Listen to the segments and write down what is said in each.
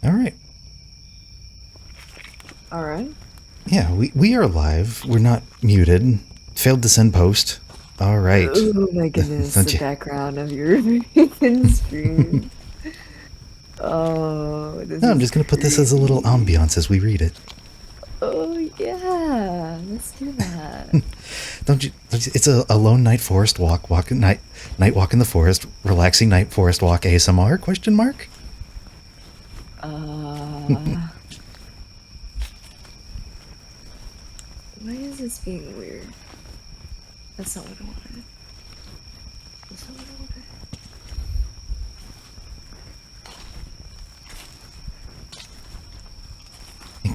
All right. All right. Yeah, we are live. We're not muted. Failed to send post. All right. Oh my goodness, Don't the you? background of your freaking screen. Oh, this No, I'm is just gonna put this as a little creepy. ambiance as we read it. Oh yeah, let's do that. Don't you it's a lone night forest walk night walk in the forest, relaxing night forest walk ASMR? Question mark. Uh, why is this being weird? That's not what I wanted. That's not what I wanted.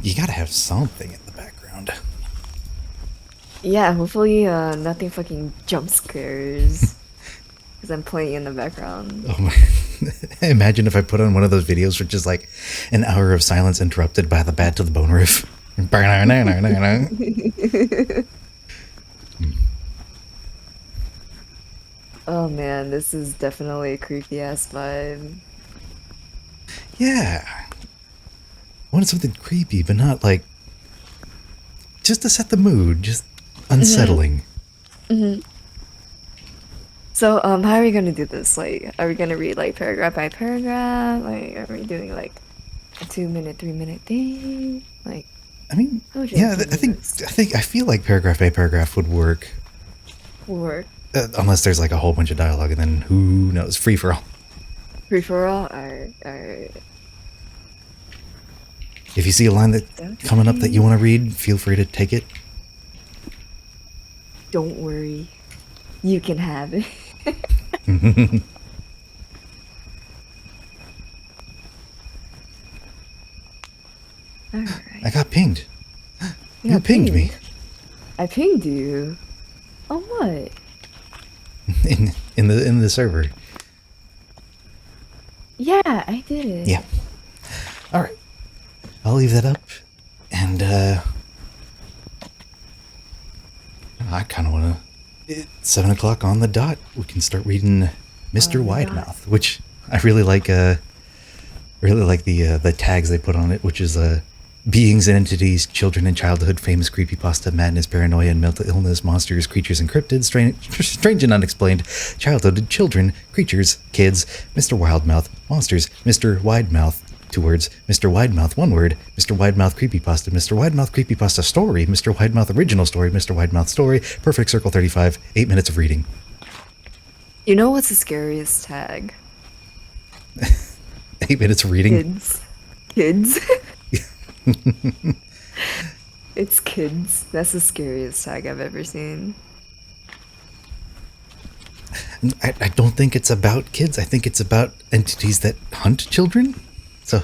You gotta have something in the background. Yeah, hopefully, nothing fucking jump scares. Because I'm playing in the background. Oh my! Imagine if I put on one of those videos for just like an hour of silence interrupted by the bad to the bone riff. Oh man, this is definitely a creepy ass vibe. Yeah, I wanted something creepy, but not like just to set the mood, just Mm-hmm. unsettling. Mm-hmm. So, how are we gonna do this? Like, are we gonna read like paragraph by paragraph? Like, are we doing like a 2 minute, 3 minute thing? Like, I mean, how would you like yeah, to I do think this? I feel like paragraph by paragraph would work, Or unless there's like a whole bunch of dialogue, and then who knows? Free for all. free for all? Alright. If you see a line that coming up that you Okay. want to read, feel free to take it. Don't worry, you can have it. I Alright. got pinged. You You got pinged me pinged. I pinged you. On what? in the server. Yeah, I Yeah. did. All right. I'll leave that up, and I kind of want to. It's 7 o'clock on the dot. We can start reading Mr. On the dot. Widemouth, which I really like. Really like the tags they put on it, which is beings and entities, children and childhood, famous creepypasta, madness, paranoia, and mental illness, monsters, creatures and cryptids, strange and unexplained, childhood, children, creatures, kids, Mr. Wildmouth, monsters, Mr. Widemouth, 2 words, Mr. Widemouth, 1 word, Mr. Widemouth creepypasta, Mr. Widemouth creepypasta story, Mr. Widemouth original story, Mr. Widemouth story, perfect circle 35, 8 minutes of reading. You know what's the scariest tag? 8 minutes of reading. Kids. Kids. It's kids. That's the scariest tag I've ever seen. I don't think it's about kids. I think it's about entities that hunt children. So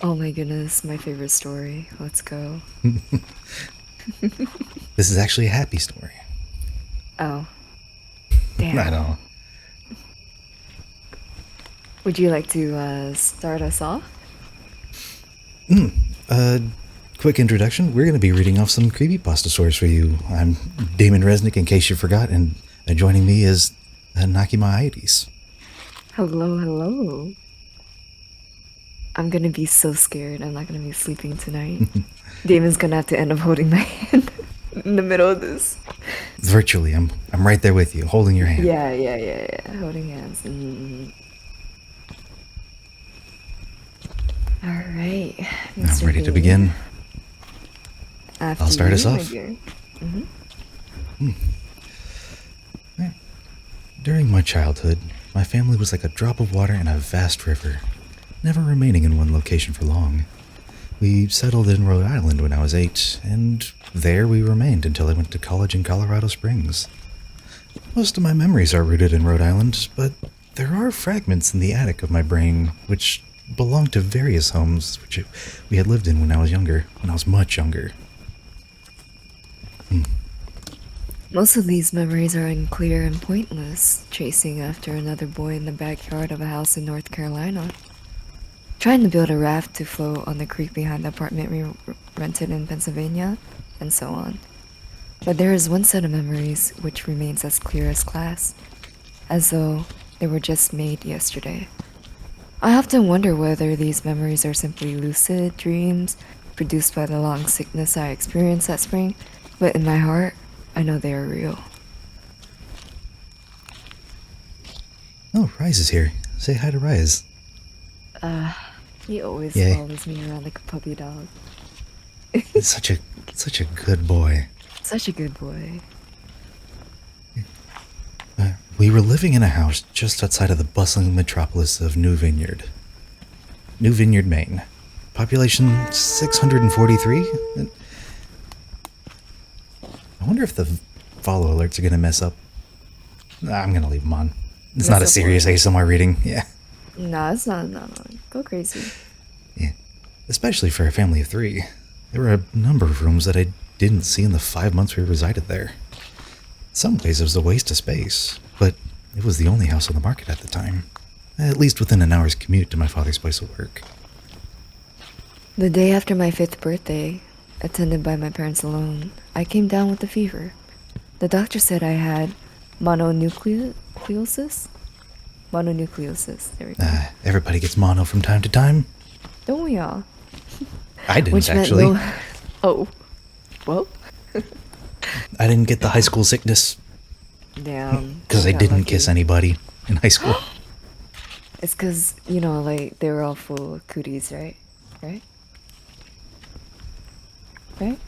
Oh my goodness, my favorite story. Let's go. this is actually a happy story. Oh, I damn. don't. Would you like to start us off? Uh, quick introduction. We're going to be reading off some creepypasta stories for you. I'm Damon Resnick, in case you forgot, and joining me is Nakima Ides. Hello, hello. I'm gonna be so scared. I'm not gonna be sleeping tonight. Damon's gonna have to end up holding my hand in the middle of this. Virtually, I'm right there with you, holding your hand. Yeah. Holding hands. All right, I'm Mr. ready to B. begin. I'll After start us you, my off. dear. During my childhood, my family was like a drop of water in a vast river, never remaining in one location for long. We settled in Rhode Island when I was 8, and there we remained until I went to college in Colorado Springs. Most of my memories are rooted in Rhode Island, but there are fragments in the attic of my brain which belong to various homes which we had lived in when I was much younger. Most of these memories are unclear and pointless, chasing after another boy in the backyard of a house in North Carolina, trying to build a raft to float on the creek behind the apartment we rented in Pennsylvania, and so on. But there is one set of memories which remains as clear as glass, as though they were just made yesterday. I often wonder whether these memories are simply lucid dreams produced by the long sickness I experienced that spring, but in my heart, I know they are real. Oh, Rise is here. Say hi to Rise. He always Yay. follows me around like a puppy dog. It's such a good boy. Such a good boy. We were living in a house just outside of the bustling metropolis of New Vineyard, Maine. Population 643? I wonder if the follow alerts are going to mess up. Nah, I'm going to leave them on. It's not a Mess up serious what? ASMR reading. Yeah. Nah, it's not. No. Go crazy. Yeah. Especially for a family of 3. There were a number of rooms that I didn't see in the 5 months we resided there. Some ways it was a waste of space, but it was the only house on the market at the time. At least within an hour's commute to my father's place of work. The day after my 5th birthday, attended by my parents alone, I came down with a fever. The doctor said I had mononucleosis? Mononucleosis, there we go. Everybody gets mono from time to time. Don't we all? I didn't, Which meant actually. no... Oh. Well? I didn't get the high school sickness Damn. because I got didn't lucky. kiss anybody in high school. It's because, like, they were all full of cooties, right? Right? Right?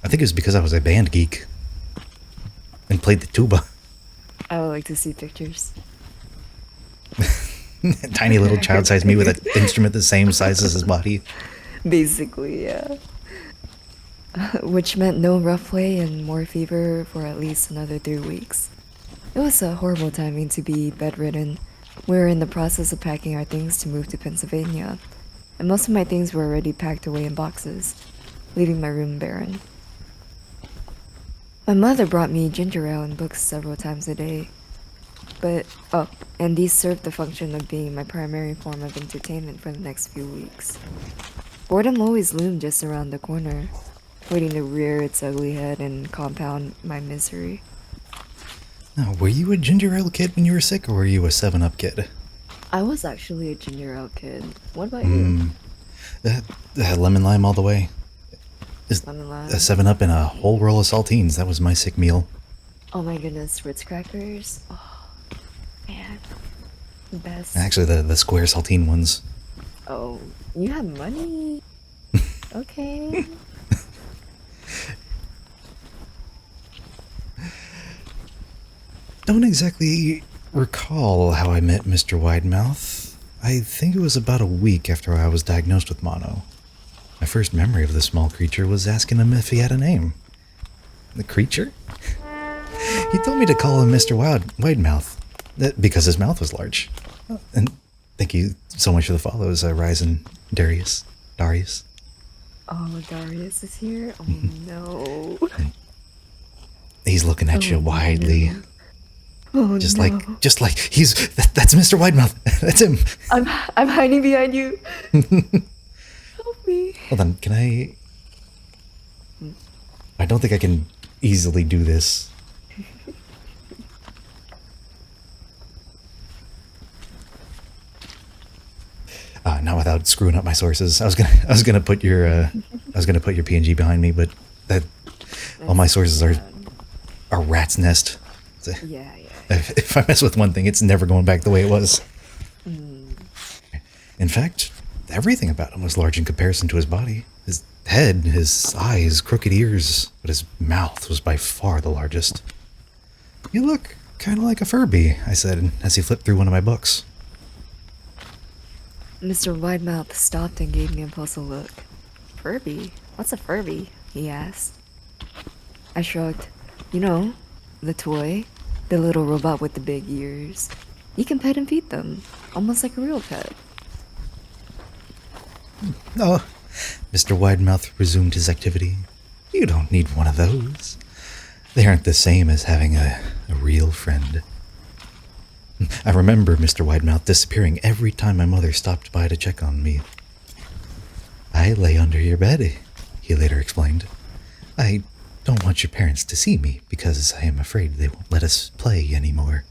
I think it was because I was a band geek and played the tuba. I would like to see pictures. Tiny little child-sized me with an instrument the same size as his body. Basically, yeah. Which meant no rough play and more fever for at least another 3 weeks. It was a horrible timing to be bedridden. We were in the process of packing our things to move to Pennsylvania, and most of my things were already packed away in boxes, leaving my room barren. My mother brought me ginger ale and books several times a day. And these served the function of being my primary form of entertainment for the next few weeks. Boredom always loomed just around the corner, waiting to rear its ugly head and compound my misery. Now, were you a ginger ale kid when you were sick, or were you a 7-Up kid? I was actually a ginger ale kid. What about you? Lemon lime all the way. Lemon lime. A 7-Up and a whole roll of saltines. That was my sick meal. Oh my goodness, Ritz crackers. Oh, man. Best. Actually, the square saltine ones. Oh, you have money? Okay. Don't exactly recall how I met Mr. Widemouth. I think it was about a week after I was diagnosed with mono. My first memory of the small creature was asking him if he had a name. The creature? He told me to call him Mr. Widemouth, because his mouth was large. And thank you so much for the follows, Rise and Darius. Oh, Darius is here? Oh no. He's looking at you widely. No. Oh Just no. like that's Mr. Widemouth. That's him. I'm hiding behind you. Help me. Hold on, can I don't think I can easily do this. Not without screwing up my sources. I was gonna put your PNG behind me, but all my sources are a rat's nest. Yeah. If I mess with one thing, it's never going back the way it was. In fact, everything about him was large in comparison to his body. His head, his eyes, crooked ears, but his mouth was by far the largest. You look kind of like a Furby, I said as he flipped through one of my books. Mr. Widemouth stopped and gave me a puzzled look. Furby? What's a Furby? He asked. I shrugged. You know, the toy. The little robot with the big ears. You can pet and feed them, almost like a real pet. Oh, Mr. Widemouth resumed his activity. You don't need one of those. They aren't the same as having a real friend. I remember Mr. Widemouth disappearing every time my mother stopped by to check on me. I lay under your bed, he later explained. I don't want your parents to see me because I am afraid they won't let us play anymore.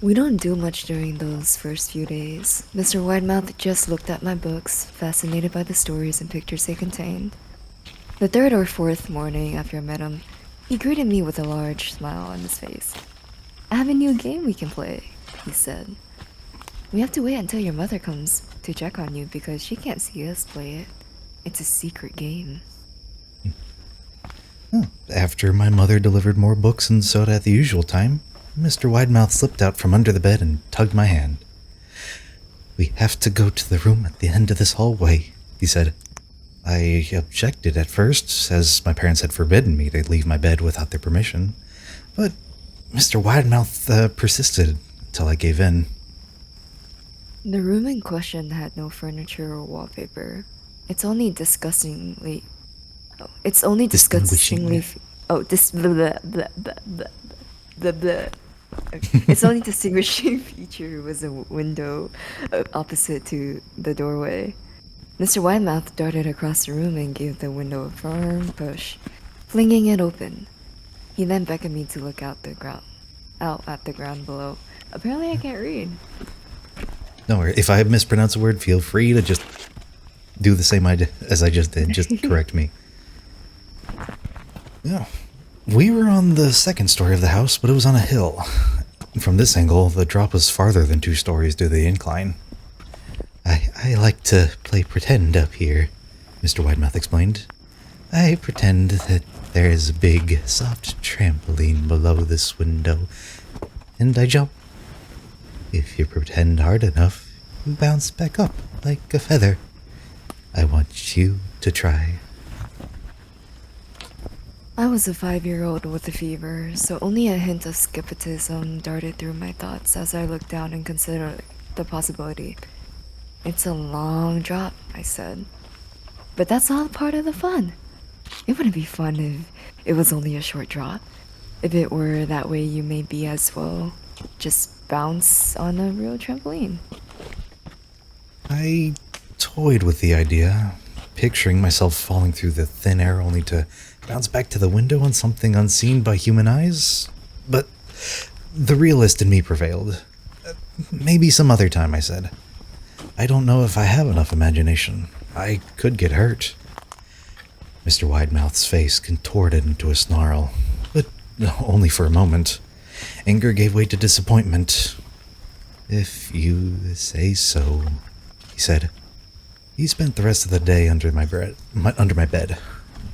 We don't do much during those first few days. Mr. Widemouth just looked at my books, fascinated by the stories and pictures they contained. The third or fourth morning after I met him, he greeted me with a large smile on his face. I have a new game we can play, he said. We have to wait until your mother comes to check on you because she can't see us play it. It's a secret game. After my mother delivered more books and soda at the usual time, Mr. Widemouth slipped out from under the bed and tugged my hand. "We have to go to the room at the end of this hallway," he said. I objected at first, as my parents had forbidden me to leave my bed without their permission, but Mr. Widemouth persisted until I gave in. The room in question had no furniture or wallpaper. It's only disgustingly. Oh, this. Blah, blah, blah, blah, blah, blah, blah. Okay. Its only distinguishing feature was a window opposite to the doorway. Mr. Widemouth darted across the room and gave the window a firm push, flinging it open. He then beckoned me to look out at the ground below. Apparently, I can't read. Don't worry, if I mispronounce a word, feel free to just do the same as I just did. Just correct me. Yeah. We were on the second story of the house, but it was on a hill. From this angle, the drop was farther than 2 stories due to the incline. I like to play pretend up here, Mr. Widemouth explained. I pretend that there is a big, soft trampoline below this window, and I jump. If you pretend hard enough, you bounce back up like a feather. I want you to try. I was a 5-year-old with a fever, so only a hint of skepticism darted through my thoughts as I looked down and considered the possibility. It's a long drop, I said. But that's all part of the fun. It wouldn't be fun if it was only a short drop. If it were that way, you may be as well just bounce on a real trampoline. I toyed with the idea, picturing myself falling through the thin air only to bounce back to the window on something unseen by human eyes. But the realist in me prevailed. Maybe some other time, I said. I don't know if I have enough imagination. I could get hurt. Mr. Widemouth's face contorted into a snarl, but only for a moment. Anger gave way to disappointment. "If you say so," he said. He spent the rest of the day under my bed,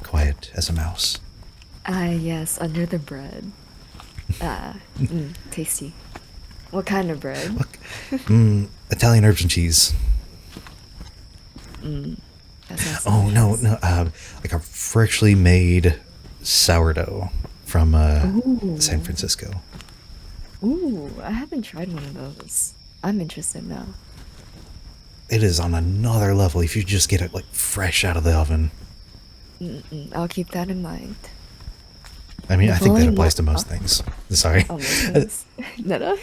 quiet as a mouse. Yes, under the bread. Tasty. What kind of bread? Italian herbs and cheese. That sounds Oh, delicious. no, like a freshly made sourdough from San Francisco. Ooh, I haven't tried one of those. I'm interested now. It is on another level if you just get it like fresh out of the oven. I'll keep that in mind. I mean, The I think that following applies to mo- most things. Sorry. Oh my goodness. No.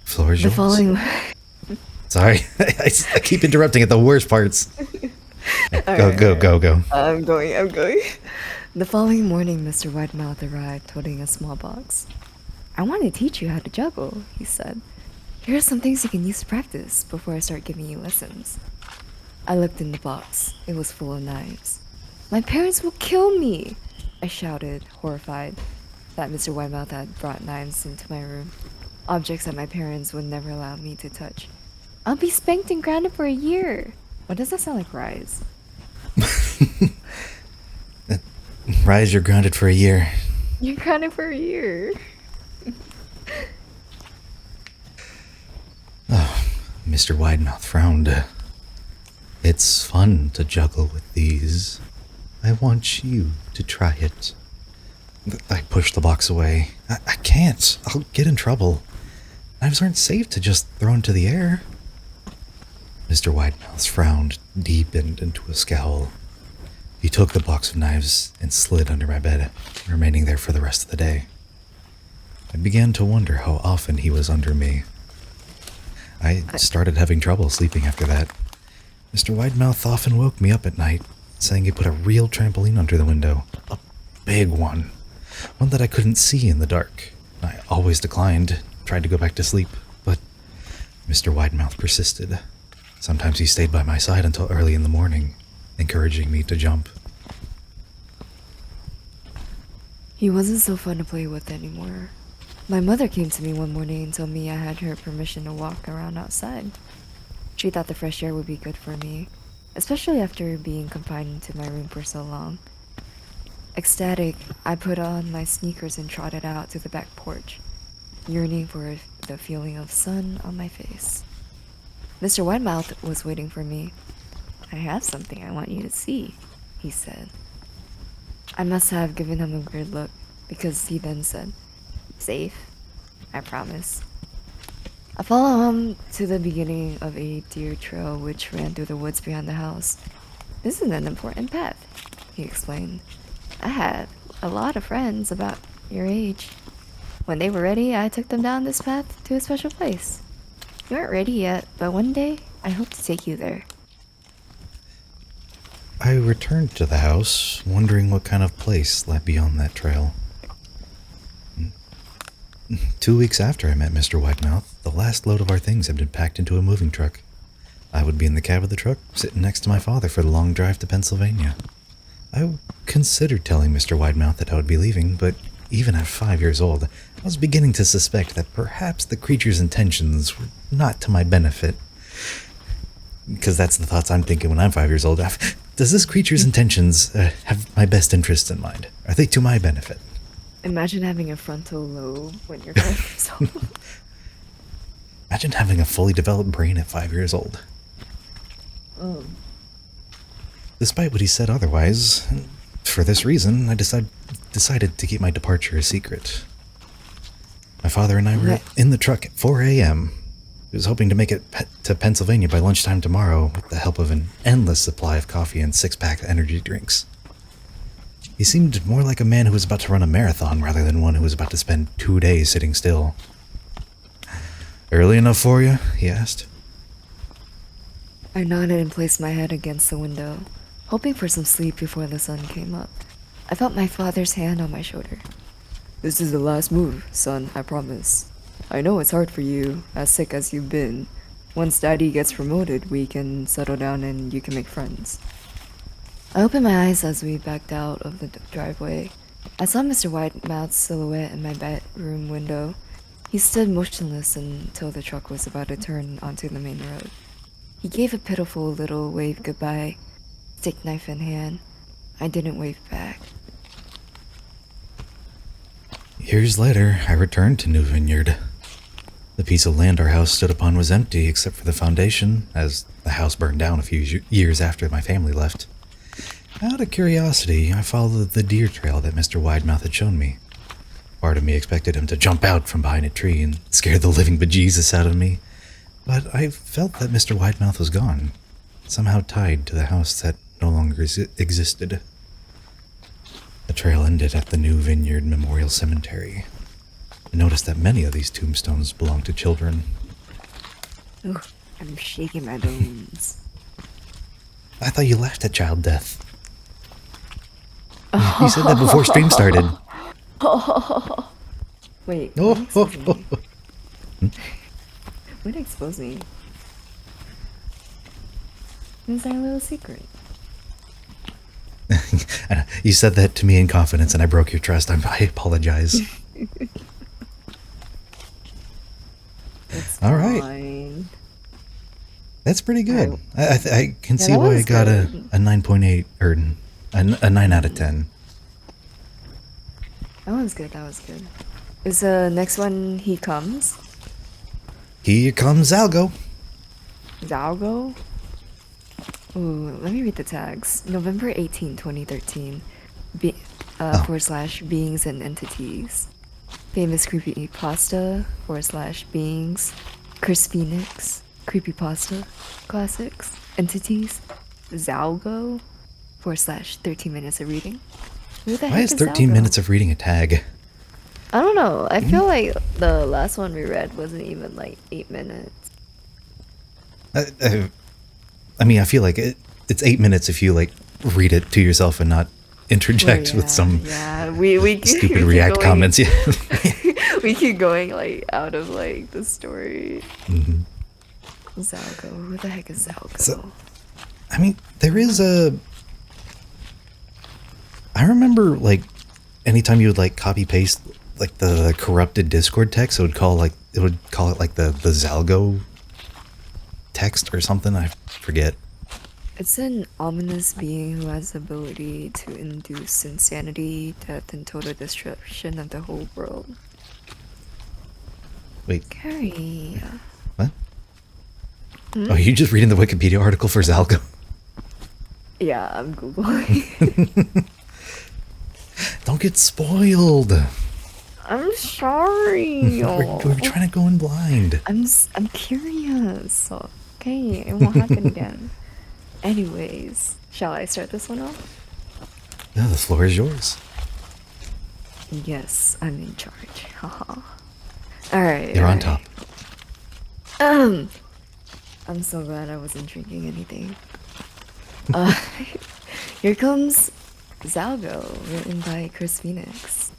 Floor is The yours. following. Sorry, I keep interrupting at the worst parts. Alright, Go. I'm going. The following morning, Mr. Widemouth arrived holding a small box. "I want to teach you how to juggle," he said. "Here are some things you can use to practice before I start giving you lessons." I looked in the box. It was full of knives. "My parents will kill me!" I shouted, horrified that Mr. Widemouth had brought knives into my room. Objects that my parents would never allow me to touch. "I'll be spanked and grounded for a year." What does that sound like, Rise? Rise, you're grounded for a year. You're grounded for a year. Mr. Widemouth frowned. "It's fun to juggle with these. I want you to try it." I pushed the box away. I can't. I'll get in trouble. Knives aren't safe to just throw into the air. Mr. Widemouth's frown deepened into a scowl. He took the box of knives and slid under my bed, remaining there for the rest of the day. I began to wonder how often he was under me. I started having trouble sleeping after that. Mr. Widemouth often woke me up at night, saying he put a real trampoline under the window. big one. One that I couldn't see in the dark. I always declined, tried to go back to sleep, but Mr. Widemouth persisted. Sometimes he stayed by my side until early in the morning, encouraging me to jump. He wasn't so fun to play with anymore. My mother came to me one morning and told me I had her permission to walk around outside. She thought the fresh air would be good for me, especially after being confined into my room for so long. Ecstatic, I put on my sneakers and trotted out to the back porch, yearning for the feeling of sun on my face. Mr. Widemouth was waiting for me. "I have something I want you to see," he said. I must have given him a weird look, because he then said, "Safe, I promise." I followed him to the beginning of a deer trail which ran through the woods behind the house. "This is an important path," he explained. "I had a lot of friends about your age. When they were ready, I took them down this path to a special place. You aren't ready yet, but one day I hope to take you there." I returned to the house, wondering what kind of place lay beyond that trail. 2 weeks after I met Mr. Whitemouth, the last load of our things had been packed into a moving truck. I would be in the cab of the truck, sitting next to my father for the long drive to Pennsylvania. I considered telling Mr. Whitemouth that I would be leaving, but even at 5 years old, I was beginning to suspect that perhaps the creature's intentions were not to my benefit. Because that's the thoughts I'm thinking when I'm 5 years old. Does this creature's intentions have my best interests in mind? Are they to my benefit? Imagine having a frontal lobe when you're 5 years old. Imagine having a fully developed brain at 5 years old. Oh. Despite what he said otherwise, for this reason, I decided to keep my departure a secret. My father and I were in the truck at 4 a.m. He was hoping to make it to Pennsylvania by lunchtime tomorrow with the help of an endless supply of coffee and six-pack energy drinks. He seemed more like a man who was about to run a marathon rather than one who was about to spend 2 days sitting still. "Early enough for you?" he asked. I nodded and placed my head against the window, hoping for some sleep before the sun came up. I felt my father's hand on my shoulder. "This is the last move, son, I promise. I know it's hard for you, as sick as you've been. Once Daddy gets promoted, we can settle down and you can make friends." I opened my eyes as we backed out of the driveway. I saw Mr. Whitemouth's silhouette in my bedroom window. He stood motionless until the truck was about to turn onto the main road. He gave a pitiful little wave goodbye, steak knife in hand. I didn't wave back. Years later, I returned to New Vineyard. The piece of land our house stood upon was empty except for the foundation, as the house burned down a few years after my family left. Out of curiosity, I followed the deer trail that Mr. Widemouth had shown me. Part of me expected him to jump out from behind a tree and scare the living bejesus out of me, but I felt that Mr. Widemouth was gone, somehow tied to the house that no longer existed. The trail ended at the New Vineyard Memorial Cemetery. I noticed that many of these tombstones belong to children. Ugh, I'm shaking my bones. I thought you laughed at child death. You said that before stream started. Wait, Oh, don't expose me. Don't expose me. It's our little secret. You said that to me in confidence and I broke your trust. I apologize. It's All right. fine. That's pretty good. I can see that why I was got good. a 9.8 or a 9 out of 10. That was good, that was good. Is the next one He Comes? Here comes Algo. Zalgo? Ooh, let me read the tags. November 18, 2013. / beings and entities. Famous Creepypasta / beings. Chris Phoenix. Creepypasta classics. Entities. Zalgo / 13 minutes of reading. Who the Why heck is is 13 Zalgo? minutes of reading a tag? I don't know. I feel like the last one we read wasn't even like 8 minutes. I mean, I feel like it's 8 minutes if you like read it to yourself and not interject with some yeah, we stupid we keep React going, comments. Yeah. we keep going like out of like the story. Hmm. Zalgo, who the heck is So, Zalgo? I mean, there is a. I remember like anytime you would like copy paste like the corrupted Discord text, it would call it like the Zalgo text or something. I forget. It's an ominous being who has the ability to induce insanity, death, and total destruction of the whole world. Wait, Carrie. what? Oh, are you just reading the Wikipedia article for Zalgo? Yeah, I'm googling. Don't get spoiled. I'm sorry. We're trying to go in blind. I'm curious. Okay, it won't happen again. Anyways, shall I start this one off? No, the floor is yours. Yes, I'm in charge. Haha. Alright. You're on top. I'm so glad I wasn't drinking anything. Uh, here comes Zalgo, written by Chris Phoenix.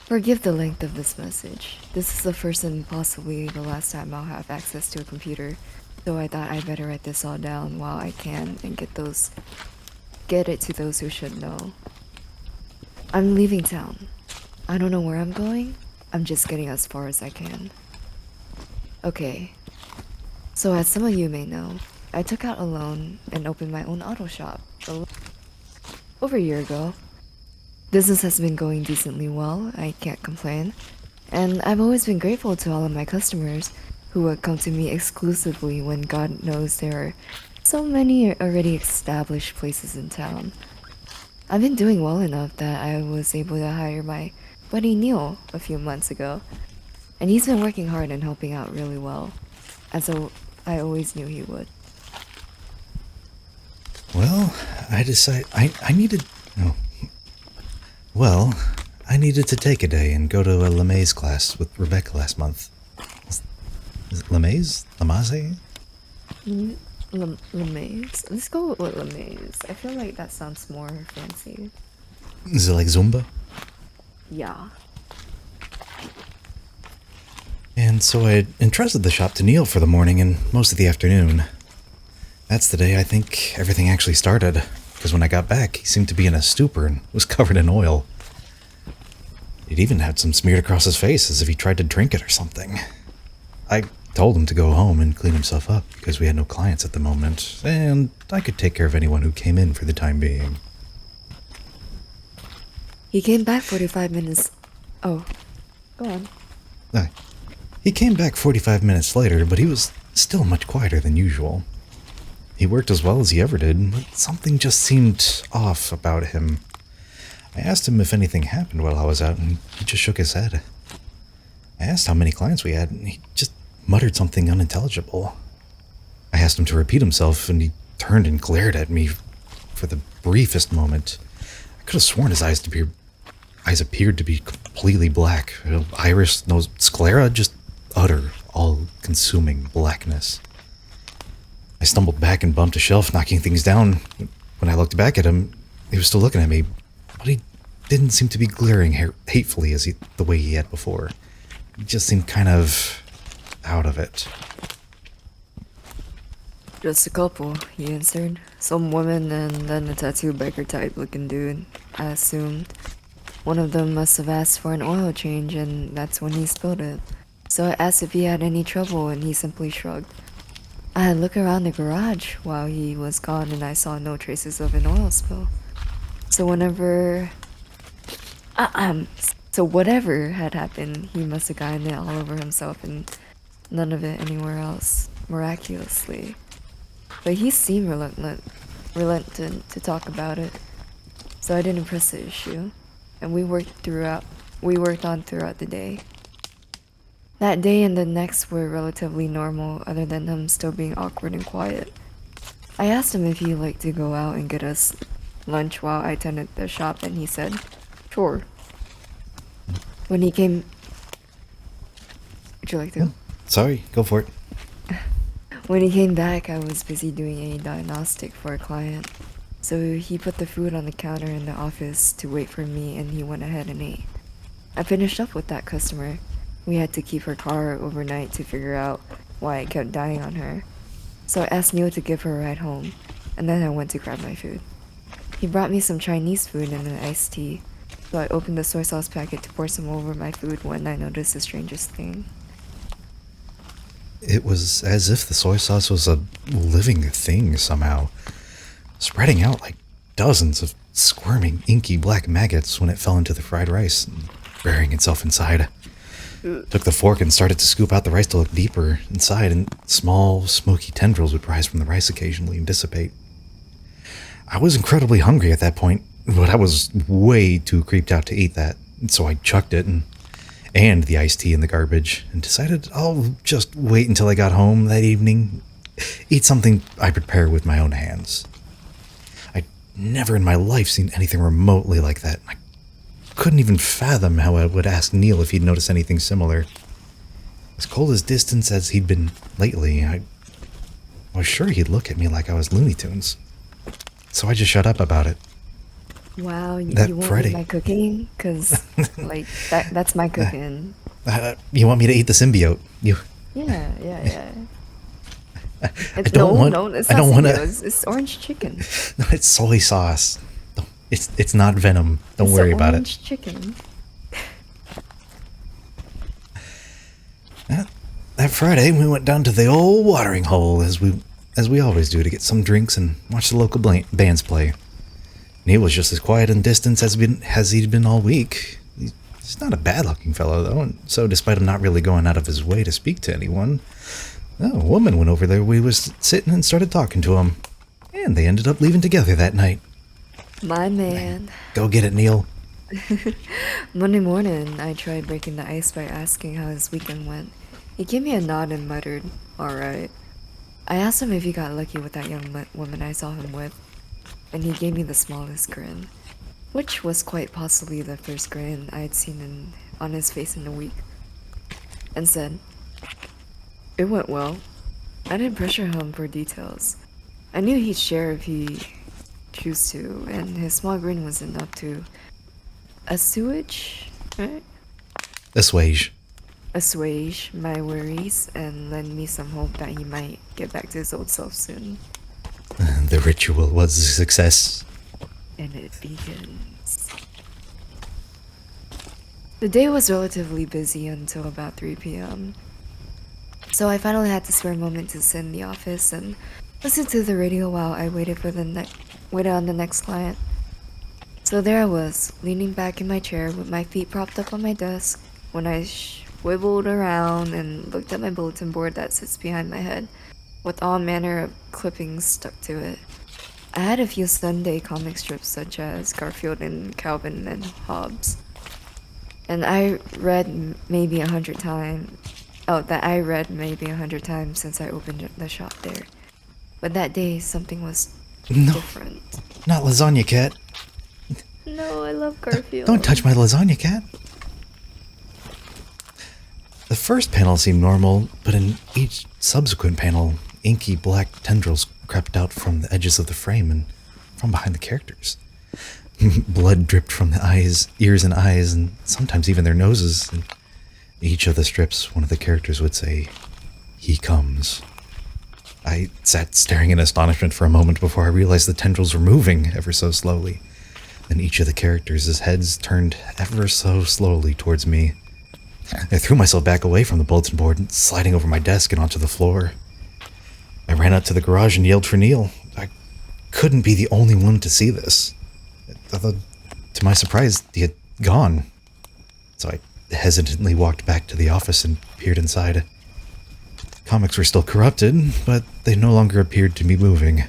Forgive the length of this message. This is the first and possibly the last time I'll have access to a computer, so I thought I'd better write this all down while I can and get it to those who should know. I'm leaving town. I don't know where I'm going. I'm just getting as far as I can. Okay. So as some of you may know, I took out a loan and opened my own auto shop over a year ago. Business has been going decently well, I can't complain. And I've always been grateful to all of my customers who would come to me exclusively when God knows there are so many already established places in town. I've been doing well enough that I was able to hire my buddy Neil a few months ago. And he's been working hard and helping out really well, as I always knew he would. Well, I decided I needed. Oh. Well, I needed to take a day and go to a LeMay's class with Rebecca last month. Is it LeMay's? Lamaze? LeMay's? Let's go with LeMay's. I feel like that sounds more fancy. Is it like Zumba? Yeah. And so I entrusted the shop to Neil for the morning and most of the afternoon. That's the day I think everything actually started, because when I got back, he seemed to be in a stupor and was covered in oil. He'd even had some smeared across his face as if he tried to drink it or something. I told him to go home and clean himself up because we had no clients at the moment, and I could take care of anyone who came in for the time being. He came back 45 minutes. Oh, go on. He came back 45 minutes later, but he was still much quieter than usual. He worked as well as he ever did, but something just seemed off about him. I asked him if anything happened while I was out, and he just shook his head. I asked how many clients we had, and he just muttered something unintelligible. I asked him to repeat himself, and he turned and glared at me for the briefest moment. I could have sworn his eyes appeared to be completely black. Iris, no sclera, just utter, all-consuming blackness. I stumbled back and bumped a shelf, knocking things down. When I looked back at him, he was still looking at me, but he didn't seem to be glaring hatefully the way he had before. He just seemed kind of out of it. Just a couple, he answered. Some women and then a tattoo biker type looking dude, I assumed. One of them must have asked for an oil change, and that's when he spilled it. So I asked if he had any trouble, and he simply shrugged. I had looked around the garage while he was gone, and I saw no traces of an oil spill. So whatever had happened, he must have gotten it all over himself, and none of it anywhere else, miraculously. But he seemed reluctant to talk about it, so I didn't press the issue, and we worked on throughout the day. That day and the next were relatively normal, other than him still being awkward and quiet. I asked him if he'd like to go out and get us lunch while I tended the shop, and he said, sure. When he came... Would you like to? Sorry, go for it. When he came back, I was busy doing a diagnostic for a client, So he put the food on the counter in the office to wait for me, and he went ahead and ate. I finished up with that customer. We had to keep her car overnight to figure out why it kept dying on her. So I asked Neil to give her a ride home, and then I went to grab my food. He brought me some Chinese food and an iced tea, so I opened the soy sauce packet to pour some over my food when I noticed the strangest thing. It was as if the soy sauce was a living thing somehow, spreading out like dozens of squirming, inky black maggots when it fell into the fried rice and burying itself inside. Took the fork and started to scoop out the rice to look deeper inside, and small, smoky tendrils would rise from the rice occasionally and dissipate. I was incredibly hungry at that point, but I was way too creeped out to eat that, so I chucked it and the iced tea in the garbage and decided I'll just wait until I got home that evening, eat something I prepare with my own hands. I'd never in my life seen anything remotely like that. I couldn't even fathom how I would ask Neil if he'd noticed anything similar. As cold as distance as he'd been lately, I was sure he'd look at me like I was Looney Tunes. So I just shut up about it. Wow, That you won't Friday. eat my cooking? Because, like, that's my cooking. You want me to eat the symbiote? Yeah. I It's, don't want. no, it's I not don't want symbiote, it's orange chicken. No, it's soy sauce. It's not venom. Don't It's worry the about it. orange chicken. That Friday, we went down to the old watering hole as we always do to get some drinks and watch the local bands play. Neil was just as quiet and distant as he'd been all week. He's not a bad-looking fellow, though, and so despite him not really going out of his way to speak to anyone, a woman went over there. We was sitting and started talking to him, and they ended up leaving together that night. My man. Go get it, Neil. Monday morning, I tried breaking the ice by asking how his weekend went. He gave me a nod and muttered, "Alright." I asked him if he got lucky with that young woman I saw him with, and he gave me the smallest grin, which was quite possibly the first grin I had seen on his face in a week, and said, "It went well." I didn't pressure him for details. I knew he'd share if he chose to, and his small grin was enough to right? Assuage my worries and lend me some hope that he might get back to his old self soon. The ritual was a success. And it begins. The day was relatively busy until about 3 p.m. So I finally had to spare a moment to sit in the office and listen to the radio while I waited on the next client. So there I was, leaning back in my chair with my feet propped up on my desk, when I swiveled around and looked at my bulletin board that sits behind my head, with all manner of clippings stuck to it. I had a few Sunday comic strips such as Garfield and Calvin and Hobbes. And I read maybe 100 times. That I read maybe 100 times since I opened the shop there. But that day, something was different. Not lasagna cat. No, I love Garfield. Don't touch my lasagna cat. The first panel seemed normal, but in each subsequent panel, inky black tendrils crept out from the edges of the frame and from behind the characters. Blood dripped from the ears and eyes, and sometimes even their noses. And each of the strips, one of the characters would say, "He comes." I sat staring in astonishment for a moment before I realized the tendrils were moving ever so slowly. Then each of the characters' heads turned ever so slowly towards me. I threw myself back away from the bulletin board, sliding over my desk and onto the floor. I ran out to the garage and yelled for Neil. I couldn't be the only one to see this. To my surprise, he had gone. So I hesitantly walked back to the office and peered inside. Comics were still corrupted, but they no longer appeared to be moving.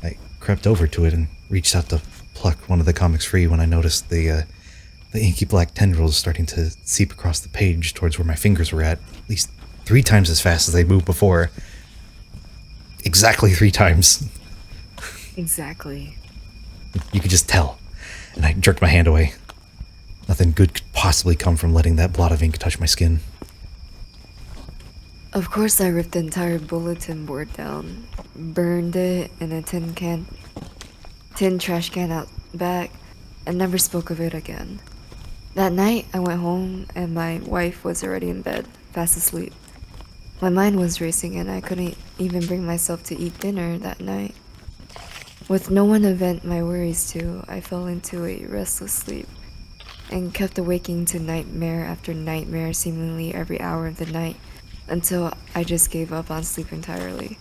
I crept over to it and reached out to pluck one of the comics free when I noticed the inky black tendrils starting to seep across the page towards where my fingers were at least 3 times as fast as they moved before. Exactly 3 times. Exactly. You could just tell. And I jerked my hand away. Nothing good could possibly come from letting that blot of ink touch my skin. Of course, I ripped the entire bulletin board down, burned it in a tin can, tin trash can out back, and never spoke of it again. That night, I went home and my wife was already in bed, fast asleep. My mind was racing and I couldn't even bring myself to eat dinner that night. With no one to vent my worries to, I fell into a restless sleep and kept awaking to nightmare after nightmare seemingly every hour of the night until I just gave up on sleep entirely.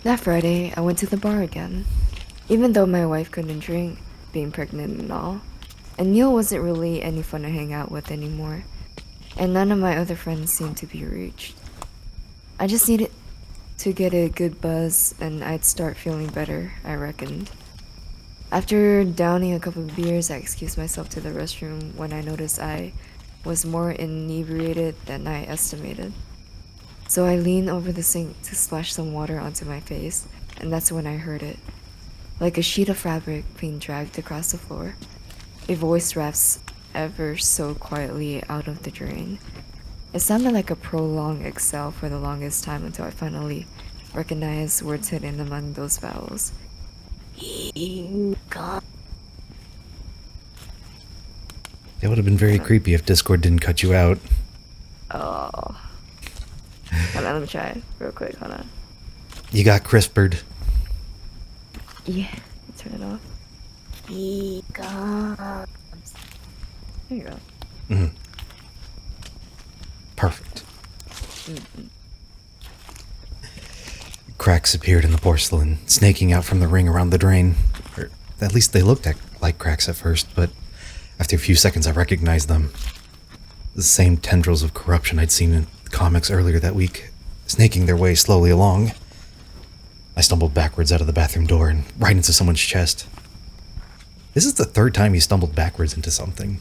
That Friday, I went to the bar again, even though my wife couldn't drink, being pregnant and all, and Neil wasn't really any fun to hang out with anymore, and none of my other friends seemed to be reached. I just needed to get a good buzz and I'd start feeling better, I reckoned. After downing a couple of beers, I excused myself to the restroom when I noticed I was more inebriated than I estimated. So I leaned over the sink to splash some water onto my face, and that's when I heard it. Like a sheet of fabric being dragged across the floor. A voice raps ever so quietly out of the drain. It sounded like a prolonged exhale for the longest time until I finally recognized words hidden among those vowels. God. It would have been very creepy if Discord didn't cut you out. Oh. Hold on, let me try it real quick. Hold on. You got crispered. Yeah, turn it off. There you go. Mm. Perfect. Cracks appeared in the porcelain, snaking out from the ring around the drain. Or at least they looked like cracks at first, but after a few seconds I recognized them. The same tendrils of corruption I'd seen in comics earlier that week, snaking their way slowly along. I stumbled backwards out of the bathroom door and right into someone's chest. This is the third time he stumbled backwards into something.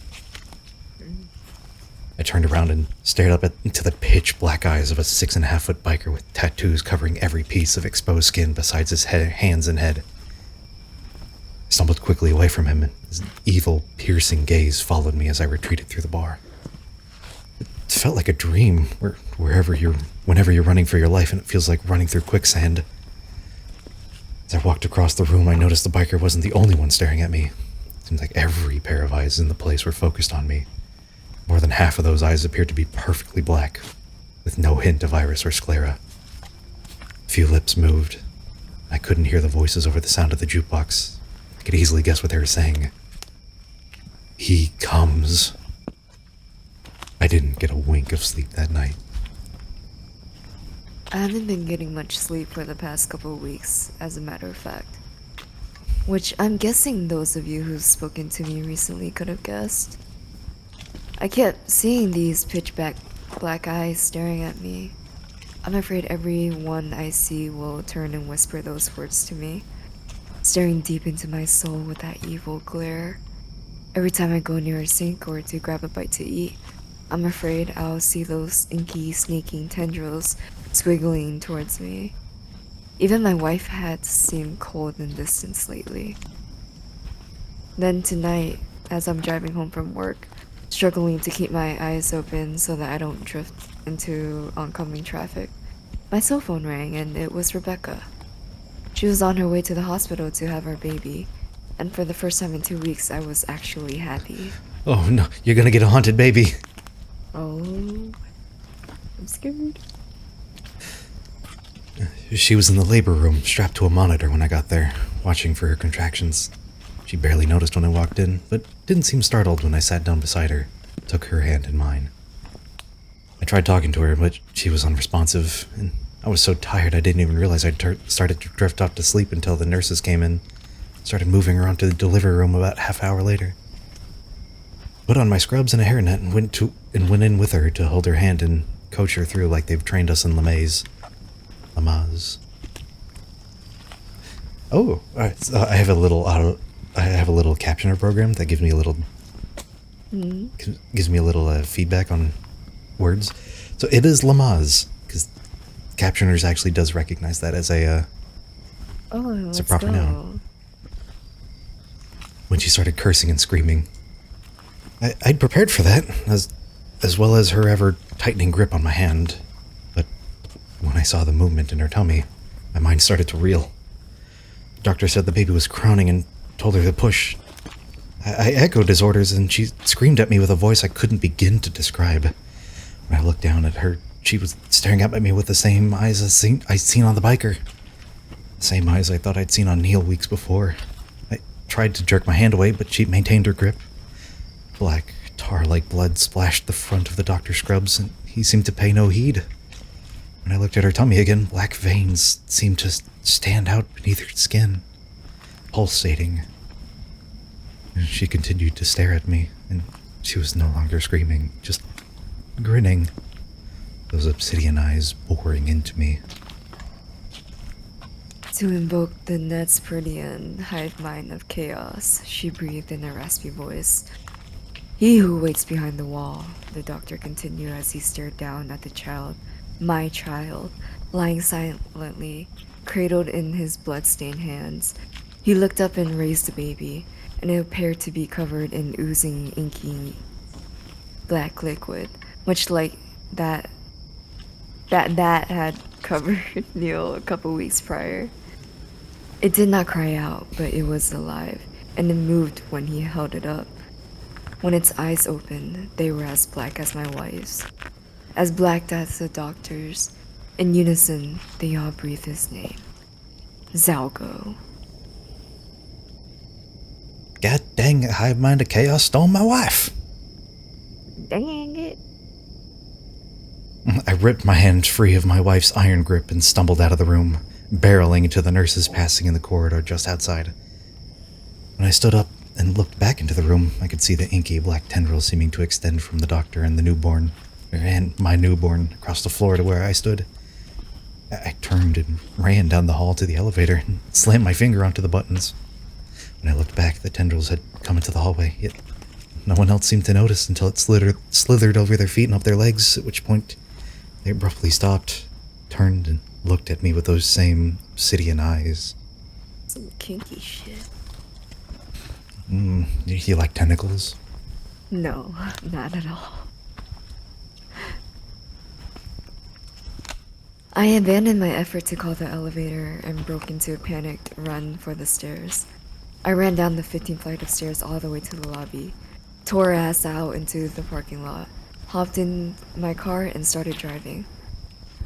I turned around and stared up into the pitch black eyes of a 6.5-foot biker with tattoos covering every piece of exposed skin besides his hands and head. I stumbled quickly away from him, and his evil, piercing gaze followed me as I retreated through the bar. It felt like a dream, whenever you're running for your life and it feels like running through quicksand. As I walked across the room, I noticed the biker wasn't the only one staring at me. It seemed like every pair of eyes in the place were focused on me. More than half of those eyes appeared to be perfectly black, with no hint of iris or sclera. A few lips moved. I couldn't hear the voices over the sound of the jukebox. I could easily guess what they were saying. He comes. I didn't get a wink of sleep that night. I haven't been getting much sleep for the past couple of weeks, as a matter of fact. Which I'm guessing those of you who've spoken to me recently could have guessed. I kept seeing these pitch black eyes staring at me. I'm afraid everyone I see will turn and whisper those words to me, staring deep into my soul with that evil glare. Every time I go near a sink or to grab a bite to eat, I'm afraid I'll see those inky, sneaking tendrils squiggling towards me. Even my wife had seemed cold and distant lately. Then tonight, as I'm driving home from work, struggling to keep my eyes open so that I don't drift into oncoming traffic, my cell phone rang and it was Rebecca. She was on her way to the hospital to have our baby, and for the first time in 2 weeks I was actually happy. Oh no, you're gonna get a haunted baby. Oh, I'm scared. She was in the labor room, strapped to a monitor when I got there, watching for her contractions. She barely noticed when I walked in, but didn't seem startled when I sat down beside her, took her hand in mine. I tried talking to her, but she was unresponsive, and I was so tired I didn't even realize I'd started to drift off to sleep until the nurses came in, started moving her onto the delivery room about half hour later. Put on my scrubs and a hairnet and went in with her to hold her hand and coach her through like they've trained us in Lamaze. Oh, alright, so I have a little captioner program that gives me a little feedback on words. So it is Lamaze, because Captioners actually does recognize that as a it's a proper noun. When she started cursing and screaming, I'd prepared for that, as well as her ever tightening grip on my hand. But when I saw the movement in her tummy, my mind started to reel. Doctor said the baby was crowning and told her to push. I echoed his orders, and she screamed at me with a voice I couldn't begin to describe. When I looked down at her, she was staring up at me with the same eyes I'd seen on the biker. The same eyes I thought I'd seen on Neil weeks before. I tried to jerk my hand away, but she maintained her grip. Black, tar-like blood splashed the front of the doctor's scrubs, and he seemed to pay no heed. When I looked at her tummy again, black veins seemed to stand out beneath her skin, pulsating. She continued to stare at me, and she was no longer screaming, just grinning, those obsidian eyes boring into me. To invoke the Netsperidian hive mind of chaos, she breathed in a raspy voice. He who waits behind the wall, the doctor continued as he stared down at the child, my child, lying silently, cradled in his blood-stained hands. He looked up and raised the baby, and it appeared to be covered in oozing, inky, black liquid, much like that had covered Neil a couple weeks prior. It did not cry out, but it was alive, and it moved when he held it up. When its eyes opened, they were as black as my wife's, as black as the doctor's. In unison, they all breathed his name. Zalgo. God dang it, hive mind of chaos stole my wife! Dang it. I ripped my hand free of my wife's iron grip and stumbled out of the room, barreling into the nurses passing in the corridor just outside. When I stood up and looked back into the room, I could see the inky black tendrils seeming to extend from the doctor and my newborn across the floor to where I stood. I turned and ran down the hall to the elevator and slammed my finger onto the buttons. When I looked back, the tendrils had come into the hallway, yet no one else seemed to notice until it slithered over their feet and up their legs, at which point they abruptly stopped, turned, and looked at me with those same obsidian eyes. Some kinky shit. You like tentacles? No, not at all. I abandoned my effort to call the elevator and broke into a panicked run for the stairs. I ran down the 15th flight of stairs all the way to the lobby, tore ass out into the parking lot, hopped in my car and started driving.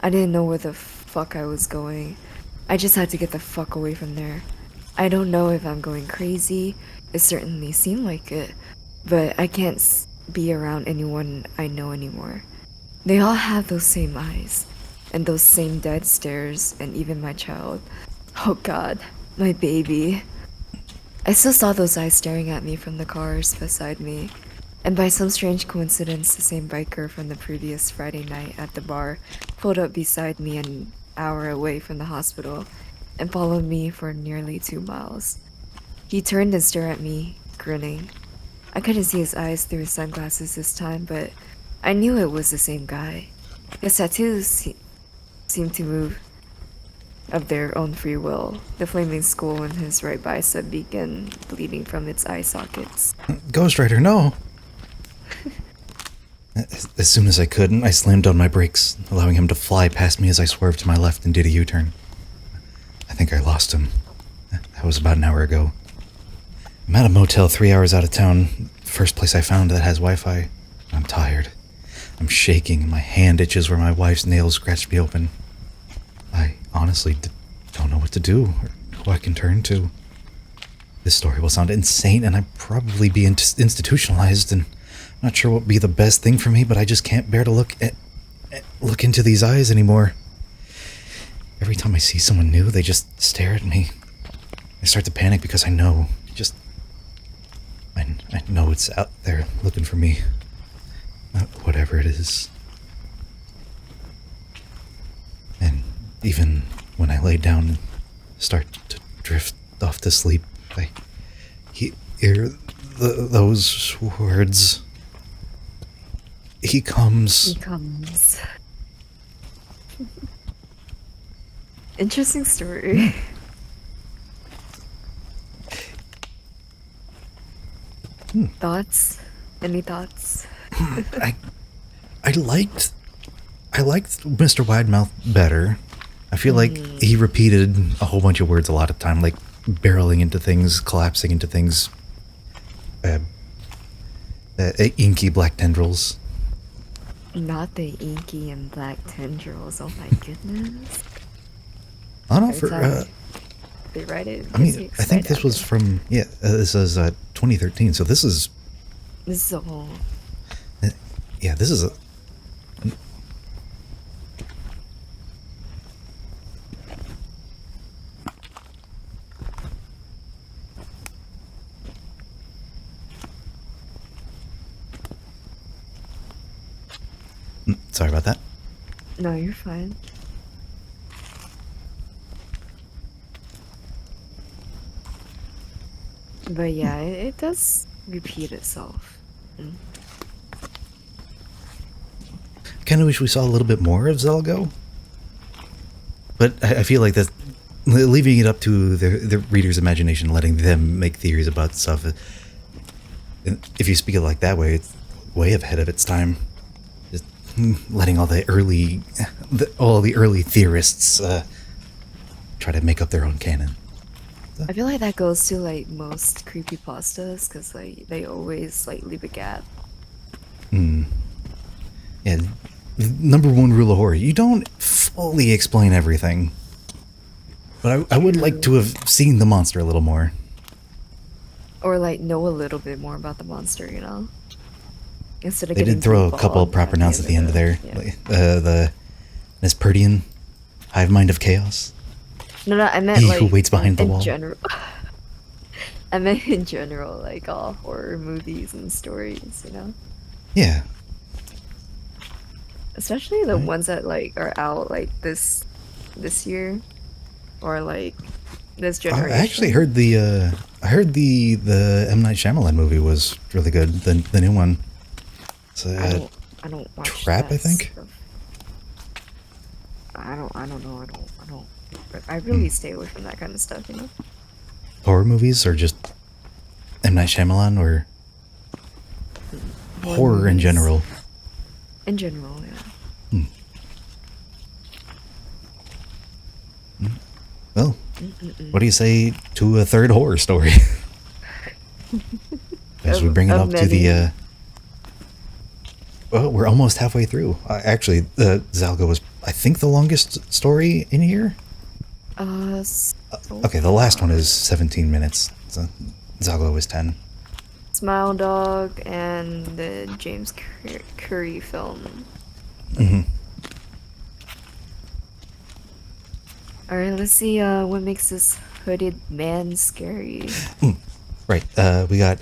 I didn't know where the fuck I was going. I just had to get the fuck away from there. I don't know if I'm going crazy. It certainly seemed like it, but I can't be around anyone I know anymore. They all have those same eyes, and those same dead stares, and even my child. Oh god, my baby. I still saw those eyes staring at me from the cars beside me, and by some strange coincidence, the same biker from the previous Friday night at the bar pulled up beside me an hour away from the hospital and followed me for nearly 2 miles. He turned and stared at me, grinning. I couldn't see his eyes through his sunglasses this time, but I knew it was the same guy. His tattoos seemed to move of their own free will. The flaming skull in his right bicep began bleeding from its eye sockets. Ghost Rider, no! As soon as I could, I slammed on my brakes, allowing him to fly past me as I swerved to my left and did a U-turn. I think I lost him. That was about an hour ago. I'm at a motel 3 hours out of town, first place I found that has Wi-Fi. I'm tired. I'm shaking and my hand itches where my wife's nails scratched me open. I honestly don't know what to do or who I can turn to. This story will sound insane and I'd probably be institutionalized, and I'm not sure what would be the best thing for me, but I just can't bear to look into these eyes anymore. Every time I see someone new, they just stare at me. I start to panic because I know it's out there looking for me. Whatever it is. And even when I lay down and start to drift off to sleep, I hear those words. He comes. He comes. Interesting story. Thoughts? Any thoughts? I liked Mr. Widemouth better. I feel like he repeated a whole bunch of words a lot of time, like barreling into things, collapsing into things. Uh, Inky black tendrils. Not the inky and black tendrils. Oh my goodness. Oh no, Every for time they write it, I gets me mean, I think this excited. was from this is 2013. So this is This is a whole. yeah, this is a sorry about that. No, you're fine. But yeah, it does repeat itself. Mm. Kind of wish we saw a little bit more of Zelgo, but I feel like that leaving it up to the reader's imagination, letting them make theories about stuff. If you speak it like that way, it's way ahead of its time. Just letting all the early theorists try to make up their own canon. I feel like that goes to like most creepypastas, because like they always like leave a gap. Yeah, number one rule of horror: you don't fully explain everything. But I would like to have seen the monster a little more. Or like know a little bit more about the monster, you know? Instead of They getting did throw a couple of debugged proper nouns at the end of there. Yeah. Like, the Nespertian, hive mind of chaos. No, I meant He like who waits behind the in wall. general. I meant in general, like all horror movies and stories, you know? Yeah. Especially the Right. ones that like are out like this year, or like this I generation. actually heard the M. Night Shyamalan movie was really good. The new one. It's I don't watch Trap, that I think. stuff. I don't know. I really stay away from that kind of stuff, you know? horror movies or just M. Night Shyamalan or horror in movies. general. In general, yeah. Well, what do you say to a third horror story? As we bring it Of up to the many. well, we're almost halfway through. Actually, Zalgo was, I think, the longest story in here. Okay, the last one is 17 minutes. So Zalgo was 10. Smile Dog and the James Curry film. Alright, let's see what makes this hooded man scary. Right. We got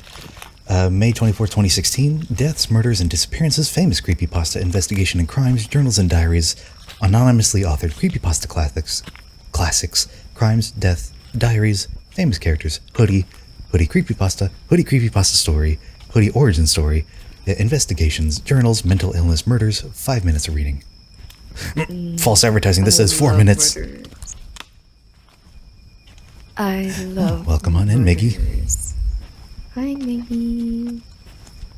May 24th, 2016. Deaths, murders, and disappearances. Famous creepypasta investigation and crimes. Journals and diaries. Anonymously authored creepypasta classics. Crimes, death, diaries, famous characters. Hoodie creepypasta story. Hoodie origin story. Investigations, journals, mental illness, murders. 5 minutes of reading. False advertising. This I says 4 love minutes. murders. I love welcome on in, Miggy. murders. Hi, Miggy.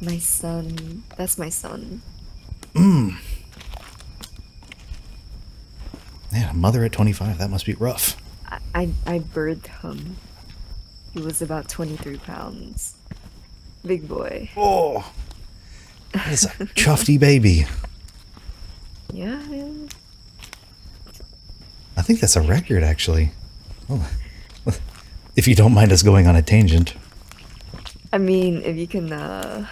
My son. That's my son. Yeah, mother at 25. That must be rough. I birthed him. He was about 23 pounds. Big boy. Oh, it's a chufty baby. Yeah. I think that's a record, actually. Oh, if you don't mind us going on a tangent. I mean, if you can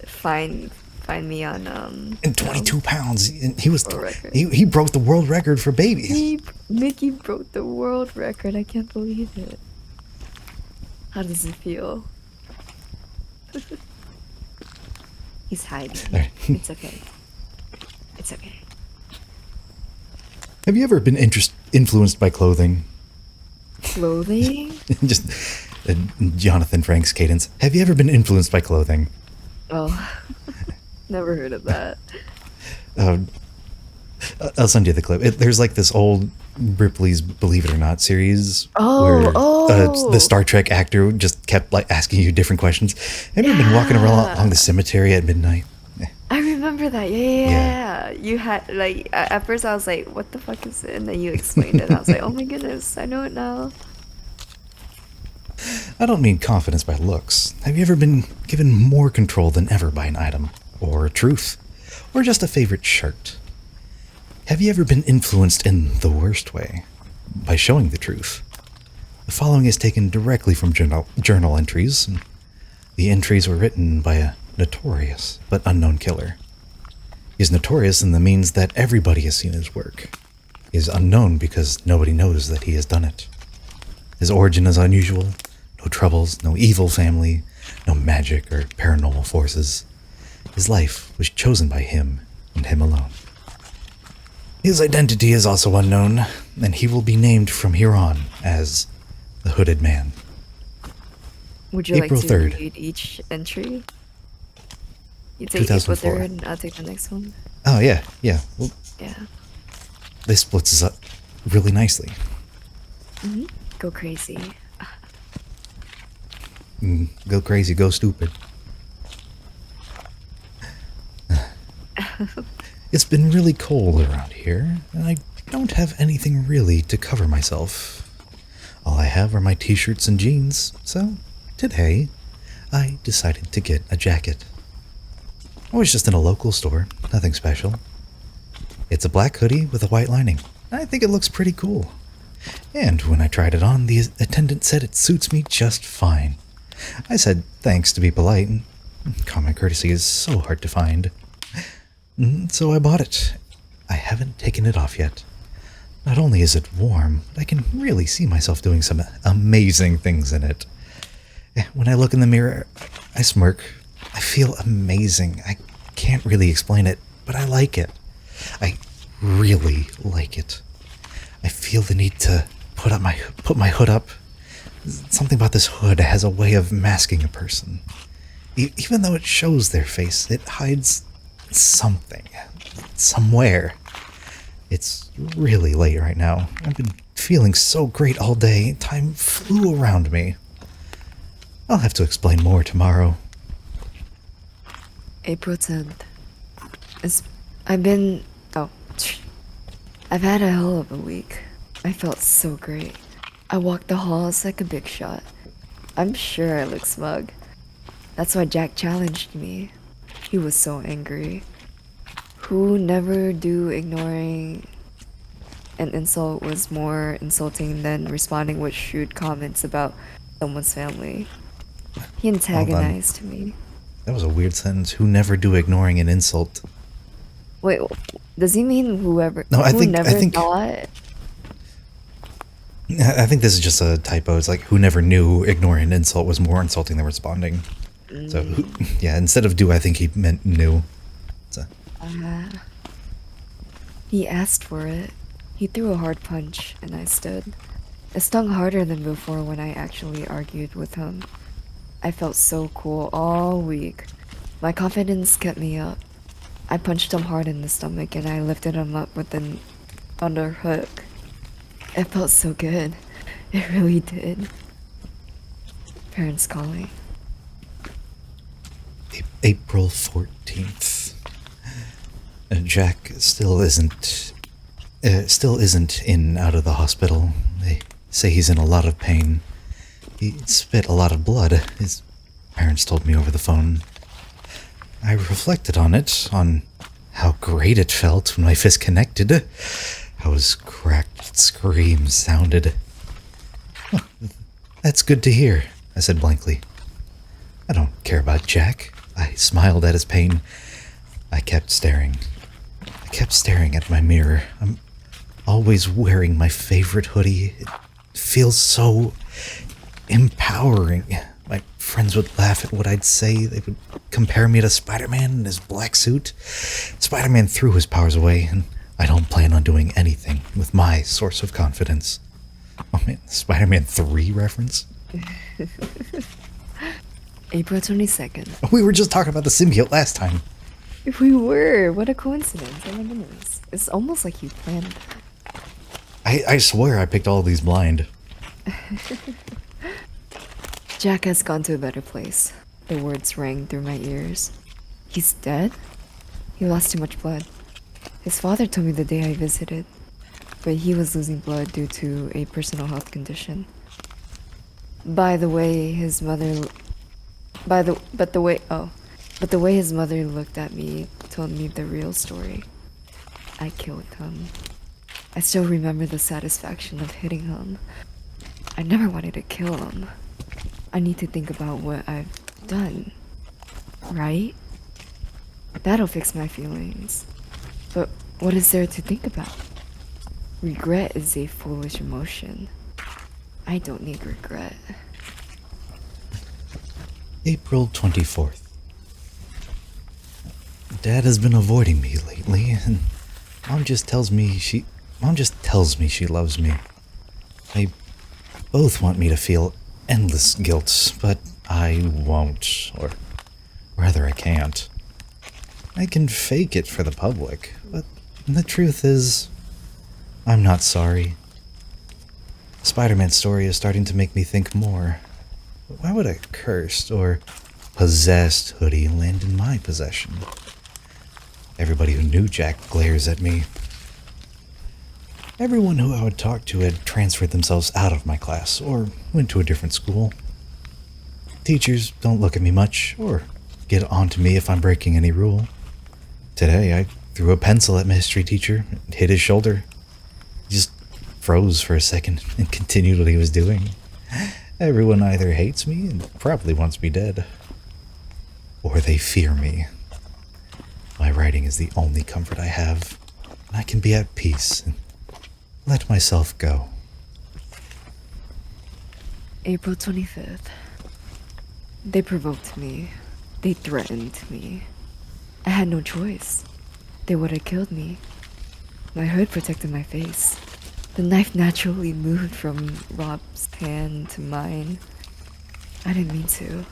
find me on And 22 pounds. He was World record. he broke the world record for babies. Mickey broke the world record. I can't believe it. How does it feel? He's hiding. Alright. It's okay. It's okay. Have you ever been influenced by clothing? Clothing? Just Jonathan Frank's cadence. Have you ever been influenced by clothing? Oh, never heard of that. I'll send you the clip. There's like this old Ripley's Believe It or Not series Oh, where oh. the Star Trek actor just kept like asking you different questions. Have you ever been walking around along the cemetery at midnight? I remember that. Yeah. You had like at first I was like, "What the fuck is it?" And then you explained it. And I was like, "Oh my goodness, I know it now." I don't mean confidence by looks. Have you ever been given more control than ever by an item, or a truth, or just a favorite shirt? Have you ever been influenced in the worst way, by showing the truth? The following is taken directly from journal entries. The entries were written by a notorious but unknown killer. He is notorious in the means that everybody has seen his work. He is unknown because nobody knows that he has done it. His origin is unusual. No troubles, no evil family, no magic or paranormal forces. His life was chosen by him and him alone. His identity is also unknown, and he will be named from here on as the Hooded Man. Would you April like to 3rd. read each entry? You take April 2004. 3rd, and I'll take the next one. Oh, yeah. Well, Yeah. this splits us up really nicely. Go crazy. Go crazy, go stupid. It's been really cold around here, and I don't have anything really to cover myself. All I have are my t-shirts and jeans, so today I decided to get a jacket. I was just in a local store, nothing special. It's a black hoodie with a white lining. I think it looks pretty cool. And when I tried it on, the attendant said it suits me just fine. I said thanks to be polite, and common courtesy is so hard to find. So I bought it. I haven't taken it off yet. Not only is it warm, but I can really see myself doing some amazing things in it. When I look in the mirror, I smirk. I feel amazing. I can't really explain it, but I like it. I really like it. I feel the need to put my hood up. Something about this hood has a way of masking a person. Even though it shows their face, it hides something. Somewhere. It's really late right now. I've been feeling so great all day. Time flew around me. I'll have to explain more tomorrow. April 10th. I've been... Oh. I've had a hell of a week. I felt so great. I walked the halls like a big shot. I'm sure I look smug. That's why Jack challenged me. He was so angry. Who never do ignoring an insult was more insulting than responding with shrewd comments about someone's family. He antagonized me. That was a weird sentence. Who never do ignoring an insult? Wait, does he mean whoever? No, I who think- never I think- thought? I think this is just a typo. It's like who never knew ignoring an insult was more insulting than responding. So, yeah, instead of do, I think he meant knew. So, He asked for it. He threw a hard punch, and I stood. It stung harder than before when I actually argued with him. I felt so cool all week. My confidence kept me up. I punched him hard in the stomach, and I lifted him up with an underhook. It felt so good. It really did. Parents calling. April 14th. Jack still isn't in out of the hospital. They say he's in a lot of pain. He spit a lot of blood, his parents told me over the phone. I reflected on it, on how great it felt when my fist connected, how his cracked screams sounded. Huh, that's good to hear, I said blankly. I don't care about Jack. I smiled at his pain. I kept staring. I kept staring at my mirror. I'm always wearing my favorite hoodie. It feels so empowering. My friends would laugh at what I'd say. They would compare me to Spider-Man in his black suit. Spider-Man threw his powers away, and I don't plan on doing anything with my source of confidence. Oh man, Spider-Man 3 reference? April 22nd. We were just talking about the symbiote last time. If we were, what a coincidence. Oh my goodness. It's almost like you planned that. I swear I picked all of these blind. Jack has gone to a better place. The words rang through my ears. He's dead? He lost too much blood. His father told me the day I visited, but he was losing blood due to a personal health condition. By the way, his mother. By the. But the way. Oh. But the way his mother looked at me told me the real story. I killed him. I still remember the satisfaction of hitting him. I never wanted to kill him. I need to think about what I've done. Right? That'll fix my feelings. But what is there to think about? Regret is a foolish emotion. I don't need regret. April 24th. Dad has been avoiding me lately, and Mom just tells me she loves me. They both want me to feel endless guilt, but I won't, or rather I can't. I can fake it for the public, but the truth is, I'm not sorry. Spider-Man's story is starting to make me think more. Why would a cursed or possessed hoodie land in my possession? Everybody who knew Jack glares at me. Everyone who I would talk to had transferred themselves out of my class or went to a different school. Teachers don't look at me much or get onto me if I'm breaking any rule. Today, I threw a pencil at my history teacher and hit his shoulder. He just froze for a second and continued what he was doing. Everyone either hates me and probably wants me dead, or they fear me. My writing is the only comfort I have, and I can be at peace and let myself go. April 25th. They provoked me. They threatened me. I had no choice. They would have killed me. My hood protected my face. The knife naturally moved from Rob's hand to mine. I didn't mean to.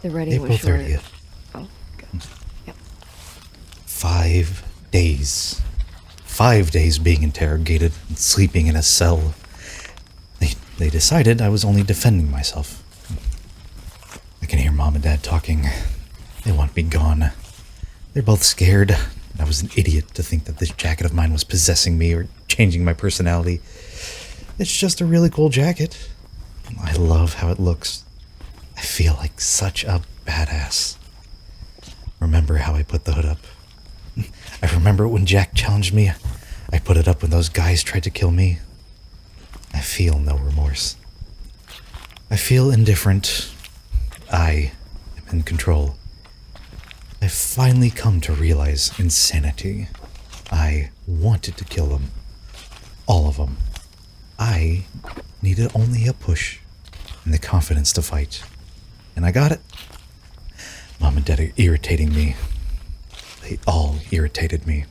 The writing April was short. 30th. Oh, good. Yep. 5 days. 5 days being interrogated and sleeping in a cell. They decided I was only defending myself. I can hear Mom and Dad talking. They want me gone. They're both scared. I was an idiot to think that this jacket of mine was possessing me or changing my personality. It's just a really cool jacket. I love how it looks. I feel like such a badass. Remember how I put the hood up? I remember when Jack challenged me. I put it up when those guys tried to kill me. I feel no remorse. I feel indifferent. I am in control. I've finally come to realize insanity. I wanted to kill them. All of them. I needed only a push and the confidence to fight. And I got it. Mom and Dad are irritating me. They all irritated me.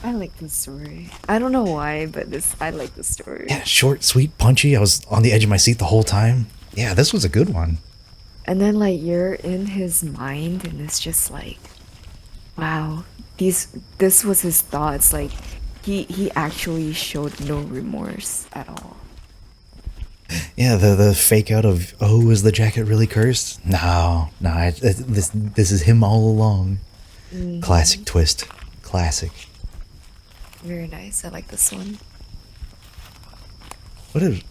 I like this story. I don't know why, but I like this story. Yeah, short, sweet, punchy. I was on the edge of my seat the whole time. Yeah, this was a good one. And then like you're in his mind and it's just like, wow, this was his thoughts. Like he actually showed no remorse at all. Yeah, the fake out of, oh, is the jacket really cursed? No, this is him all along. Mm-hmm. Classic twist. Classic. Very nice. I like this one. What is...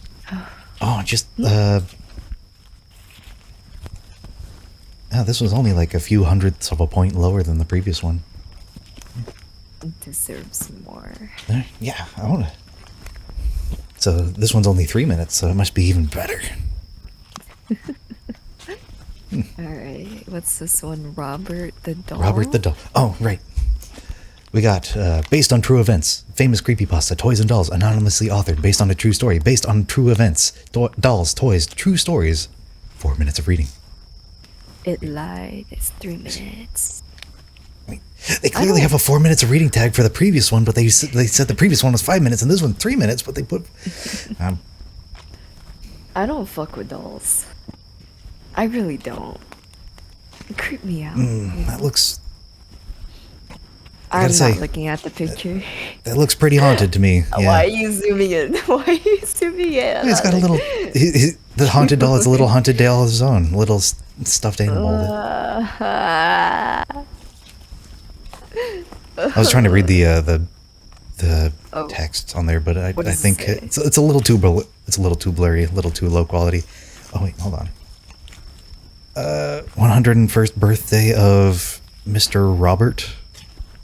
Oh, just, this was only like a few hundredths of a point lower than the previous one. It deserves more. Yeah, I want to... So this one's only 3 minutes, so it must be even better. Alright, what's this one? Robert the Doll? Robert the Doll. Oh, right. We got, based on true events, famous creepypasta, toys and dolls, anonymously authored, based on a true story, based on true events, dolls, toys, true stories, 4 minutes of reading. It lied. It's 3 minutes. They clearly have a 4 minutes of reading tag for the previous one, but they said the previous one was 5 minutes and this one 3 minutes, but they put... I don't fuck with dolls. I really don't. It creep me out. That looks... I'm say, not looking at the picture. That looks pretty haunted to me. Yeah. Why are you zooming in? Why are you zooming in? He's got a little... the haunted doll is a little haunted doll of his own. Little stuffed animal. I was trying to read the the Oh, text on there, but I what does it think say? it's a little too it's a little too blurry, a little too low quality. Oh wait, hold on. 101st birthday of Mr. Robert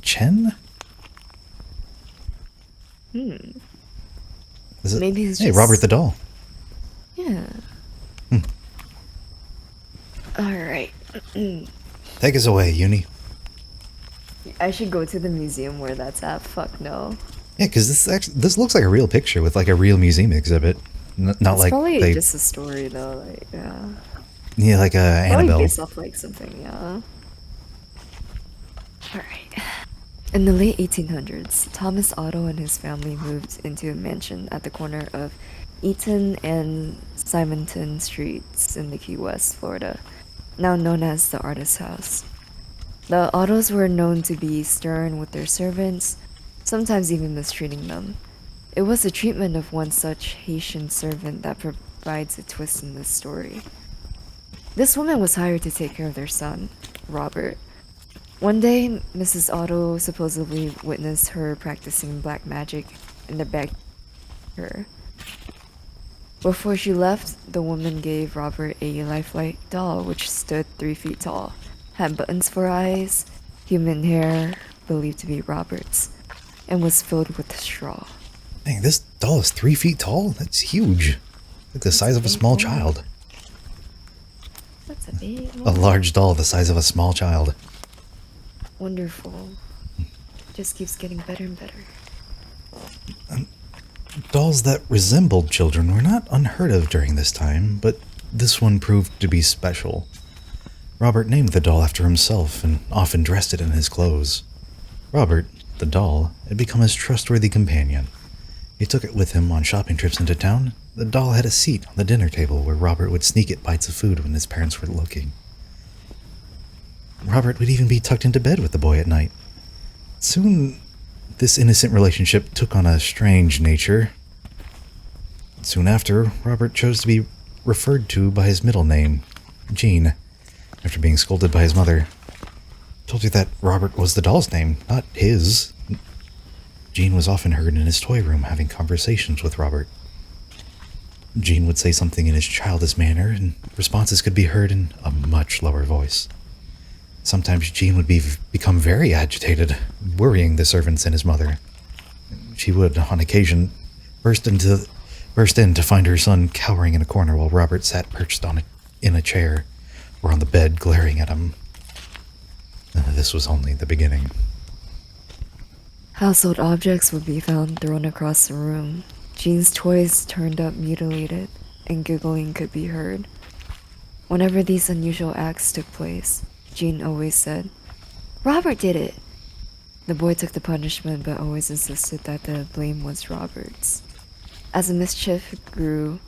Chen? Is it? Maybe he's Hey, just... Robert the doll. Yeah. Alright. Take us away, Uni. I should go to the museum where that's at. Fuck no. Yeah, because this looks like a real picture with like a real museum exhibit, not It's like probably they just a story though, like, yeah. yeah like Probably Annabelle. based off like something, yeah. Alright. In the late 1800s, Thomas Otto and his family moved into a mansion at the corner of Eaton and Simonton Streets in the Key West, Florida, now known as the Artist House. The Ottos were known to be stern with their servants, sometimes even mistreating them. It was the treatment of one such Haitian servant that provides a twist in this story. This woman was hired to take care of their son, Robert. One day, Mrs. Otto supposedly witnessed her practicing black magic in the back of her. Before she left, the woman gave Robert a lifelike doll which stood 3 feet tall, had buttons for eyes, human hair, believed to be Robert's, and was filled with straw. Dang, this doll is 3 feet tall. That's huge, like the size of a small big one. child. That's a big A one. large doll the size of a small child. Wonderful. Just keeps getting better and better. Dolls that resembled children were not unheard of during this time, but this one proved to be special. Robert named the doll after himself and often dressed it in his clothes. Robert, the doll, had become his trustworthy companion. He took it with him on shopping trips into town. The doll had a seat on the dinner table where Robert would sneak it bites of food when his parents were looking. Robert would even be tucked into bed with the boy at night. Soon, this innocent relationship took on a strange nature. Soon after, Robert chose to be referred to by his middle name, Gene, after being scolded by his mother. Told you that Robert was the doll's name, not his. Gene was often heard in his toy room having conversations with Robert. Gene would say something in his childish manner, and responses could be heard in a much lower voice. Sometimes Gene would become very agitated, worrying the servants and his mother. She would, on occasion, burst in to find her son cowering in a corner while Robert sat perched in a chair or on the bed glaring at him. This was only the beginning. Household objects would be found thrown across the room. Jean's toys turned up mutilated, and giggling could be heard. Whenever these unusual acts took place, Jean always said, "Robert did it!" The boy took the punishment but always insisted that the blame was Robert's. As the mischief grew,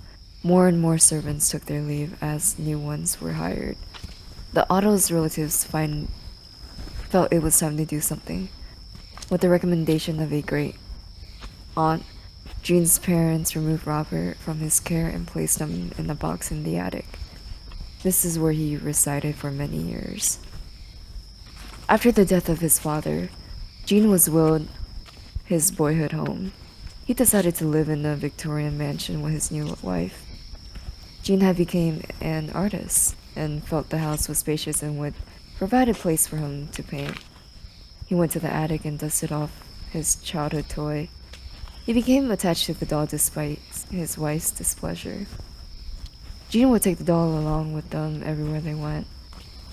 more and more servants took their leave as new ones were hired. The Otto's relatives felt it was time to do something. With the recommendation of a great aunt, Jean's parents removed Robert from his care and placed him in a box in the attic. This is where he resided for many years. After the death of his father, Jean was willed his boyhood home. He decided to live in a Victorian mansion with his new wife. Jean had become an artist and felt the house was spacious and would provide a place for him to paint. He went to the attic and dusted off his childhood toy. He became attached to the doll despite his wife's displeasure. Jean would take the doll along with them everywhere they went.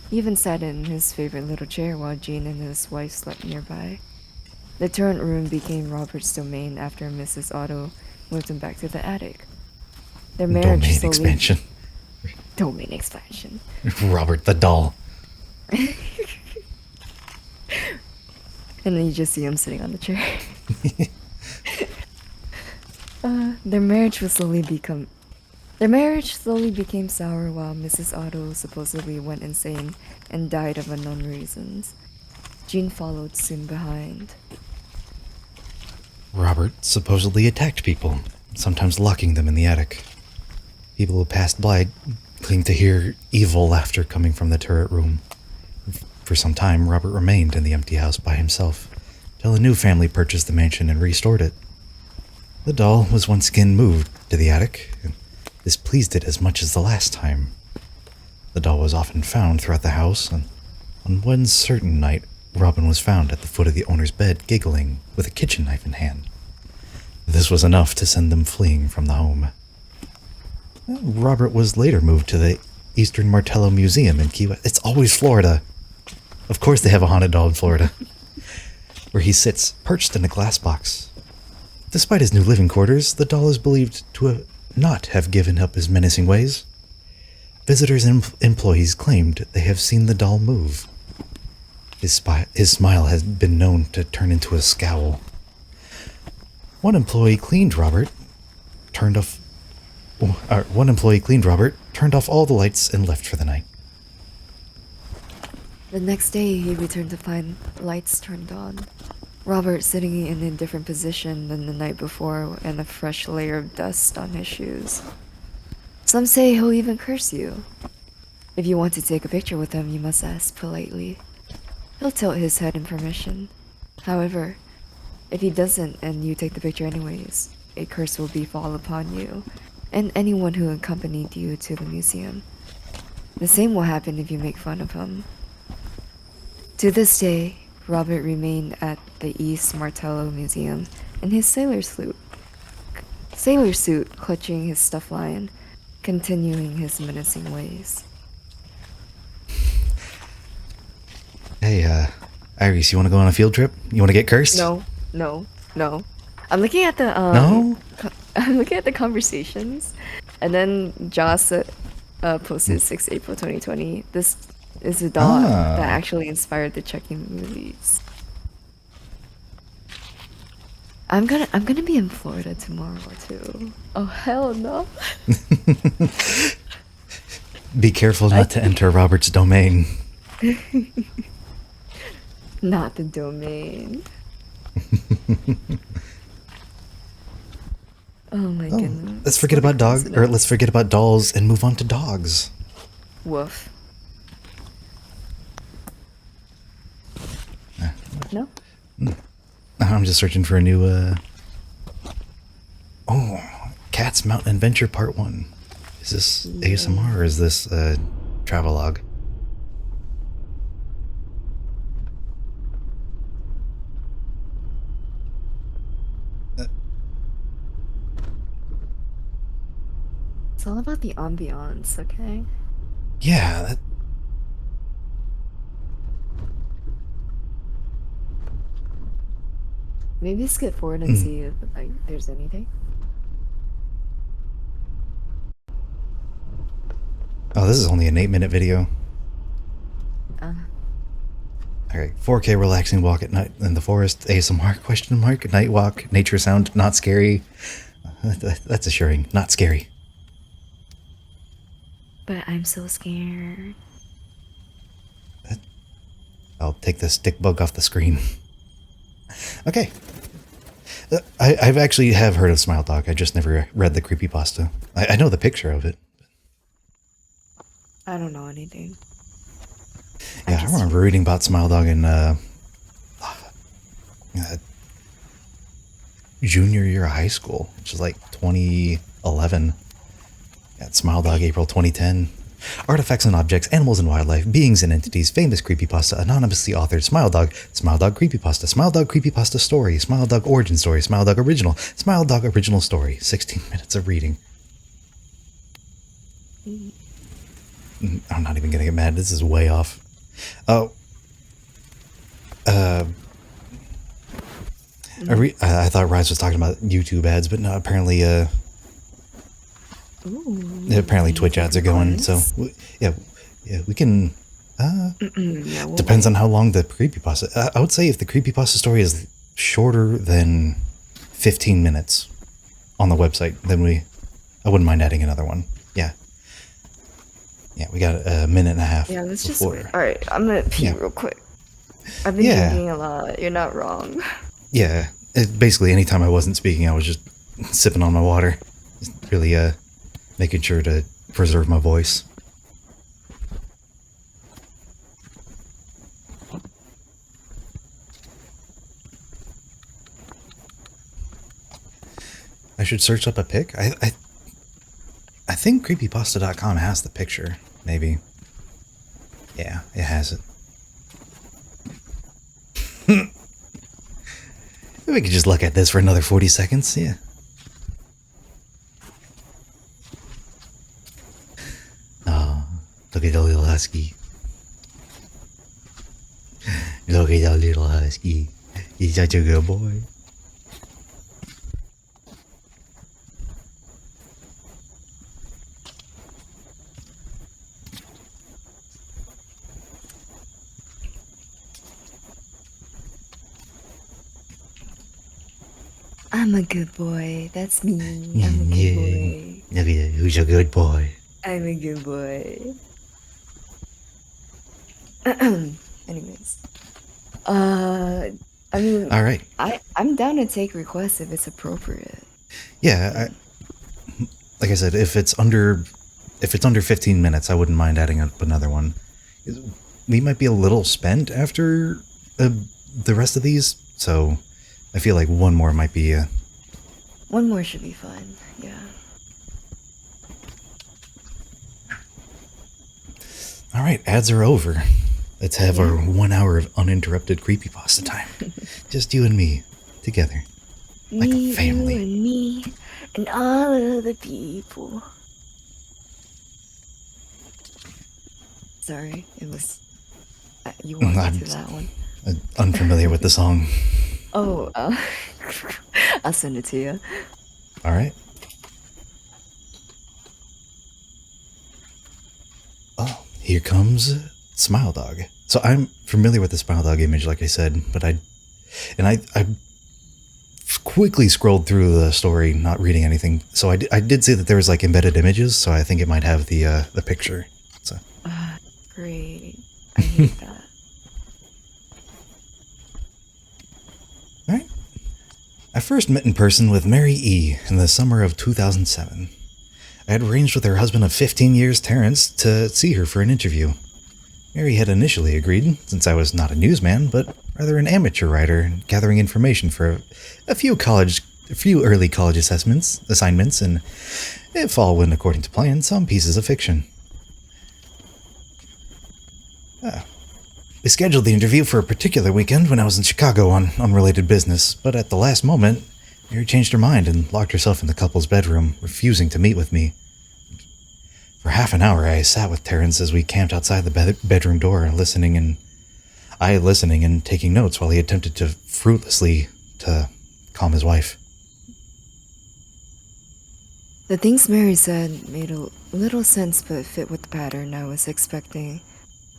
He even sat in his favorite little chair while Jean and his wife slept nearby. The turret room became Robert's domain after Mrs. Otto moved him back to the attic. Their marriage Domain slowly... expansion. Domain expansion. Robert the doll. And then you just see him sitting on the chair. Their marriage slowly became sour while Mrs. Otto supposedly went insane and died of unknown reasons. Jean followed soon behind. Robert supposedly attacked people, sometimes locking them in the attic. People who passed by claimed to hear evil laughter coming from the turret room. For some time, Robert remained in the empty house by himself, till a new family purchased the mansion and restored it. The doll was once again moved to the attic, and this pleased it as much as the last time. The doll was often found throughout the house, and on one certain night, Robin was found at the foot of the owner's bed, giggling with a kitchen knife in hand. This was enough to send them fleeing from the home. Robert was later moved to the Eastern Martello Museum in Key West. It's always Florida. Of course they have a haunted doll in Florida. Where he sits, perched in a glass box. Despite his new living quarters, the doll is believed to not have given up his menacing ways. Visitors and employees claimed they have seen the doll move. His smile has been known to turn into a scowl. One employee cleaned Robert, turned off all the lights and left for the night. The next day, he returned to find lights turned on. Robert sitting in a different position than the night before and a fresh layer of dust on his shoes. Some say he'll even curse you. If you want to take a picture with him, you must ask politely. He'll tilt his head in permission. However, if he doesn't and you take the picture anyways, a curse will befall upon you and anyone who accompanied you to the museum. The same will happen if you make fun of him. To this day, Robert remained at the East Martello Museum in his sailor suit, clutching his stuffed lion, continuing his menacing ways. Hey, Iris, you want to go on a field trip? You want to get cursed? No. I'm looking at the No? I'm looking at the conversations, and then Joss posted 6 April 2020. This is a dog that actually inspired the Chucky movies. I'm gonna be in Florida tomorrow too. Oh hell no! Be careful not to enter Robert's domain. Not the domain. Oh my goodness. Let's forget about let's forget about dolls and move on to dogs. Woof. No? I'm just searching for a new, Cats Mountain Adventure Part 1. Is this ASMR or is this, travelogue? It's all about the ambiance, okay? Yeah, Maybe skip forward and see if like there's anything. Oh, this is only an 8-minute video. Alright, 4K relaxing walk at night in the forest, ASMR, night walk, nature sound, not scary. That's assuring, not scary. But I'm so scared. I'll take the stick bug off the screen. Okay. I've actually have heard of Smile Dog. I just never read the creepypasta. I know the picture of it. I don't know anything. Yeah, I remember reading about Smile Dog in junior year of high school, which is like 2011. At Smile Dog, April 2010. Artifacts and objects, animals and wildlife, beings and entities, famous creepypasta, anonymously authored Smile Dog creepypasta, Smile Dog creepypasta story, Smile Dog origin story, Smile Dog original story. 16 minutes of reading. I'm not even gonna get mad. This is way off. Oh. I thought Rise was talking about YouTube ads, but no, apparently, apparently Twitch ads are going, so yeah, we can, depends on how long the creepypasta, I would say if the creepypasta story is shorter than 15 minutes on the website, then I wouldn't mind adding another one. Yeah, we got a minute and a half. Yeah, let's just wait. Alright, I'm gonna pee real quick. I've been drinking a lot, you're not wrong. Yeah, basically anytime I wasn't speaking, I was just sipping on my water. Just really, making sure to preserve my voice. I should search up a pic. I think creepypasta.com has the picture. Maybe. Yeah, it has it. We could just look at this for another 40 seconds. Yeah. Oh, look at the little husky. Look at that little husky. He's such a good boy. I'm a good boy. That's me. I'm a good boy. Look at that. Who's a good boy? I'm a good boy. Anyways. I mean, All right. I'm down to take requests if it's appropriate. Yeah, like I said, if it's under 15 minutes, I wouldn't mind adding up another one. We might be a little spent after the rest of these, so I feel like one more might be. One more should be fun. Yeah. All right, ads are over. Let's have our 1 hour of uninterrupted creepypasta time. Just you and me, together, like Me, a family. you and me, and all of the people. Sorry, it was. You wanted to that one. Unfamiliar with the song. Oh, I'll send it to you. All right. Oh, here comes Smile Dog. So I'm familiar with the Smile Dog image, like I said, but I quickly scrolled through the story, not reading anything. So I did see that there was like embedded images, so I think it might have the picture. So Great. I hate that. all right. I first met in person with Mary E. in the summer of 2007. I had arranged with her husband of 15 years, Terrence, to see her for an interview. Mary had initially agreed, since I was not a newsman, but rather an amateur writer, gathering information for a few early college assignments, and if all went according to plan, some pieces of fiction. We scheduled the interview for a particular weekend when I was in Chicago on unrelated business, but at the last moment, Mary changed her mind and locked herself in the couple's bedroom, refusing to meet with me. For half an hour, I sat with Terrence as we camped outside the bedroom door, listening and taking notes while he attempted to fruitlessly to calm his wife. The things Mary said made a little sense but fit with the pattern I was expecting.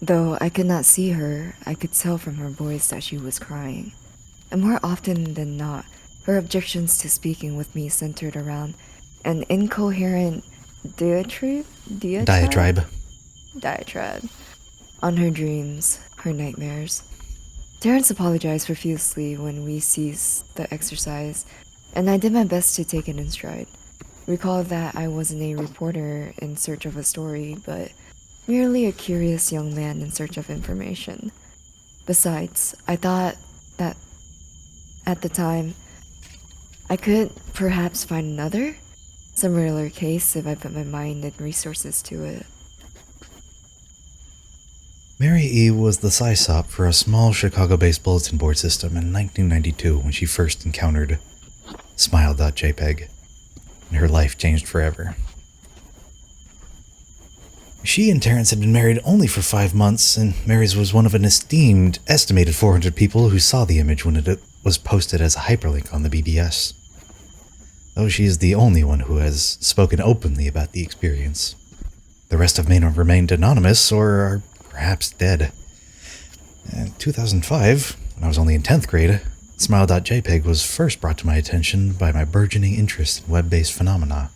Though I could not see her, I could tell from her voice that she was crying. And more often than not, her objections to speaking with me centered around an incoherent diatribe on her dreams, her nightmares. Terrence apologized profusely when we ceased the exercise, and I did my best to take it in stride. Recall that I wasn't a reporter in search of a story, but merely a curious young man in search of information. Besides, I thought that at the time, I could perhaps find another similar case if I put my mind and resources to it. Mary E. was the SISOP for a small Chicago-based bulletin board system in 1992 when she first encountered Smile.jpg, and her life changed forever. She and Terrence had been married only for 5 months, and Mary's was one of an estimated 400 people who saw the image when it was posted as a hyperlink on the BBS. Though she is the only one who has spoken openly about the experience. The rest have remained anonymous or are perhaps dead. In 2005, when I was only in 10th grade, Smile.jpg was first brought to my attention by my burgeoning interest in web-based phenomena.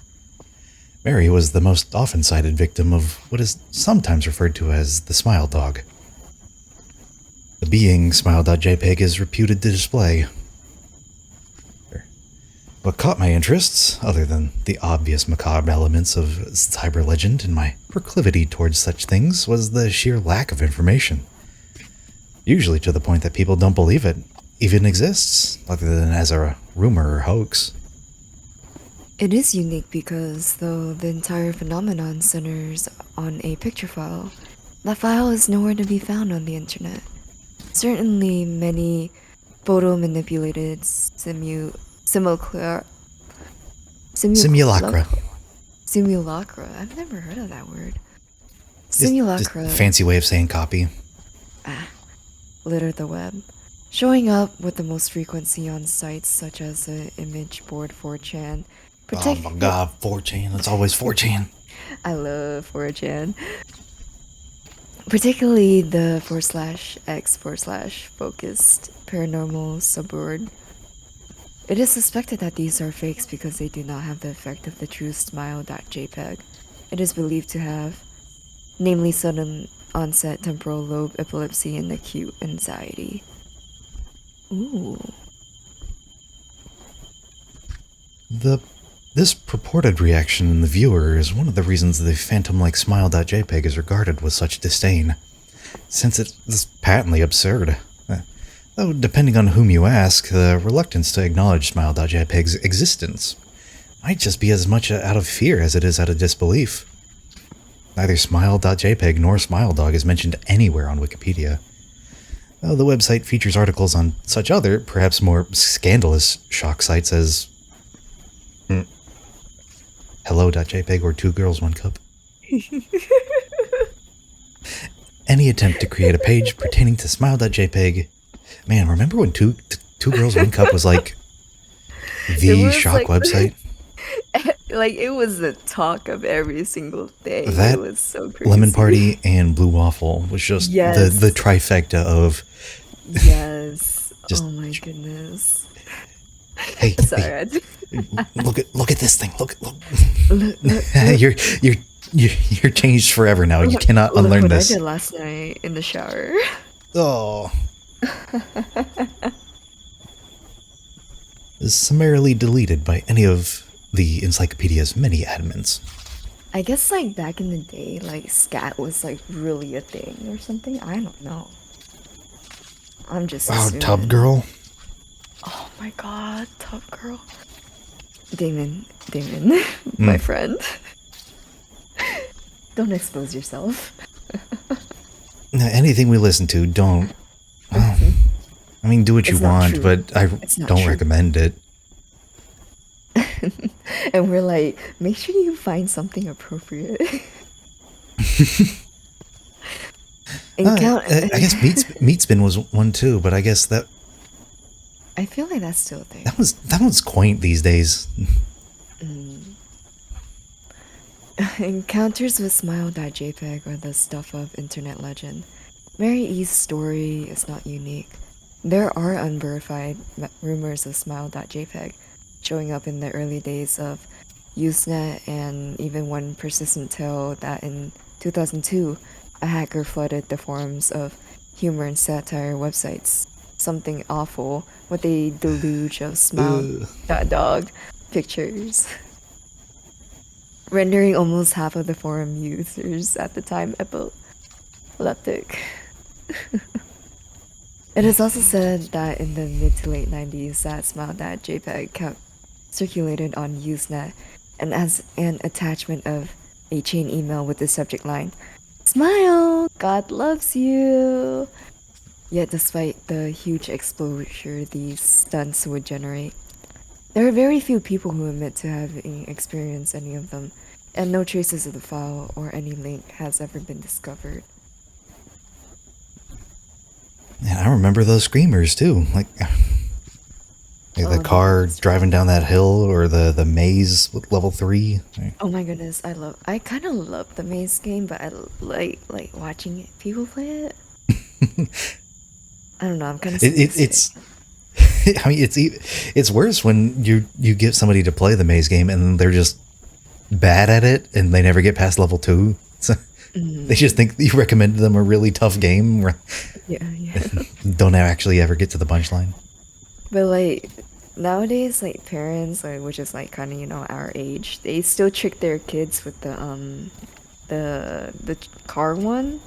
Mary was the most often cited victim of what is sometimes referred to as the Smile Dog. The being Smile.jpg is reputed to display. What caught my interests, other than the obvious macabre elements of cyber legend and my proclivity towards such things, was the sheer lack of information. Usually to the point that people don't believe it even exists, other than as a rumor or hoax. It is unique because, though the entire phenomenon centers on a picture file, that file is nowhere to be found on the internet. Certainly, many photo manipulated simulacra. Simulacra. Simulacra? Simulacra. I've never heard of that word. Just Simulacra fancy way of saying copy. litter the web, showing up with the most frequency on sites such as the image board 4chan. Oh my god, 4chan. It's always 4chan. I love 4chan. Particularly the /x/focused paranormal subboard. It is suspected that these are fakes because they do not have the effect of the true smile.jpg. It is believed to have, namely sudden onset temporal lobe epilepsy and acute anxiety. Ooh. This purported reaction in the viewer is one of the reasons the phantom-like smile.jpg is regarded with such disdain, since it is patently absurd. Though, depending on whom you ask, the reluctance to acknowledge smile.jpg's existence might just be as much out of fear as it is out of disbelief. Neither smile.jpg nor smiledog is mentioned anywhere on Wikipedia. Though the website features articles on such other, perhaps more scandalous shock sites as hello.jpg or 2 girls 1 cup. Any attempt to create a page pertaining to smile.jpg. Man, remember when two girls 1 cup was like the shock website? Like, it was the talk of every single day. That it was so crazy. Lemon Party and Blue Waffle was just the trifecta of yes. just, oh my goodness. Hey, sorry. look at this thing. Look. Look. You're changed forever now. You cannot unlearn what this. I did last night in the shower. Oh. Summarily deleted by any of the encyclopedia's many admins. I guess, like, back in the day, like, scat was, like, really a thing or something. I don't know. I'm just assuming. Tub Girl? Oh my god, Tub Girl. Damon, my friend. Don't expose yourself. Anything we listen to, don't... I mean, do what you want, true. but I don't recommend it. And we're like, make sure you find something appropriate. I guess Meatspin was one too, but I guess that... I feel like that's still a thing. That one's quaint these days. Encounters with smile.jpg are the stuff of internet legend. Mary E's story is not unique. There are unverified rumors of smile.jpg showing up in the early days of Usenet, and even one persistent tale that in 2002, a hacker flooded the forums of humor and satire websites. Something awful with a deluge of smile.dog pictures, rendering almost half of the forum users at the time epileptic. It is also said that in the mid to late 90s, that smile.jpg circulated on Usenet, and as an attachment of a chain email with the subject line, "Smile, God loves you." Yet despite the huge exposure these stunts would generate, there are very few people who admit to having experienced any of them, and no traces of the file or any link has ever been discovered. And I remember those screamers too, like the car driving down that hill, or the maze with level 3. Oh my goodness, I kind of love the maze game, but I like watching people play it. I don't know, I'm kind of it's I mean, it's worse when you get somebody to play the maze game and they're just bad at it and they never get past level 2. So they just think you recommended them a really tough game. Yeah. Don't actually ever get to the punchline. But like nowadays, like parents, like which is like kind of our age, they still trick their kids with the car one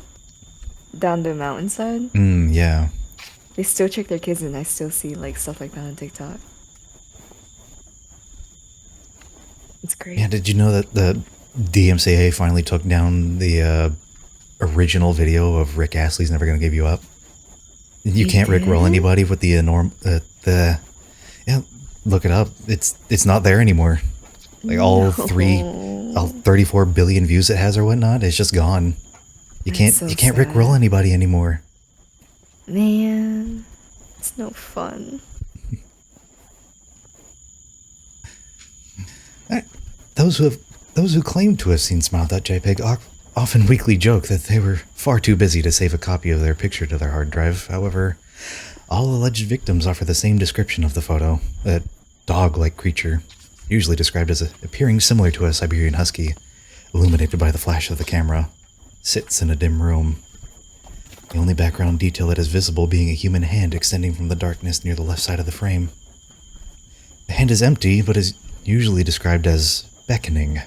down the mountainside. Yeah. They still trick their kids, and I still see like stuff like that on TikTok. It's great. Yeah, did you know that the DMCA finally took down the original video of Rick Astley's "Never Gonna Give You Up"? You They can't Rickroll did? anybody with the yeah. Look it up. It's not there anymore. Like all No. 34 billion views it has or whatnot, it's just gone. That's so You can't Rickroll sad. anybody anymore. Man, it's no fun. Eh, Those who have those who claim to have seen Smile.jpg often weakly joke that they were far too busy to save a copy of their picture to their hard drive. However, all alleged victims offer the same description of the photo: a dog-like creature, usually described as appearing similar to a Siberian husky, illuminated by the flash of the camera, sits in a dim room. The only background detail that is visible being a human hand extending from the darkness near the left side of the frame. The hand is empty, but is usually described as beckoning.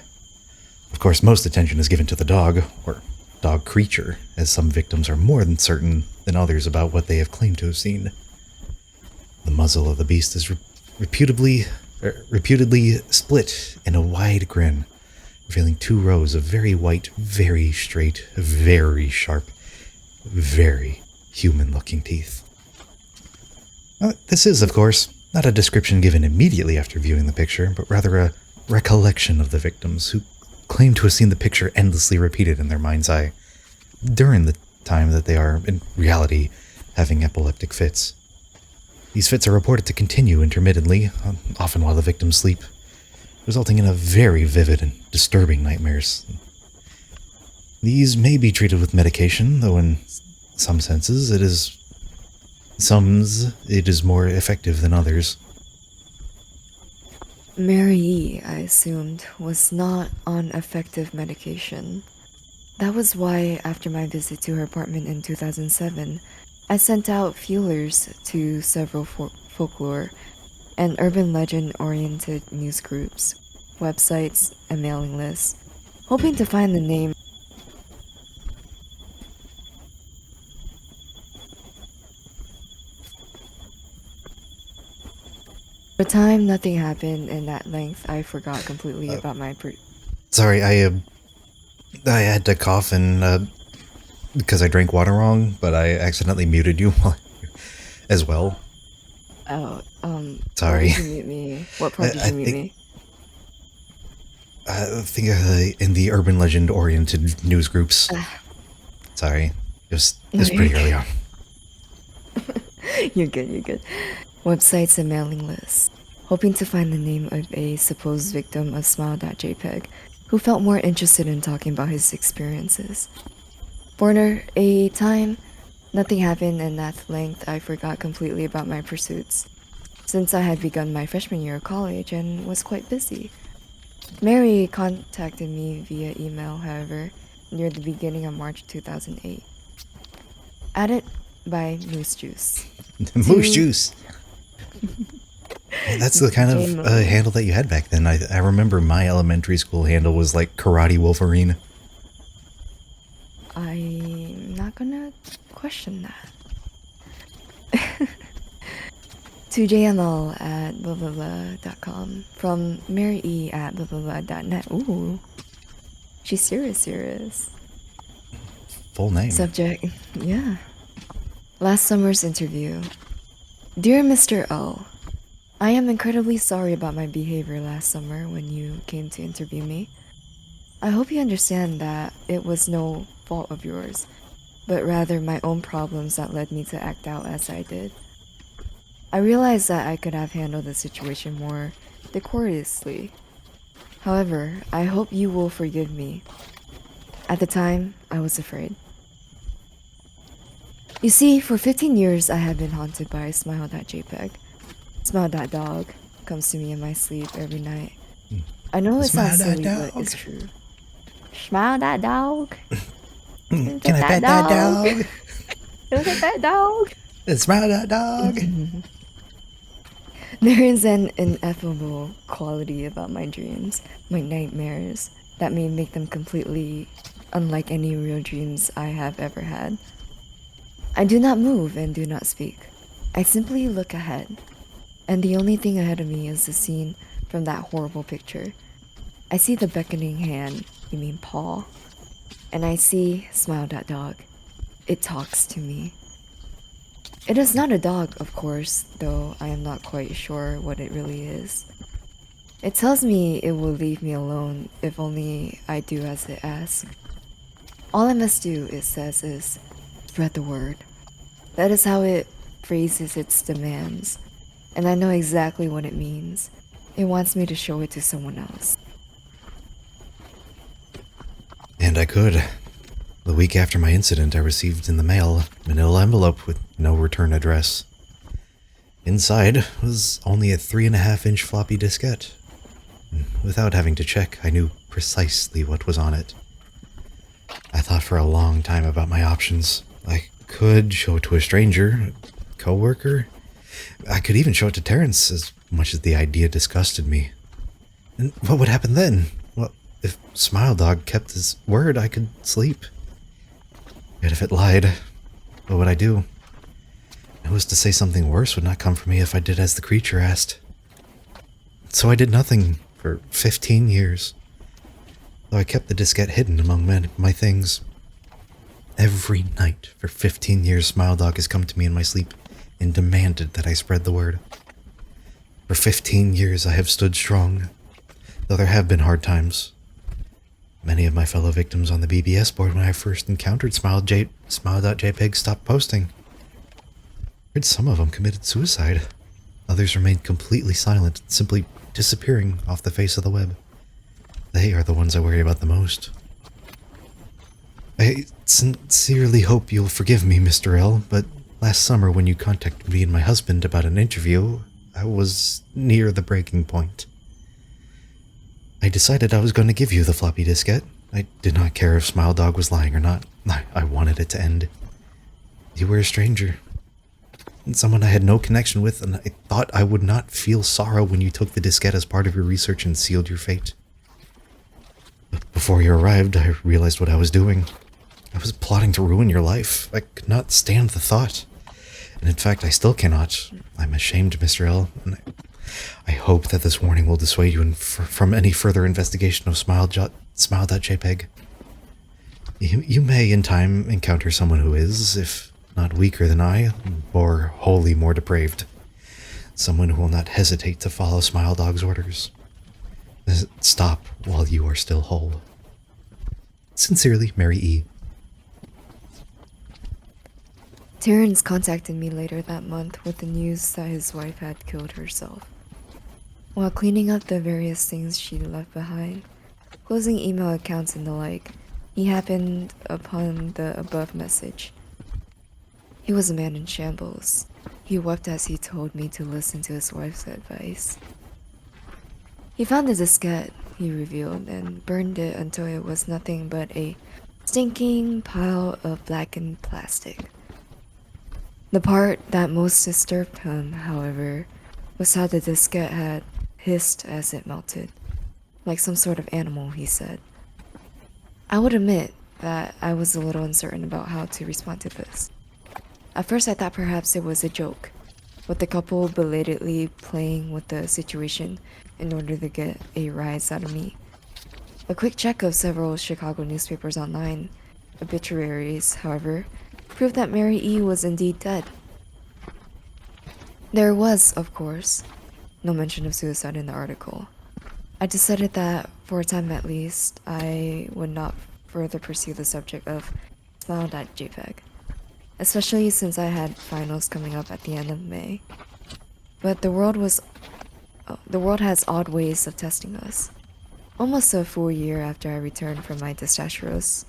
Of course, most attention is given to the dog, or dog creature, as some victims are more than certain than others about what they have claimed to have seen. The muzzle of the beast is reputedly split in a wide grin, revealing 2 rows of very white, very straight, very sharp, very human-looking teeth. This is, of course, not a description given immediately after viewing the picture, but rather a recollection of the victims who claim to have seen the picture endlessly repeated in their mind's eye during the time that they are, in reality, having epileptic fits. These fits are reported to continue intermittently, often while the victims sleep, resulting in a very vivid and disturbing nightmares. These may be treated with medication, though in some senses it is more effective than others. Mary E., I assumed, was not on effective medication. That was why, after my visit to her apartment in 2007, I sent out feelers to several folklore and urban legend oriented news groups, websites, and mailing lists, hoping to find the name. For a time, nothing happened, and at length, I forgot completely about my Sorry, I had to cough and because I drank water wrong, but I accidentally muted you as well. Oh, why Sorry. did you mute me? What part did I you mute think me? I think in the urban legend oriented news groups. Sorry, it No, was you're pretty early good. on. You're good, you're good. Websites and mailing lists, hoping to find the name of a supposed victim of Smile.jpg who felt more interested in talking about his experiences. For a time, nothing happened, and at length I forgot completely about my pursuits, since I had begun my freshman year of college and was quite busy. Mary contacted me via email, however, near the beginning of March 2008. Added by Moose Juice. Moose To juice. Man, that's the kind of J-Mo. handle that you had back then. I remember my elementary school handle was like Karate Wolverine. I'm not gonna question that. To JML at blah blah blah.com. From Mary E at blah blah blah.net. Ooh. She's serious. Full name. Subject, yeah. Last summer's interview. Dear Mr. L, I am incredibly sorry about my behavior last summer when you came to interview me. I hope you understand that it was no fault of yours, but rather my own problems that led me to act out as I did. I realized that I could have handled the situation more decorously. However, I hope you will forgive me. At the time, I was afraid. You see, for 15 years I have been haunted by Smile.jpg. Smile.dog comes to me in my sleep every night. I know it Smile sounds that silly, but dog. it's true. Smile.dog. Look Can at I that pet that dog. dog? Look at that dog. Smile that dog. There is an ineffable quality about my dreams, my nightmares, that may make them completely unlike any real dreams I have ever had. I do not move and do not speak. I simply look ahead, and the only thing ahead of me is the scene from that horrible picture. I see the beckoning hand, you mean paw, and I see Smile.dog. It talks to me. It is not a dog, of course, though I am not quite sure what it really is. It tells me it will leave me alone if only I do as it asks. All I must do, it says, is spread the word. That is how it phrases its demands, and I know exactly what it means. It wants me to show it to someone else. And I could. The week after my incident, I received in the mail a manila envelope with no return address. Inside was only a 3.5-inch floppy diskette. Without having to check, I knew precisely what was on it. I thought for a long time about my options. I could show it to a stranger, a coworker. I could even show it to Terrence, as much as the idea disgusted me. And what would happen then? Well, if Smile Dog kept his word, I could sleep. Yet if it lied, what would I do? Who was to say something worse would not come from me if I did as the creature asked? So I did nothing for 15 years, though I kept the diskette hidden among my things. Every night for 15 years, Smile Dog has come to me in my sleep and demanded that I spread the word. For 15 years I have stood strong, though there have been hard times. Many of my fellow victims on the BBS board when I first encountered Smile.jpg stopped posting. I heard some of them committed suicide. Others remained completely silent, simply disappearing off the face of the web. They are the ones I worry about the most. I sincerely hope you'll forgive me, Mr. L, but last summer when you contacted me and my husband about an interview, I was near the breaking point. I decided I was going to give you the floppy diskette. I did not care if Smile Dog was lying or not. I wanted it to end. You were a stranger. And someone I had no connection with, and I thought I would not feel sorrow when you took the diskette as part of your research and sealed your fate. But before you arrived, I realized what I was doing. I was plotting to ruin your life. I could not stand the thought. And in fact, I still cannot. I'm ashamed, Mr. L, and I hope that this warning will dissuade you from any further investigation of Smile.jpg. You may, in time, encounter someone who is, if not weaker than I, or wholly more depraved. Someone who will not hesitate to follow Smile Dog's orders. Stop while you are still whole. Sincerely, Mary E. Terrence contacted me later that month with the news that his wife had killed herself. While cleaning up the various things she left behind, closing email accounts and the like, he happened upon the above message. He was a man in shambles. He wept as he told me to listen to his wife's advice. He found the diskette, he revealed, and burned it until it was nothing but a stinking pile of blackened plastic. The part that most disturbed him, however, was how the diskette had hissed as it melted, like some sort of animal, he said. I would admit that I was a little uncertain about how to respond to this. At first I thought perhaps it was a joke, with the couple belatedly playing with the situation in order to get a rise out of me. A quick check of several Chicago newspapers online, obituaries, however, proved that Mary E. was indeed dead. There was, of course, no mention of suicide in the article. I decided that, for a time at least, I would not further pursue the subject of Smile.jpg, especially since I had finals coming up at the end of May. But the world has odd ways of testing us. Almost a full year after I returned from my disastrous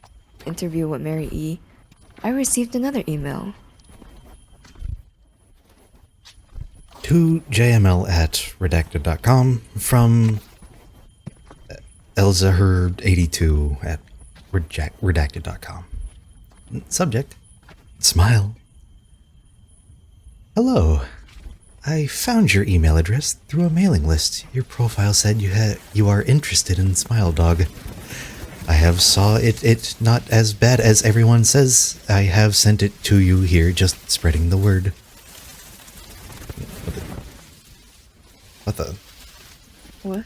interview with Mary E., I received another email. To jml@redacted.com from Elzahur82 at redacted.com. Subject: Smile. Hello. I found your email address through a mailing list. Your profile said you are interested in Smile Dog. I have saw it not as bad as everyone says. I have sent it to you here, just spreading the word. What the? What?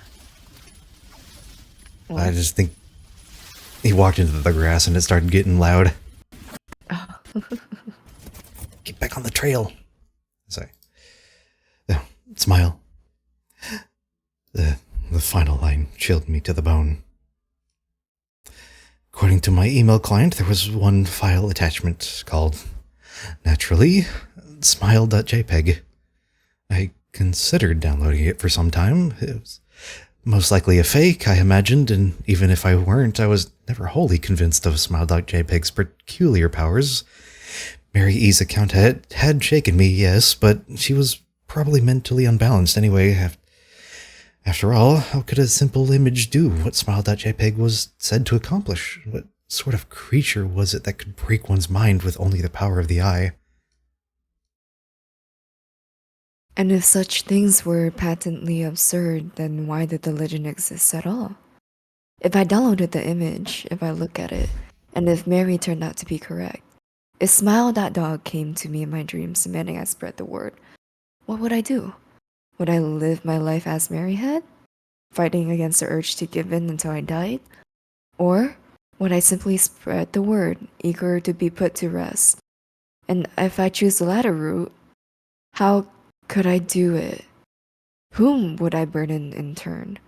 I What? just think he walked into the grass and it started getting loud. Get back on the trail. Sorry. Smile. The final line chilled me to the bone. According to my email client, there was one file attachment called, naturally, smile.jpg. I considered downloading it for some time. It was most likely a fake, I imagined, and even if I weren't, I was never wholly convinced of smile.jpg's peculiar powers. Mary E's account had shaken me, yes, but she was probably mentally unbalanced anyway. After all, how could a simple image do what smile.jpg was said to accomplish? What sort of creature was it that could break one's mind with only the power of the eye? And if such things were patently absurd, then why did the legend exist at all? If I downloaded the image, if I look at it, and if Mary turned out to be correct, if Smile.dog came to me in my dreams demanding I spread the word, what would I do? Would I live my life as Mary had, fighting against the urge to give in until I died? Or would I simply spread the word, eager to be put to rest? And if I choose the latter route, how could I do it? Whom would I burden in turn?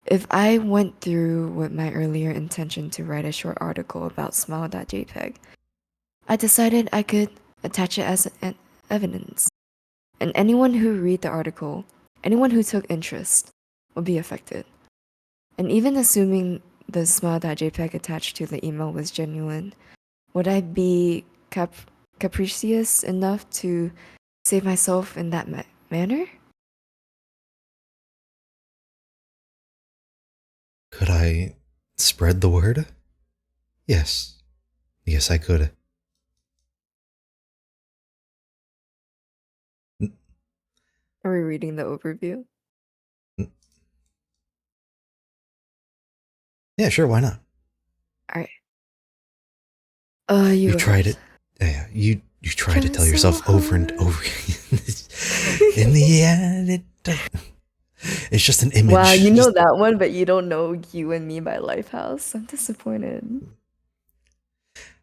If I went through with my earlier intention to write a short article about smile.jpg, I decided I could attach it as an evidence. And anyone who read the article, anyone who took interest, would be affected. And even assuming the smile.jpg attached to the email was genuine, would I be capricious enough to save myself in that manner? Could I spread the word? Yes. Yes, I could. Are we reading the overview? Yeah, sure, why not? Alright. You go tried first. it. Yeah, you tried to Try tell so yourself over and hard. over. In the end, it's just an image. Wow, you know Just, that one, but you don't know You and Me by Lifehouse. I'm disappointed.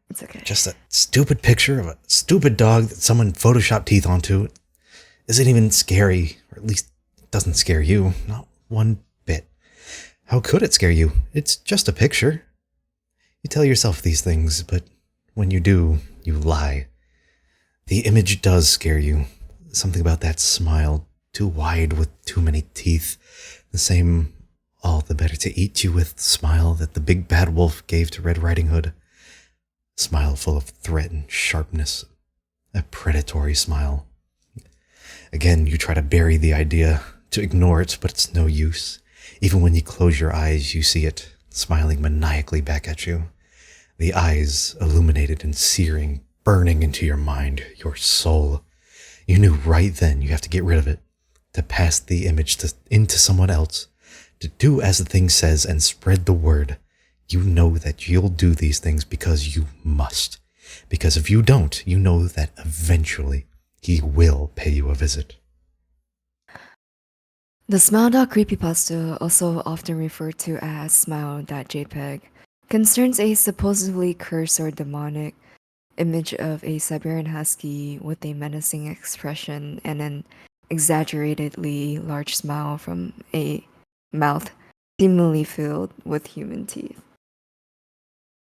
It's okay. just a stupid picture of a stupid dog that someone photoshopped teeth onto. Isn't even scary, or at least it doesn't scare you. Not one bit. How could it scare you? It's just a picture. You tell yourself these things, but when you do, you lie. The image does scare you. Something about that smile, too wide with too many teeth. The same all the better to eat you with smile that the big bad wolf gave to Red Riding Hood. Smile full of threat and sharpness. A predatory smile. Again, you try to bury the idea, to ignore it, but it's no use. Even when you close your eyes, you see it, smiling maniacally back at you. The eyes illuminated and searing, burning into your mind, your soul. You knew right then you have to get rid of it, to pass the image into someone else, to do as the thing says and spread the word. You know that you'll do these things because you must. Because if you don't, you know that eventually he will pay you a visit. The Smile.creepypasta, also often referred to as Smile.jpg, concerns a supposedly cursed or demonic image of a Siberian husky with a menacing expression and an exaggeratedly large smile from a mouth seemingly filled with human teeth.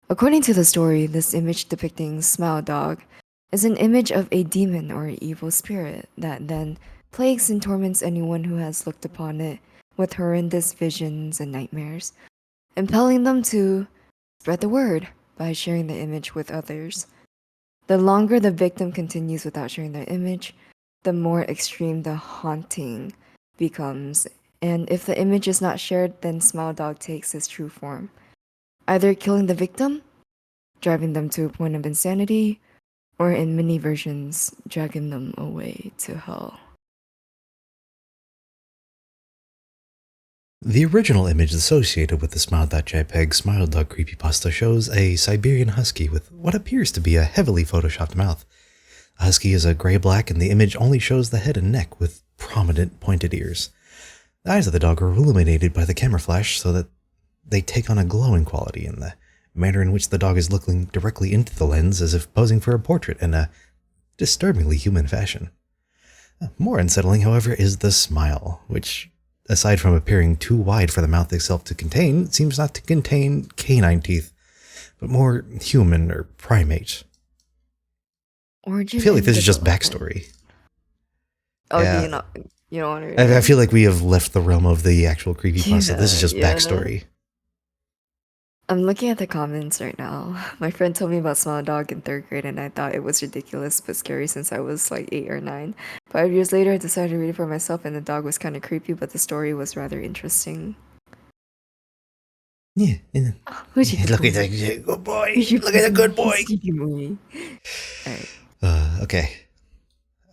According to the story, this image depicting Smile Dog is an image of a demon or evil spirit that then plagues and torments anyone who has looked upon it with horrendous visions and nightmares, impelling them to spread the word by sharing the image with others. The longer the victim continues without sharing their image, the more extreme the haunting becomes. And if the image is not shared, then Smile Dog takes its true form, either killing the victim, driving them to a point of insanity, or in many versions, dragging them away to hell. The original image associated with the Smile.jpg Smile Dog creepypasta shows a Siberian husky with what appears to be a heavily photoshopped mouth. The husky is a gray-black and the image only shows the head and neck with prominent pointed ears. The eyes of the dog are illuminated by the camera flash so that they take on a glowing quality in the manner in which the dog is looking directly into the lens as if posing for a portrait in a disturbingly human fashion. More unsettling, however, is the smile, which, aside from appearing too wide for the mouth itself to contain, seems not to contain canine teeth, but more human or primate. Origin I feel like and this is just development. backstory. Oh, Yeah. you don't want I to. feel like we have left the realm of the actual creepypasta. This is just Yeah. backstory. I'm looking at the comments right now. My friend told me about Small Dog in third grade, and I thought it was ridiculous but scary since I was like 8 or 9. 5 years later, I decided to read it for myself, and the dog was kind of creepy, but the story was rather interesting. Yeah. Who's your Look at boy? that good boy. Who's your Look at that good boy. Sleepy boy? Alright. Okay.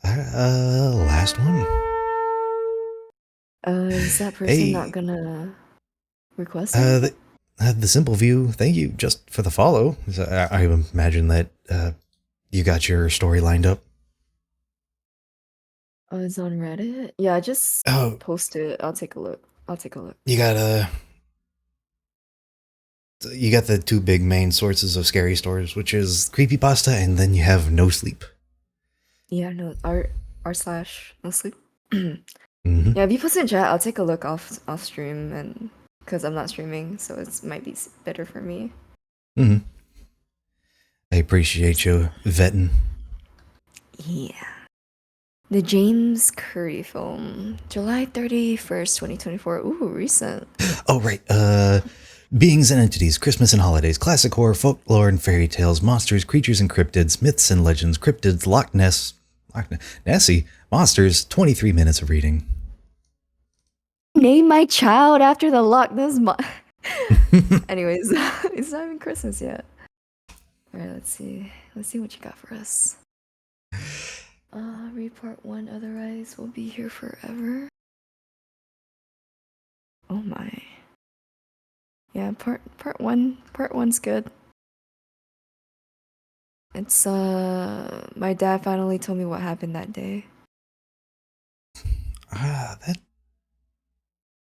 Last one. Is that person not Hey, gonna request anything? the simple view. Thank you just for the follow. So I imagine that you got your story lined up. Oh, it's on Reddit? Yeah, just Oh, post it. I'll take a look. I'll take a look. you got the two big main sources of scary stories, which is creepypasta, and then you have no sleep. Yeah, no, r slash no sleep. Mm-hmm. Yeah, if you post in chat, I'll take a look off stream, and because I'm not streaming, so it might be better for me. Mm-hmm. I appreciate you vetting. Yeah. The James Curry film, July 31st, 2024. Ooh, recent. Oh, right. Beings and entities, Christmas and holidays, classic horror, folklore and fairy tales, monsters, creatures and cryptids, myths and legends, cryptids, Nessie, monsters, 23 minutes of reading. Name my child after the Loch Ness Anyways, it's not even Christmas yet. Alright, let's see. Let's see what you got for us. Read part 1, otherwise we'll be here forever. Oh my. Yeah, part 1's good. It's my dad finally told me what happened that day.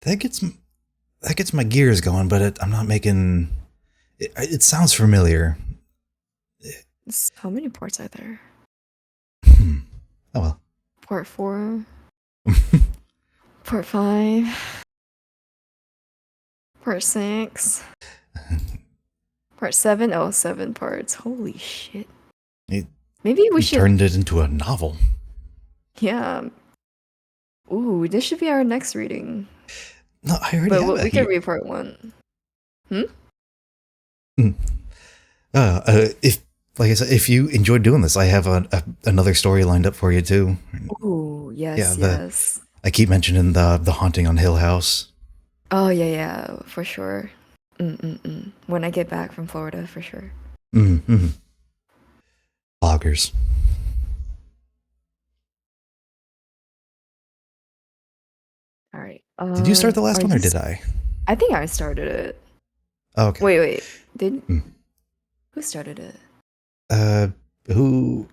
That gets my gears going, but I'm not making. It sounds familiar. How many parts are there? Oh well. Part 4. Part 5. Part 6. Part 7. Oh, 7 parts. Holy shit. Maybe we should turned it into a novel. Yeah. Ooh, this should be our next reading. No, I already have But it we can here. read part 1. If, like I said, if you enjoyed doing this, I have another story lined up for you too. Ooh, yes, Yeah, yes. I keep mentioning the haunting on Hill House. Oh, yeah, for sure. When I get back from Florida, for sure. Mm-hmm. Loggers. All right. Did you start the last one or did I? I think I started it. Oh, okay. Wait. Who started it? Who?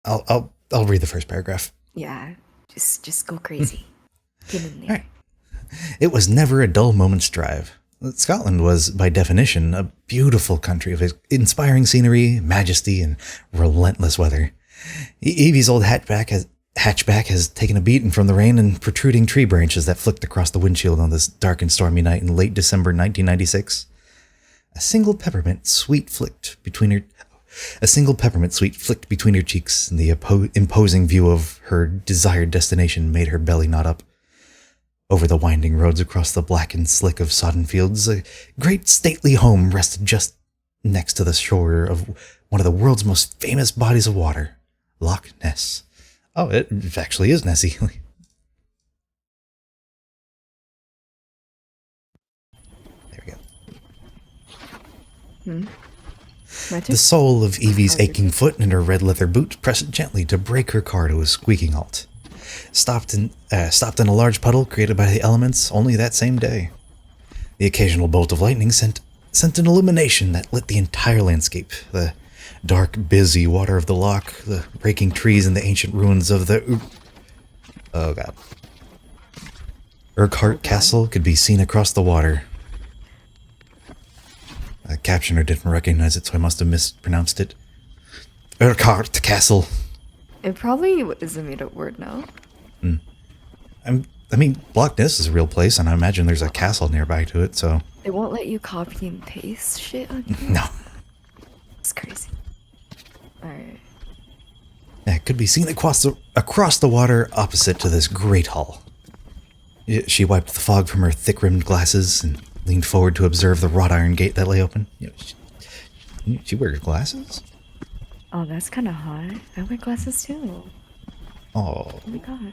I'll read the first paragraph. Yeah, just go crazy. Get in there. All right. It was never a dull moment's drive. Scotland was, by definition, a beautiful country of inspiring scenery, majesty, and relentless weather. Evie's old hatchback has taken a beating from the rain and protruding tree branches that flicked across the windshield on this dark and stormy night in late December 1996. A single peppermint sweet flicked between her cheeks, and the imposing view of her desired destination made her belly knot up. Over the winding roads across the blackened slick of sodden fields, a great stately home rested just next to the shore of one of the world's most famous bodies of water, Loch Ness. Oh, it actually is Nessie. There we go. The sole of Evie's aching foot and her red leather boot pressed gently to brake her car to a squeaking halt. Stopped in a large puddle created by the elements only that same day. The occasional bolt of lightning sent an illumination that lit the entire landscape. The dark, busy water of the loch, the breaking trees and the ancient ruins of the Urquhart Castle could be seen across the water. Captioner didn't recognize it, so I must have mispronounced it. Urquhart Castle. It probably is a made-up word now. I mean, Loch Ness is a real place, and I imagine there's a castle nearby to it, so... It won't let you copy and paste shit on here. No. It's crazy. Alright. It could be seen across the water opposite to this great hall. She wiped the fog from her thick-rimmed glasses and leaned forward to observe the wrought iron gate that lay open. She wears glasses? Oh, that's kind of hot. I wear glasses too. Oh. Oh my gosh.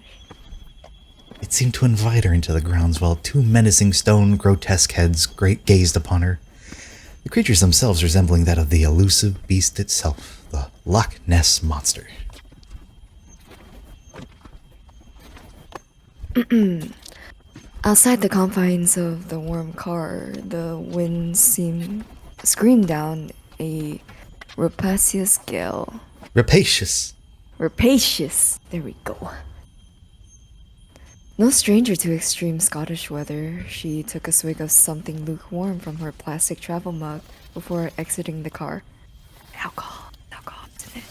It seemed to invite her into the grounds while two menacing stone grotesque heads gazed upon her. The creatures themselves resembling that of the elusive beast itself, the Loch Ness Monster. Outside the confines of the warm car, the wind screamed down a rapacious gale. Rapacious. Rapacious! There we go. No stranger to extreme Scottish weather, she took a swig of something lukewarm from her plastic travel mug before exiting the car. Alcohol to it.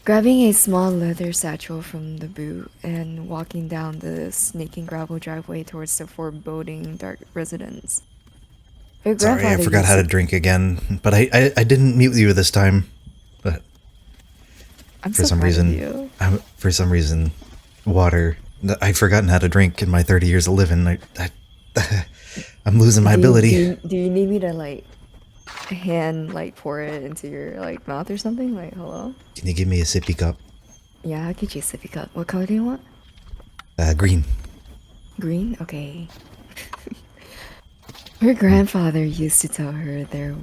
Grabbing a small leather satchel from the boot and walking down the snaking gravel driveway towards the foreboding dark residence. Her Sorry, I grandfather forgot how to used drink again, but I didn't mute you this time. But I'm for so some proud of reason, you. water. I've forgotten how to drink in my 30 years of living. I'm losing my ability. Do you need me to hand pour it into your mouth or something? Hello? Can you give me a sippy cup? Yeah, I'll get you a sippy cup. What color do you want? Green. Green? Okay. Her grandfather used to tell her there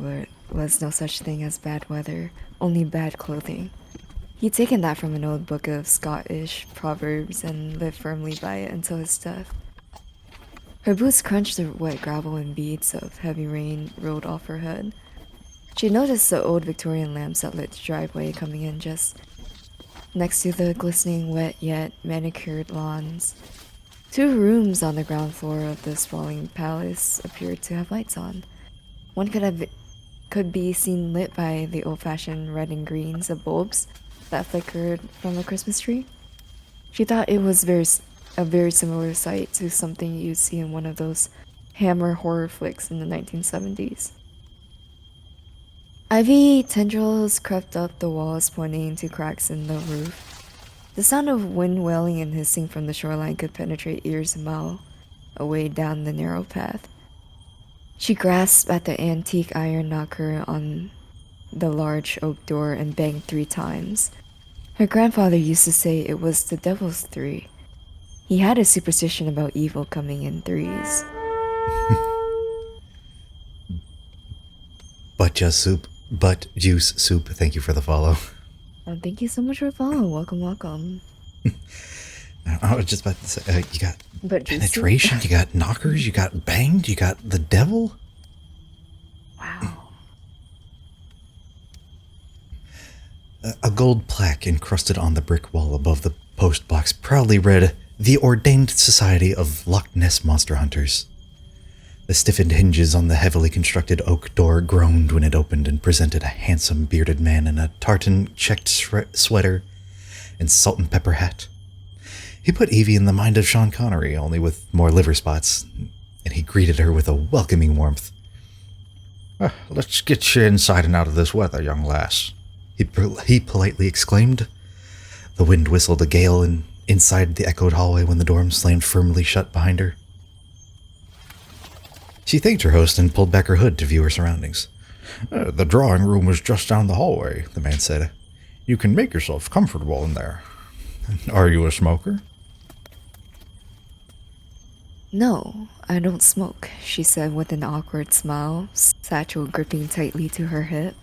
was no such thing as bad weather, only bad clothing. He'd taken that from an old book of Scottish proverbs and lived firmly by it until his death. Her boots crunched the wet gravel and beads of heavy rain rolled off her head. She noticed the old Victorian lamps that lit the driveway coming in just next to the glistening wet yet manicured lawns. 2 rooms on the ground floor of the sprawling palace appeared to have lights on. One could be seen lit by the old-fashioned red and greens of bulbs that flickered from a Christmas tree. She thought it was a very similar sight to something you'd see in one of those Hammer horror flicks in the 1970s. Ivy tendrils crept up the walls, pointing to cracks in the roof. The sound of wind wailing and hissing from the shoreline could penetrate ears a mile away down the narrow path. She grasped at the antique iron knocker on the large oak door and banged 3 times. Her grandfather used to say it was the devil's 3. He had a superstition about evil coming in 3s. Butt juice soup. Thank you for the follow. Thank you so much for following. Welcome. I was just about to say, you got But penetration, you got knockers, you got banged, you got the devil. Wow. A gold plaque encrusted on the brick wall above the post box proudly read, "The Ordained Society of Loch Ness Monster Hunters." The stiffened hinges on the heavily constructed oak door groaned when it opened and presented a handsome bearded man in a tartan checked sweater and salt and pepper hat. He put Evie in the mind of Sean Connery, only with more liver spots, and he greeted her with a welcoming warmth. "Let's get you inside and out of this weather, young lass," he politely exclaimed. The wind whistled a gale inside the echoed hallway when the door slammed firmly shut behind her. She thanked her host and pulled back her hood to view her surroundings. "The drawing room is just down the hallway," the man said. "You can make yourself comfortable in there. Are you a smoker?" No, I don't smoke, she said with an awkward smile, satchel gripping tightly to her hip.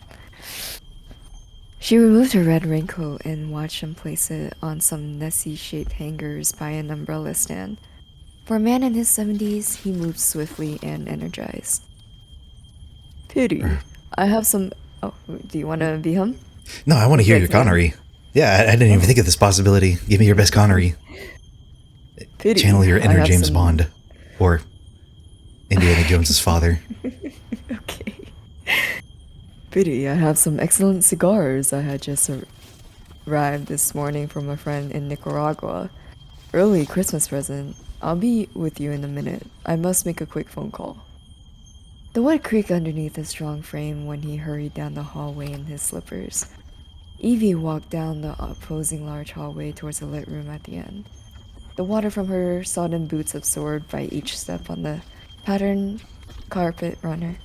She removed her red raincoat and watched him place it on some Nessie-shaped hangers by an umbrella stand. For a man in his 70s, he moved swiftly and energized. "Pity. I have some..." Oh, do you want to be him? No, I want to hear your Connery. Yeah, I didn't even think of this possibility. Give me your best Connery. Pity. Channel your I inner have James some- Bond. Or Indiana Jones's father. Okay. Pity, I have some excellent cigars I had just arrived this morning from a friend in Nicaragua. Early Christmas present. I'll be with you in a minute. I must make a quick phone call. The wood creaked underneath his strong frame when he hurried down the hallway in his slippers. Evie walked down the opposing large hallway towards the lit room at the end. The water from her sodden boots absorbed by each step on the patterned carpet runner.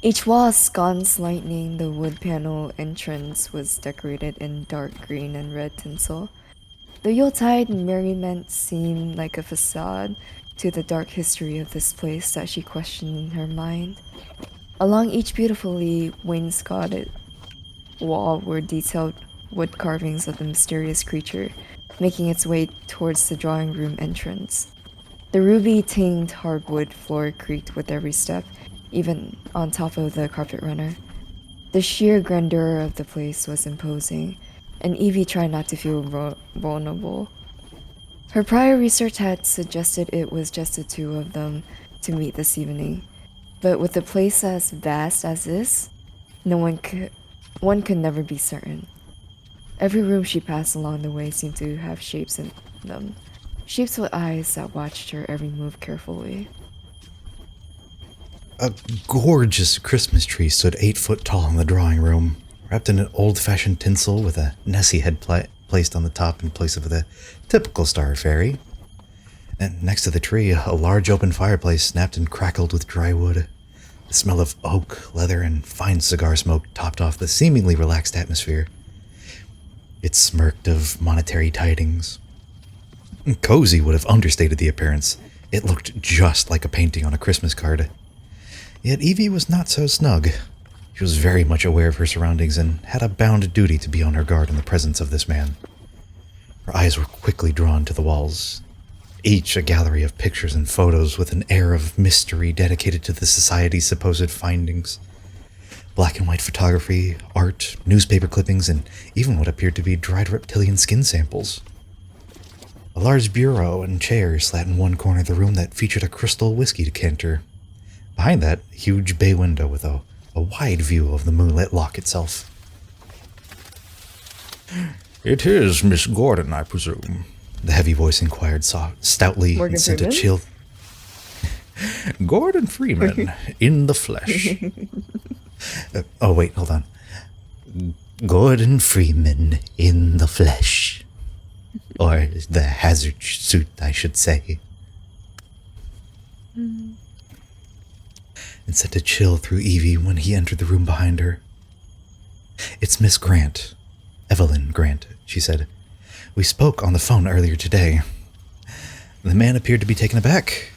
Each wall sconce lighting the wood panel entrance was decorated in dark green and red tinsel. The Yuletide merriment seemed like a facade to the dark history of this place that she questioned in her mind. Along each beautifully wainscoted wall were detailed wood carvings of the mysterious creature, making its way towards the drawing room entrance. The ruby-tinged hardwood floor creaked with every step, even on top of the carpet runner. The sheer grandeur of the place was imposing, and Evie tried not to feel vulnerable. Her prior research had suggested it was just the two of them to meet this evening, but with a place as vast as this, one could never be certain. Every room she passed along the way seemed to have shapes in them, shapes with eyes that watched her every move carefully. A gorgeous Christmas tree stood 8 foot tall in the drawing room, wrapped in an old-fashioned tinsel with a Nessie head placed on the top in place of the typical star fairy. And next to the tree, a large open fireplace snapped and crackled with dry wood. The smell of oak, leather, and fine cigar smoke topped off the seemingly relaxed atmosphere. It smirked of monetary tidings. Cozy would have understated the appearance. It looked just like a painting on a Christmas card. Yet Evie was not so snug. She was very much aware of her surroundings and had a bound duty to be on her guard in the presence of this man. Her eyes were quickly drawn to the walls, each a gallery of pictures and photos with an air of mystery dedicated to the Society's supposed findings. Black and white photography, art, newspaper clippings, and even what appeared to be dried reptilian skin samples. A large bureau and chair sat in one corner of the room that featured a crystal whiskey decanter. Behind that, a huge bay window with a wide view of the moonlit loch itself. "It is Miss Gordon, I presume?" The heavy voice inquired stoutly Morgan and sent a Freeman? chill. Gordon Freeman, in the flesh. Oh, wait, hold on. Gordon Freeman in the flesh. Or the hazard suit, I should say. And sent a chill through Evie when he entered the room behind her. "It's Miss Grant. Evelyn Grant," she said. "We spoke on the phone earlier today." The man appeared to be taken aback.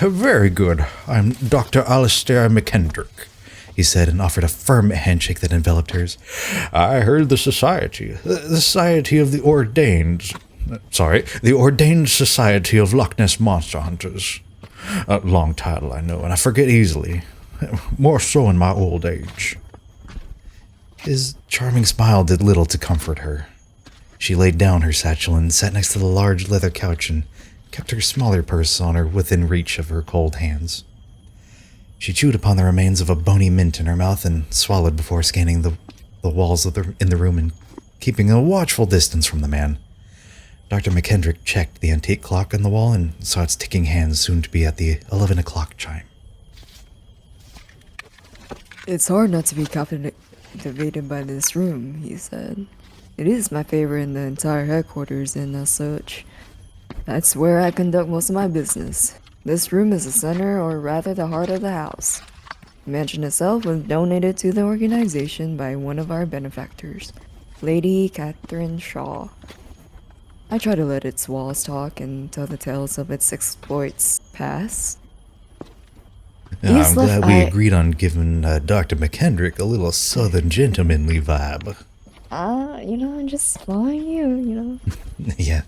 Very good. I'm Dr. Alistair McKendrick," he said, and offered a firm handshake that enveloped hers. "I heard the Society of the Ordained... the Ordained Society of Loch Ness Monster Hunters. A long title, I know, and I forget easily. More so in my old age." His charming smile did little to comfort her. She laid down her satchel and sat next to the large leather couch and kept her smaller purse on her within reach of her cold hands. She chewed upon the remains of a bony mint in her mouth and swallowed before scanning the walls in the room and keeping a watchful distance from the man. Dr. McKendrick checked the antique clock on the wall and saw its ticking hands soon to be at the 11 o'clock chime. It's hard not to be captivated by this room, he said. It is my favorite in the entire headquarters, and as such, that's where I conduct most of my business. This room is the center, or rather the heart of the house. The mansion itself was donated to the organization by one of our benefactors, Lady Catherine Shaw. I try to let its walls talk and tell the tales of its exploits past. I'm glad we agreed on giving Dr. McKendrick a little southern gentlemanly vibe. I'm just following you. Yeah.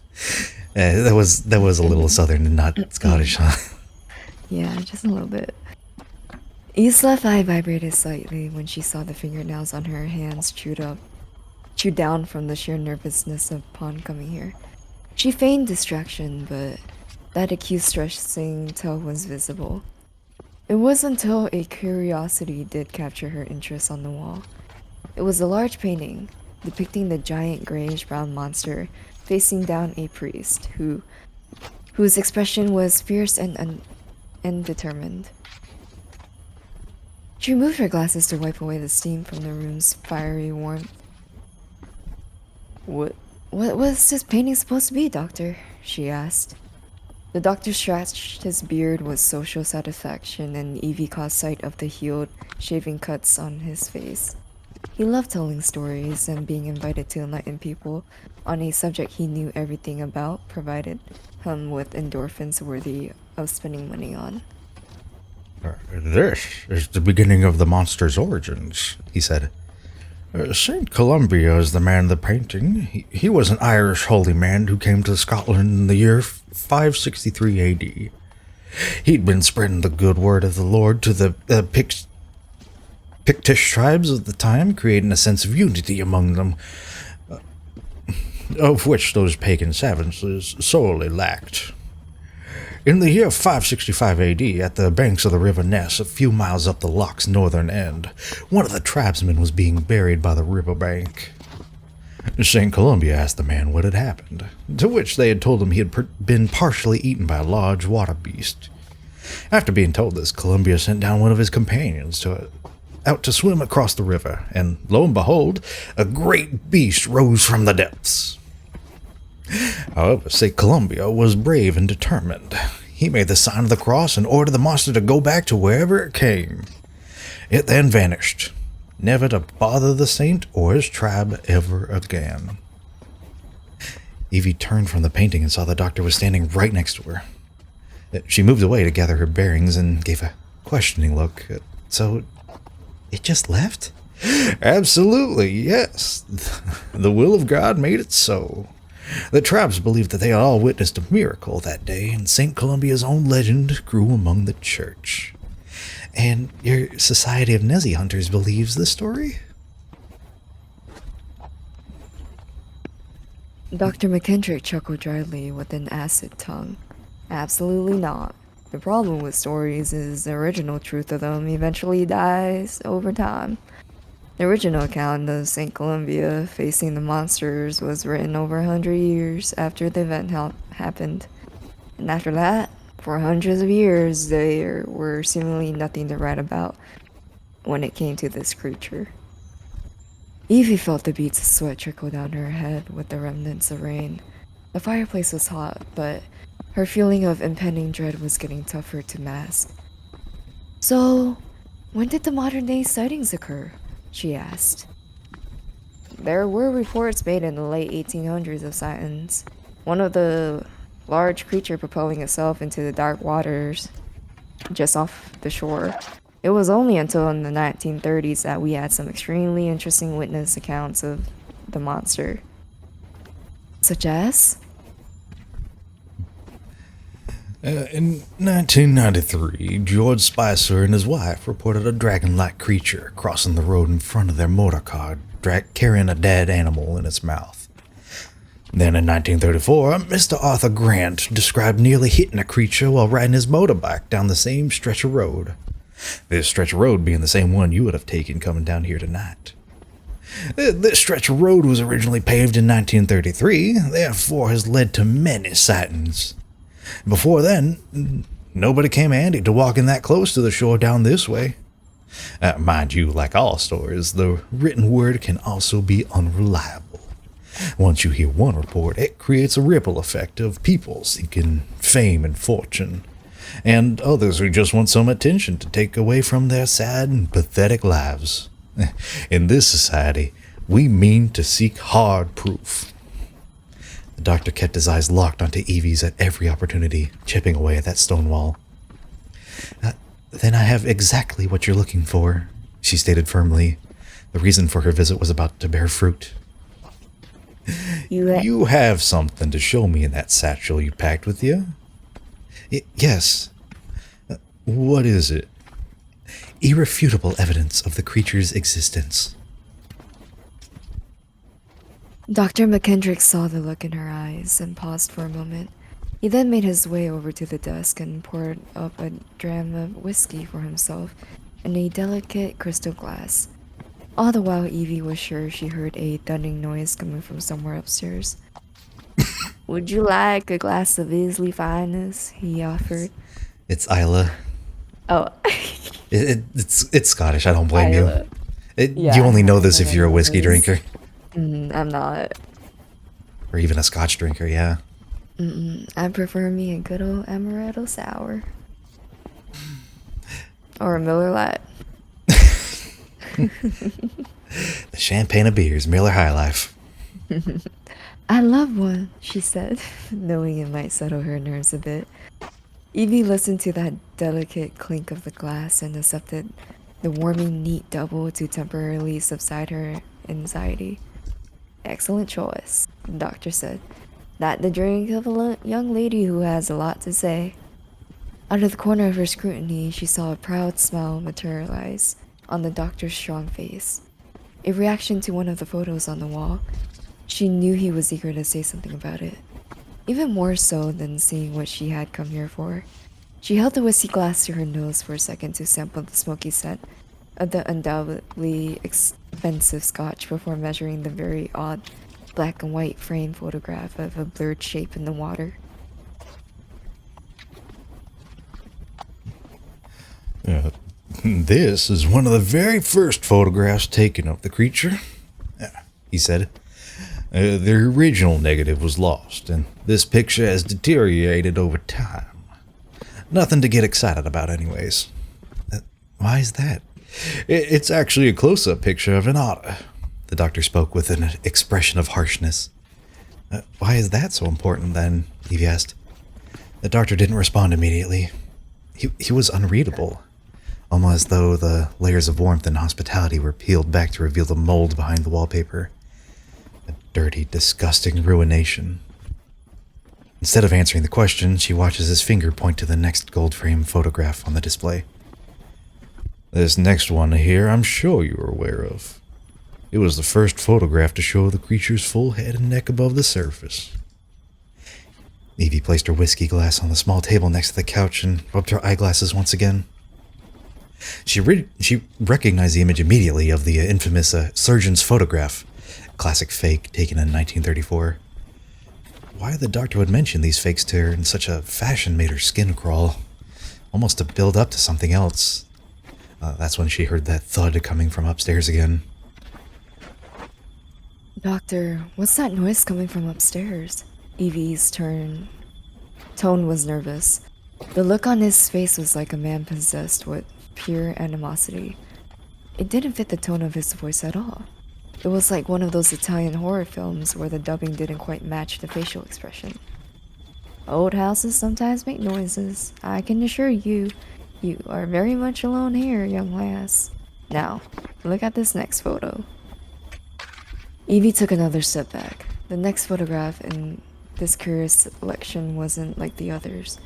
That was a little southern and not Scottish, huh? Yeah, just a little bit. Eve's left eye vibrated slightly when she saw the fingernails on her hands chewed down from the sheer nervousness upon coming here. She feigned distraction, but That acute stressing tell was visible. It was until a curiosity did capture her interest on the wall. It was a large painting depicting the giant grayish-brown monster facing down a priest whose expression was fierce and determined. She removed her glasses to wipe away the steam from the room's fiery warmth. What was this painting supposed to be, Doctor? She asked. The doctor scratched his beard with social satisfaction, and Evie caught sight of the healed, shaving cuts on his face. He loved telling stories, and being invited to enlighten people on a subject he knew everything about provided him with endorphins worthy of spending money on. This is the beginning of the monster's origins, he said. St. Columbia is the man of the painting. He was an Irish holy man who came to Scotland in the year 563 AD. He'd been spreading the good word of the Lord to the Pictish tribes of the time, creating a sense of unity among them, of which those pagan savages sorely lacked. In the year 565 AD, at the banks of the River Ness, a few miles up the loch's northern end, one of the tribesmen was being buried by the riverbank. St. Columbia asked the man what had happened, to which they had told him he had been partially eaten by a large water beast. After being told this, Columbia sent down one of his companions out to swim across the river, and lo and behold, a great beast rose from the depths. However, St. Columbia was brave and determined. He made the sign of the cross and ordered the monster to go back to wherever it came. It then vanished, never to bother the saint or his tribe ever again. Evie turned from the painting and saw the doctor was standing right next to her. She moved away to gather her bearings and gave a questioning look. So, it just left? Absolutely, yes. The will of God made it so. The tribes believed that they had all witnessed a miracle that day, and St. Columbia's own legend grew among the church. And your Society of Nessie Hunters believes the story? Dr. McKendrick chuckled dryly with an acid tongue. Absolutely not. The problem with stories is the original truth of them eventually dies over time. The original account of St. Columbia facing the monsters was written over 100 years after the event happened. And after that, for hundreds of years, there were seemingly nothing to write about when it came to this creature. Evie felt the beads of sweat trickle down her head with the remnants of rain. The fireplace was hot, but her feeling of impending dread was getting tougher to mask. So, when did the modern-day sightings occur? She asked. There were reports made in the late 1800s of sightings. One of the large creature propelling itself into the dark waters just off the shore. It was only until in the 1930s that we had some extremely interesting witness accounts of the monster. Such as? In 1993, George Spicer and his wife reported a dragon-like creature crossing the road in front of their motor car, carrying a dead animal in its mouth. Then in 1934, Mr. Arthur Grant described nearly hitting a creature while riding his motorbike down the same stretch of road. This stretch of road being the same one you would have taken coming down here tonight. This stretch of road was originally paved in 1933, therefore has led to many sightings. Before then, nobody came handy to walking that close to the shore down this way. Mind you, like all stories, the written word can also be unreliable. Once you hear one report, it creates a ripple effect of people seeking fame and fortune, and others who just want some attention to take away from their sad and pathetic lives. In this society, we mean to seek hard proof. The doctor kept his eyes locked onto Evie's at every opportunity, chipping away at that stone wall. Then I have exactly what you're looking for, she stated firmly. The reason for her visit was about to bear fruit. You have something to show me in that satchel you packed with you? Yes. What is it? Irrefutable evidence of the creature's existence. Dr. McKendrick saw the look in her eyes and paused for a moment. He then made his way over to the desk and poured up a dram of whiskey for himself in a delicate crystal glass. All the while, Evie was sure she heard a thudding noise coming from somewhere upstairs. Would you like a glass of Isley Finest? He offered. It's Isla. Oh, It's Scottish. I don't blame Isla. you. Yeah, You only know I this if you're a know whiskey this. drinker, I'm not. or even a Scotch drinker. Yeah. I prefer me a good old amaretto sour. Or a Miller Lite. The champagne of beers, Miller High Life. I love one, she said, knowing it might settle her nerves a bit. Evie listened to that delicate clink of the glass and accepted the warming neat double to temporarily subside her anxiety. Excellent choice, the doctor said. That the drink of a young lady who has a lot to say. Out of the corner of her scrutiny, she saw a proud smile materialize on the doctor's strong face. A reaction to one of the photos on the wall. She knew he was eager to say something about it. Even more so than seeing what she had come here for. She held the whiskey glass to her nose for a second to sample the smoky scent of the undoubtedly expensive scotch before measuring the very odd black and white frame photograph of a blurred shape in the water. This is one of the very first photographs taken of the creature, He said. the original negative was lost, and this picture has deteriorated over time. Nothing to get excited about, anyways. Why is that? It's actually a close-up picture of an otter. The doctor spoke with an expression of harshness. Why is that so important, then? Evie asked. The doctor didn't respond immediately. He was unreadable, almost as though the layers of warmth and hospitality were peeled back to reveal the mold behind the wallpaper. A dirty, disgusting ruination. Instead of answering the question, she watches his finger point to the next gold-frame photograph on the display. This next one here I'm sure you're aware of. It was the first photograph to show the creature's full head and neck above the surface. Evie placed her whiskey glass on the small table next to the couch and rubbed her eyeglasses once again. She recognized the image immediately of the infamous surgeon's photograph, classic fake taken in 1934. Why the doctor would mention these fakes to her in such a fashion made her skin crawl, almost to build up to something else. That's when she heard that thud coming from upstairs again. Doctor, what's that noise coming from upstairs? Evie's tone was nervous. The look on his face was like a man possessed with pure animosity. It didn't fit the tone of his voice at all. It was like one of those Italian horror films where the dubbing didn't quite match the facial expression. Old houses sometimes make noises. I can assure you, you are very much alone here, young lass. Now, look at this next photo. Evie took another step back. The next photograph in this curious selection wasn't like the others.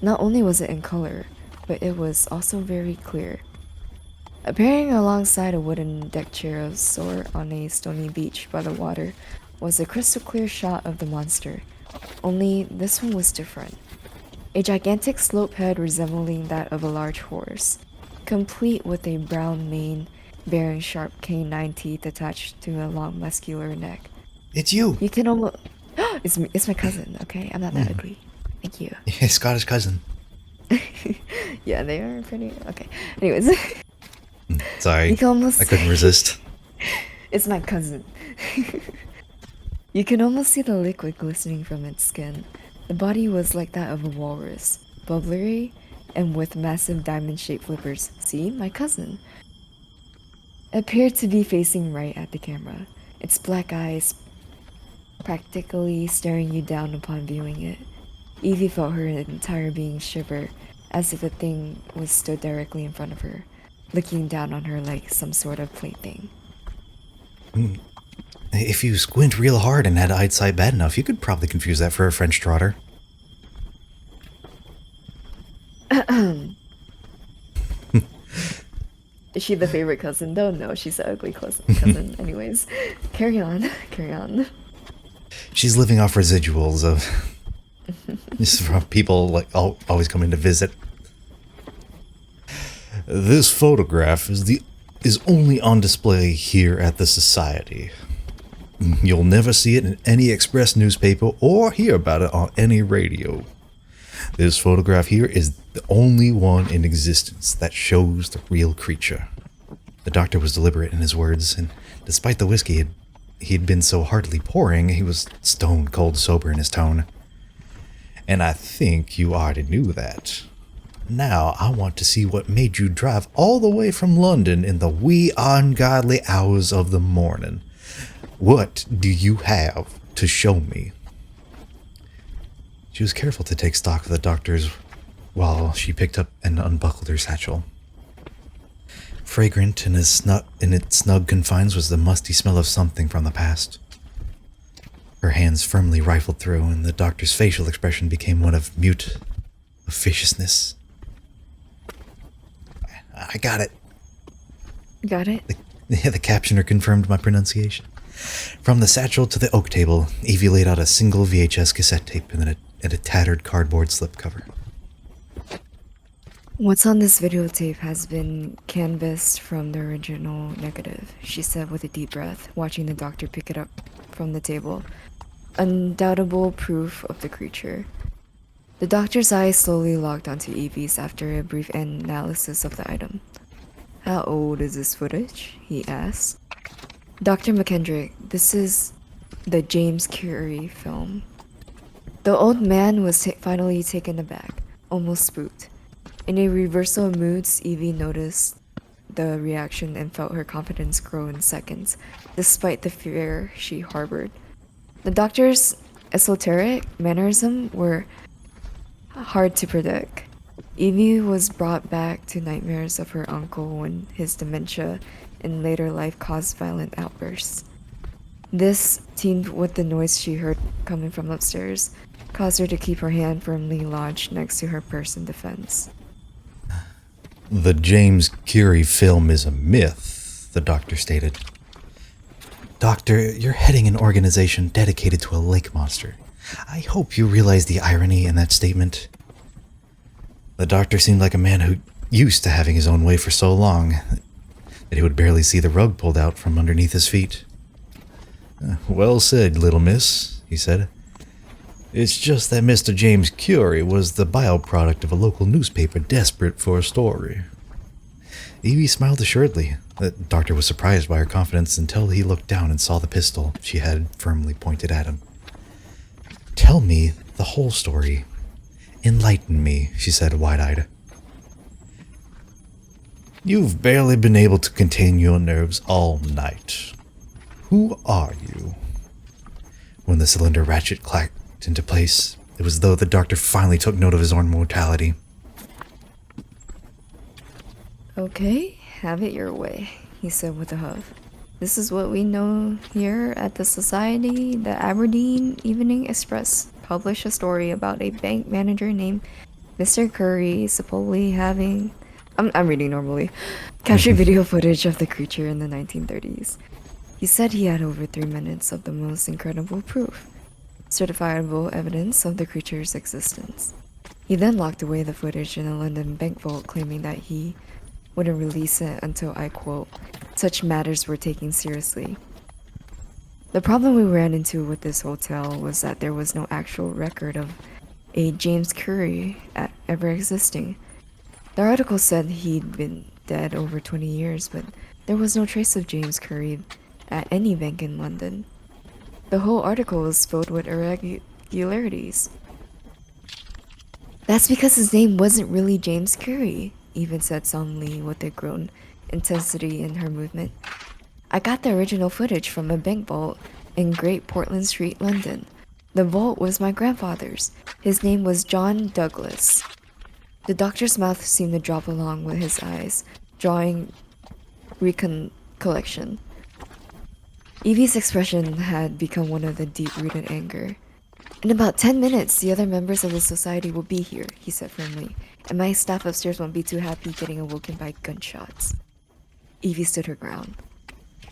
Not only was it in color, but it was also very clear. Appearing alongside a wooden deck chair of sort on a stony beach by the water was a crystal clear shot of the monster. Only this one was different. A gigantic slope head resembling that of a large horse, complete with a brown mane bearing sharp canine teeth attached to a long muscular neck. It's you! You can almost... it's my cousin, okay? I'm not that ugly. Thank you. His Scottish cousin. Yeah, they are pretty... Okay. Anyways. Sorry, You can almost... I couldn't resist. It's my cousin. You can almost see the liquid glistening from its skin. The body was like that of a walrus, bubbly and with massive diamond-shaped flippers. See, my cousin appeared to be facing right at the camera, its black eyes practically staring you down upon viewing it. Evie felt her entire being shiver, as if the thing was stood directly in front of her, looking down on her like some sort of plaything. If you squint real hard and had eyesight bad enough, you could probably confuse that for a French trotter. Is she the favorite cousin though? No, she's the ugly cousin. Anyways, carry on. She's living off residuals of This is from people like always coming to visit. This photograph is only on display here at the Society. You'll never see it in any express newspaper or hear about it on any radio. This photograph here is the only one in existence that shows the real creature. The doctor was deliberate in his words, and despite the whiskey he'd been so heartily pouring, he was stone cold sober in his tone. And I think you already knew that. Now I want to see what made you drive all the way from London in the wee ungodly hours of the morning. What do you have to show me? She was careful to take stock of the doctor's while she picked up and unbuckled her satchel. Fragrant in its snug confines was the musty smell of something from the past. Her hands firmly rifled through, and the doctor's facial expression became one of mute officiousness. I got it. Got it? The captioner confirmed my pronunciation. From the satchel to the oak table, Evie laid out a single VHS cassette tape and a tattered cardboard slipcover. What's on this videotape has been canvassed from the original negative, she said with a deep breath, watching the doctor pick it up from the table. Undoubtable proof of the creature. The doctor's eyes slowly locked onto Evie's after a brief analysis of the item. How old is this footage? He asked. Dr. McKendrick, this is the James Curie film. The old man was finally taken aback, almost spooked. In a reversal of moods, Evie noticed the reaction and felt her confidence grow in seconds, despite the fear she harbored. The doctor's esoteric mannerisms were hard to predict. Evie was brought back to nightmares of her uncle when his dementia in later life caused violent outbursts. This, teamed with the noise she heard coming from upstairs, caused her to keep her hand firmly lodged next to her purse in defense. The James Curie film is a myth, the doctor stated. Doctor, you're heading an organization dedicated to a lake monster. I hope you realize the irony in that statement. The doctor seemed like a man who used to having his own way for so long that he would barely see the rug pulled out from underneath his feet. Well said, little miss, he said. It's just that Mr. James Curie was the byproduct of a local newspaper desperate for a story. Evie smiled assuredly. The doctor was surprised by her confidence until he looked down and saw the pistol she had firmly pointed at him. Tell me the whole story. Enlighten me, she said, wide-eyed. You've barely been able to contain your nerves all night. Who are you? When the cylinder ratchet clacked into place, it was as though the doctor finally took note of his own mortality. Okay, have it your way, he said with a huff. This is what we know here at the Society. The Aberdeen Evening Express published a story about a bank manager named Mr. Curry supposedly having... I'm reading normally. Captured video footage of the creature in the 1930s. He said he had over 3 minutes of the most incredible proof. Certifiable evidence of the creature's existence. He then locked away the footage in a London bank vault, claiming that he wouldn't release it until, I quote, such matters were taken seriously. The problem we ran into with this hotel was that there was no actual record of a James Curie ever existing. The article said he'd been dead over 20 years, but there was no trace of James Curie at any bank in London. The whole article was filled with irregularities. That's because his name wasn't really James Curie, Eva said solemnly with a grown intensity in her movement. I got the original footage from a bank vault in Great Portland Street, London. The vault was my grandfather's. His name was John Douglas. The doctor's mouth seemed to drop along with his eyes, drawing recollection. Evie's expression had become one of the deep-rooted anger. In about 10 minutes, the other members of the society will be here, he said firmly, and my staff upstairs won't be too happy getting awoken by gunshots. Evie stood her ground.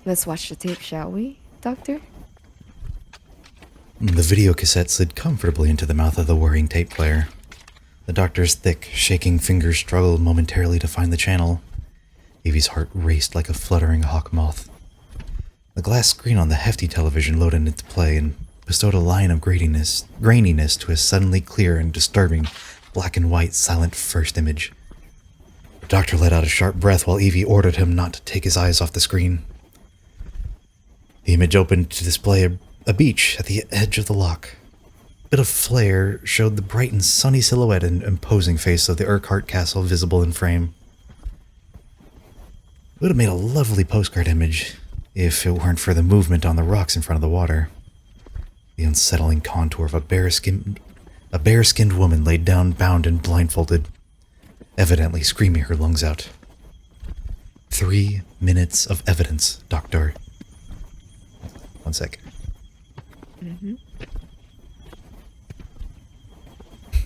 Let's watch the tape, shall we, Doctor? The video cassette slid comfortably into the mouth of the whirring tape player. The doctor's thick, shaking fingers struggled momentarily to find the channel. Evie's heart raced like a fluttering hawk moth. The glass screen on the hefty television loaded into play and bestowed a line of graininess to a suddenly clear and disturbing black and white silent first image. The doctor let out a sharp breath while Evie ordered him not to take his eyes off the screen. The image opened to display a beach at the edge of the loch. A bit of flare showed the bright and sunny silhouette and imposing face of the Urquhart Castle visible in frame. It would have made a lovely postcard image if it weren't for the movement on the rocks in front of the water. The unsettling contour of a bare-skinned woman laid down, bound and blindfolded, evidently screaming her lungs out. 3 minutes of evidence, Doctor. One sec.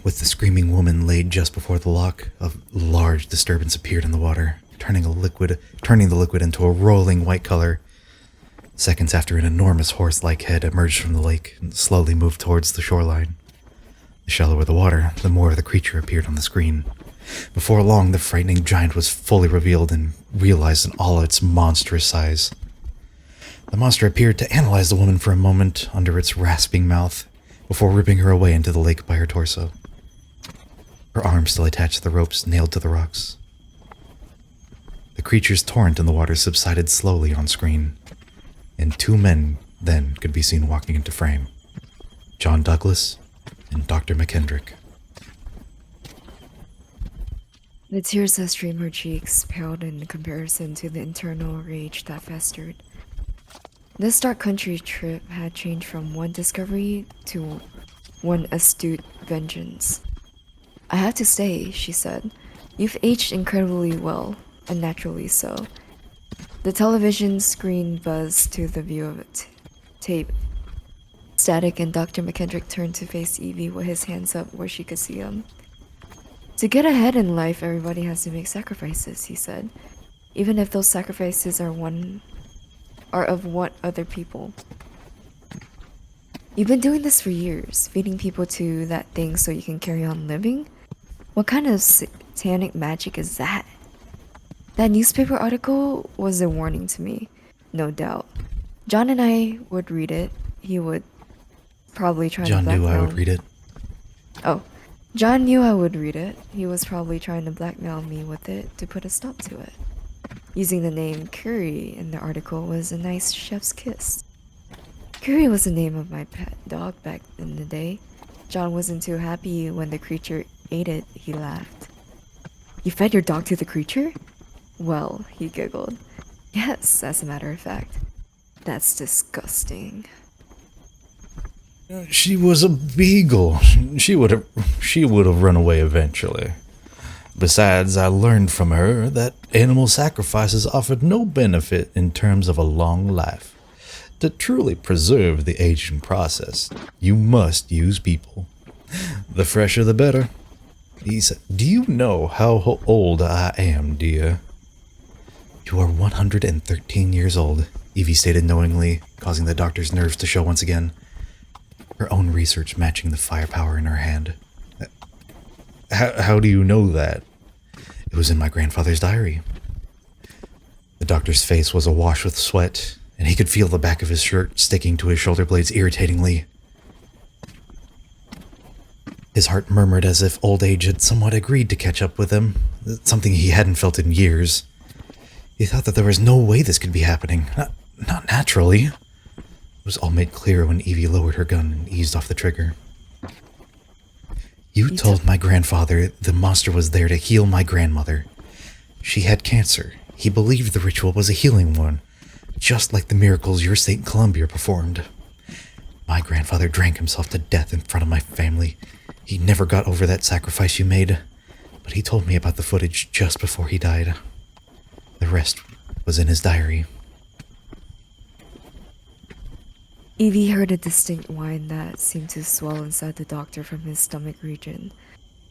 With the screaming woman laid just before the loch, a large disturbance appeared in the water, turning the liquid into a rolling white color. Seconds after, an enormous horse-like head emerged from the lake and slowly moved towards the shoreline. The shallower the water, the more of the creature appeared on the screen. Before long, the frightening giant was fully revealed and realized in all its monstrous size. The monster appeared to analyze the woman for a moment under its rasping mouth, before ripping her away into the lake by her torso. Her arms still attached to the ropes nailed to the rocks. The creature's torrent in the water subsided slowly on screen, and 2 men then could be seen walking into frame. John Douglas and Dr. McKendrick. The tears that streamed her cheeks paled in comparison to the internal rage that festered. This dark country trip had changed from one discovery to one astute vengeance. "I have to say," she said, "you've aged incredibly well, unnaturally so." The television screen buzzed to the view of tape. Static, and Dr. McKendrick turned to face Evie with his hands up where she could see him. "To get ahead in life, everybody has to make sacrifices," he said. "Even if those sacrifices are of what other people. You've been doing this for years, feeding people to that thing so you can carry on living? What kind of satanic magic is that?" That newspaper article was a warning to me, no doubt. John and I would read it. He would probably try to blackmail. John knew I would read it. Oh, John knew I would read it. He was probably trying to blackmail me with it to put a stop to it. Using the name Curry in the article was a nice chef's kiss. Curry was the name of my pet dog back in the day. John wasn't too happy when the creature ate it, he laughed. "You fed your dog to the creature?" "Well," he giggled. "Yes, as a matter of fact. That's disgusting." She was a beagle. She would have run away eventually. Besides, I learned from her that animal sacrifices offered no benefit in terms of a long life. To truly preserve the aging process, you must use people. The fresher the better. He said, "Do you know how old I am, dear?" "You are 113 years old," Evie stated knowingly, causing the doctor's nerves to show once again. Her own research matching the firepower in her hand. How do you know that? "It was in my grandfather's diary." The doctor's face was awash with sweat, and he could feel the back of his shirt sticking to his shoulder blades irritatingly. His heart murmured as if old age had somewhat agreed to catch up with him, something he hadn't felt in years. He thought that there was no way this could be happening. Not naturally. It was all made clear when Evie lowered her gun and eased off the trigger. You told my grandfather the monster was there to heal my grandmother. She had cancer. He believed the ritual was a healing one, just like the miracles your St. Columbia performed. My grandfather drank himself to death in front of my family. He never got over that sacrifice you made, but he told me about the footage just before he died. The rest was in his diary. Evie heard a distinct whine that seemed to swell inside the doctor from his stomach region.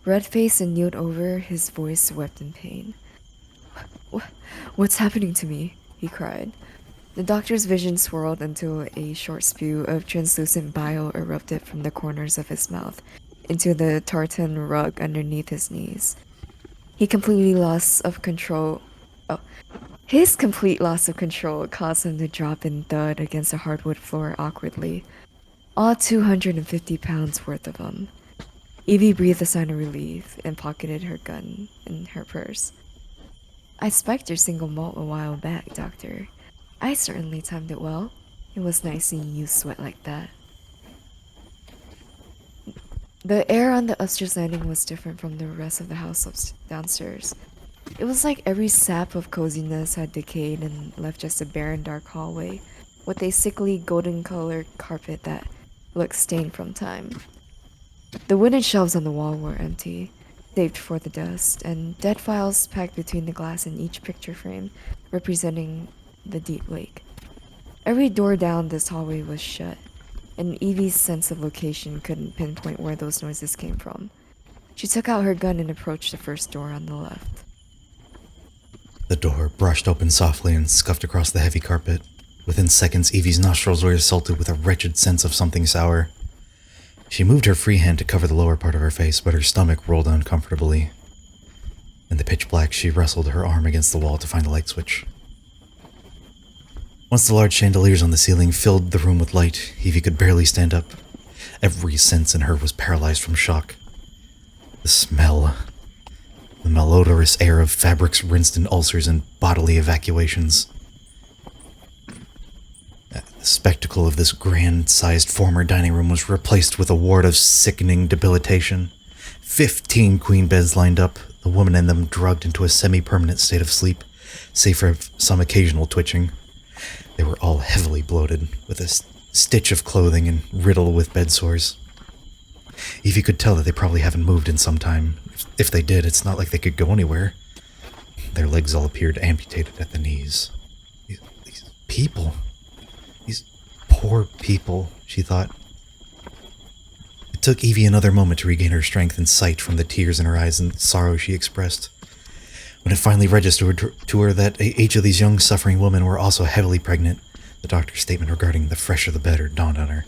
Red-faced and kneeled over, his voice wept in pain. What's happening to me?" he cried. The doctor's vision swirled until a short spew of translucent bile erupted from the corners of his mouth into the tartan rug underneath his knees. He completely lost of control. Oh, his complete loss of control caused him to drop and thud against the hardwood floor awkwardly. All 250 pounds worth of them. Evie breathed a sign of relief and pocketed her gun in her purse. I spiked your single malt a while back, Doctor. I certainly timed it well. It was nice seeing you sweat like that. The air on the upstairs landing was different from the rest of the house downstairs. It was like every sap of coziness had decayed and left just a barren dark hallway with a sickly golden colored carpet that looked stained from time. The wooden shelves on the wall were empty, saved for the dust, and dead files packed between the glass in each picture frame, representing the deep lake. Every door down this hallway was shut, and Evie's sense of location couldn't pinpoint where those noises came from. She took out her gun and approached the first door on the left. The door brushed open softly and scuffed across the heavy carpet. Within seconds, Evie's nostrils were assaulted with a wretched sense of something sour. She moved her free hand to cover the lower part of her face, but her stomach rolled uncomfortably. In the pitch black, she wrestled her arm against the wall to find a light switch. Once the large chandeliers on the ceiling filled the room with light, Evie could barely stand up. Every sense in her was paralyzed from shock. The smell. The malodorous air of fabrics rinsed in ulcers and bodily evacuations. The spectacle of this grand-sized former dining room was replaced with a ward of sickening debilitation. 15 queen beds lined up, the woman in them drugged into a semi-permanent state of sleep, save for some occasional twitching. They were all heavily bloated, with a stitch of clothing and riddled with bed sores. Evie could tell that they probably haven't moved in some time. If they did, it's not like they could go anywhere. Their legs all appeared amputated at the knees. These people. These poor people, she thought. It took Evie another moment to regain her strength and sight from the tears in her eyes and sorrow she expressed. When it finally registered to her that each of these young suffering women were also heavily pregnant, the doctor's statement regarding the fresher the better dawned on her.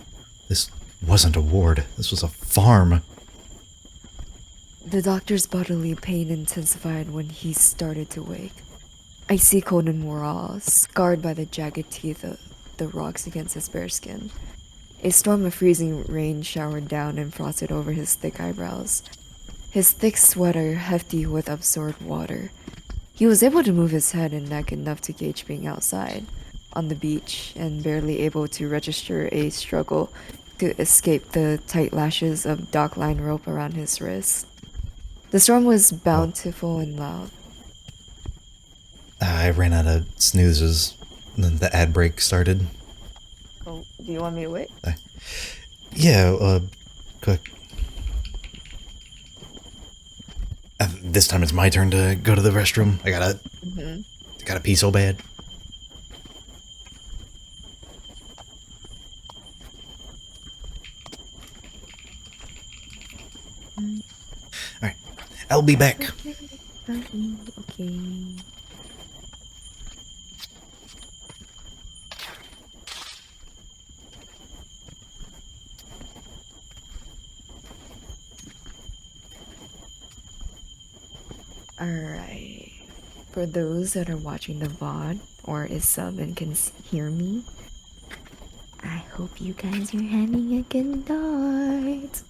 This wasn't a ward. This was a farm. The doctor's bodily pain intensified when he started to wake. Icy cold and raw, scarred by the jagged teeth of the rocks against his bare skin. A storm of freezing rain showered down and frosted over his thick eyebrows. His thick sweater hefty with absorbed water. He was able to move his head and neck enough to gauge being outside, on the beach, and barely able to register a struggle to escape the tight lashes of dock-line rope around his wrist. The storm was bountiful and loud. I ran out of snoozes, and then the ad break started. Oh, do you want me to wait? Yeah, quick. This time it's my turn to go to the restroom. I gotta pee so bad. Alright, I'll be back. Okay. Alright. For those that are watching the VOD or is sub and can hear me, I hope you guys are having a good night.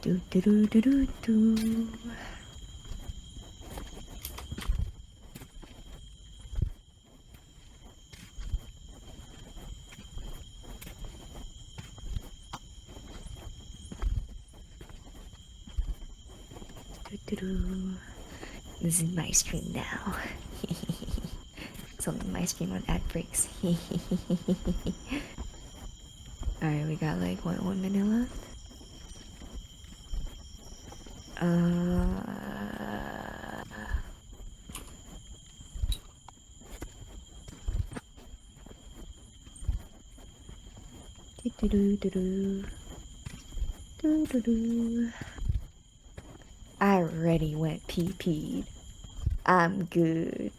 Do do do do do do. Do-do-do. This is my stream now. It's only my stream on ad breaks. Alright, we got like, what, 1 minute left? Do-do-do-do-do. Do-do-do. I already went pee-peed. I'm good.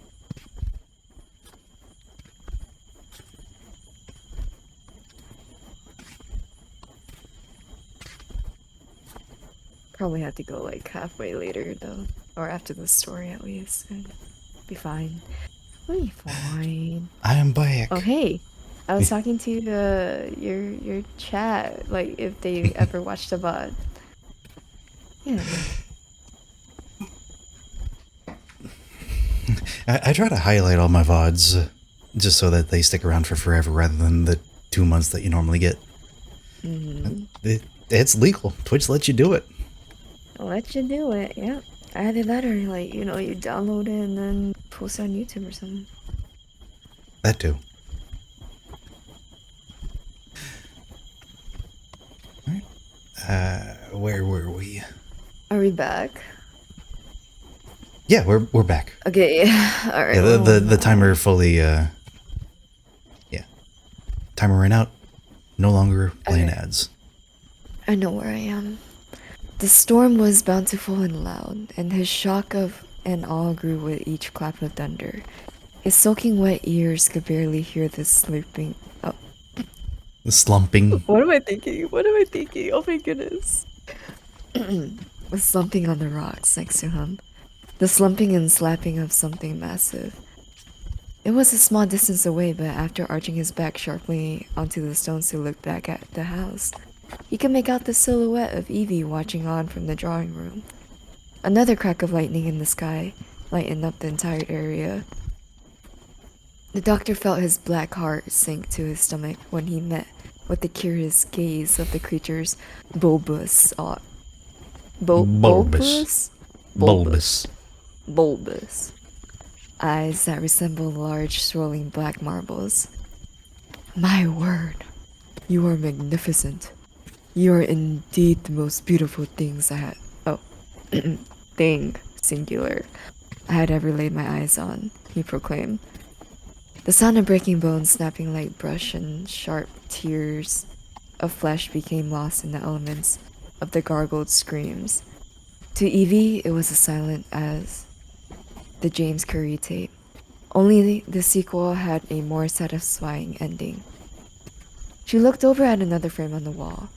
Probably have to go like halfway later though, or after the story at least, and be fine. We'll be fine. I am back. Oh hey, I was talking to your chat, like if they ever watched the VOD. Yeah. I try to highlight all my VODs just so that they stick around for forever rather than the 2 months that you normally get. It's legal. Twitch lets you do it. I'll let you do it. Yeah. Either that or like you download it and then post it on YouTube or something. That too. Alright. Where were we? Are we back? Yeah, we're back. Okay. All right. Yeah, the timer fully yeah. Timer ran out. No longer playing Okay. ads. I know where I am. The storm was bountiful and loud, and his shock of and awe grew with each clap of thunder. His soaking wet ears could barely hear the slurping. Oh, The slumping. what am I thinking? What am I thinking? Oh my goodness. The slumping on the rocks next to him. The slumping and slapping of something massive. It was a small distance away, but after arching his back sharply onto the stones to look back at the house, he could make out the silhouette of Evie watching on from the drawing room. Another crack of lightning in the sky lightened up the entire area. The doctor felt his black heart sink to his stomach when he met with the curious gaze of the creature's bulbous Bulbous. Bulbous. bulbous eyes that resemble large swirling black marbles. My word, you are magnificent. You are indeed the most beautiful things I had. Oh, thing, singular, I had ever laid my eyes on, he proclaimed. The sound of breaking bones snapping like brush and sharp tears of flesh became lost in the elements of the gargled screams. To Evie, it was as silent as the James Curry tape. Only the sequel had a more satisfying ending. She looked over at another frame on the wall,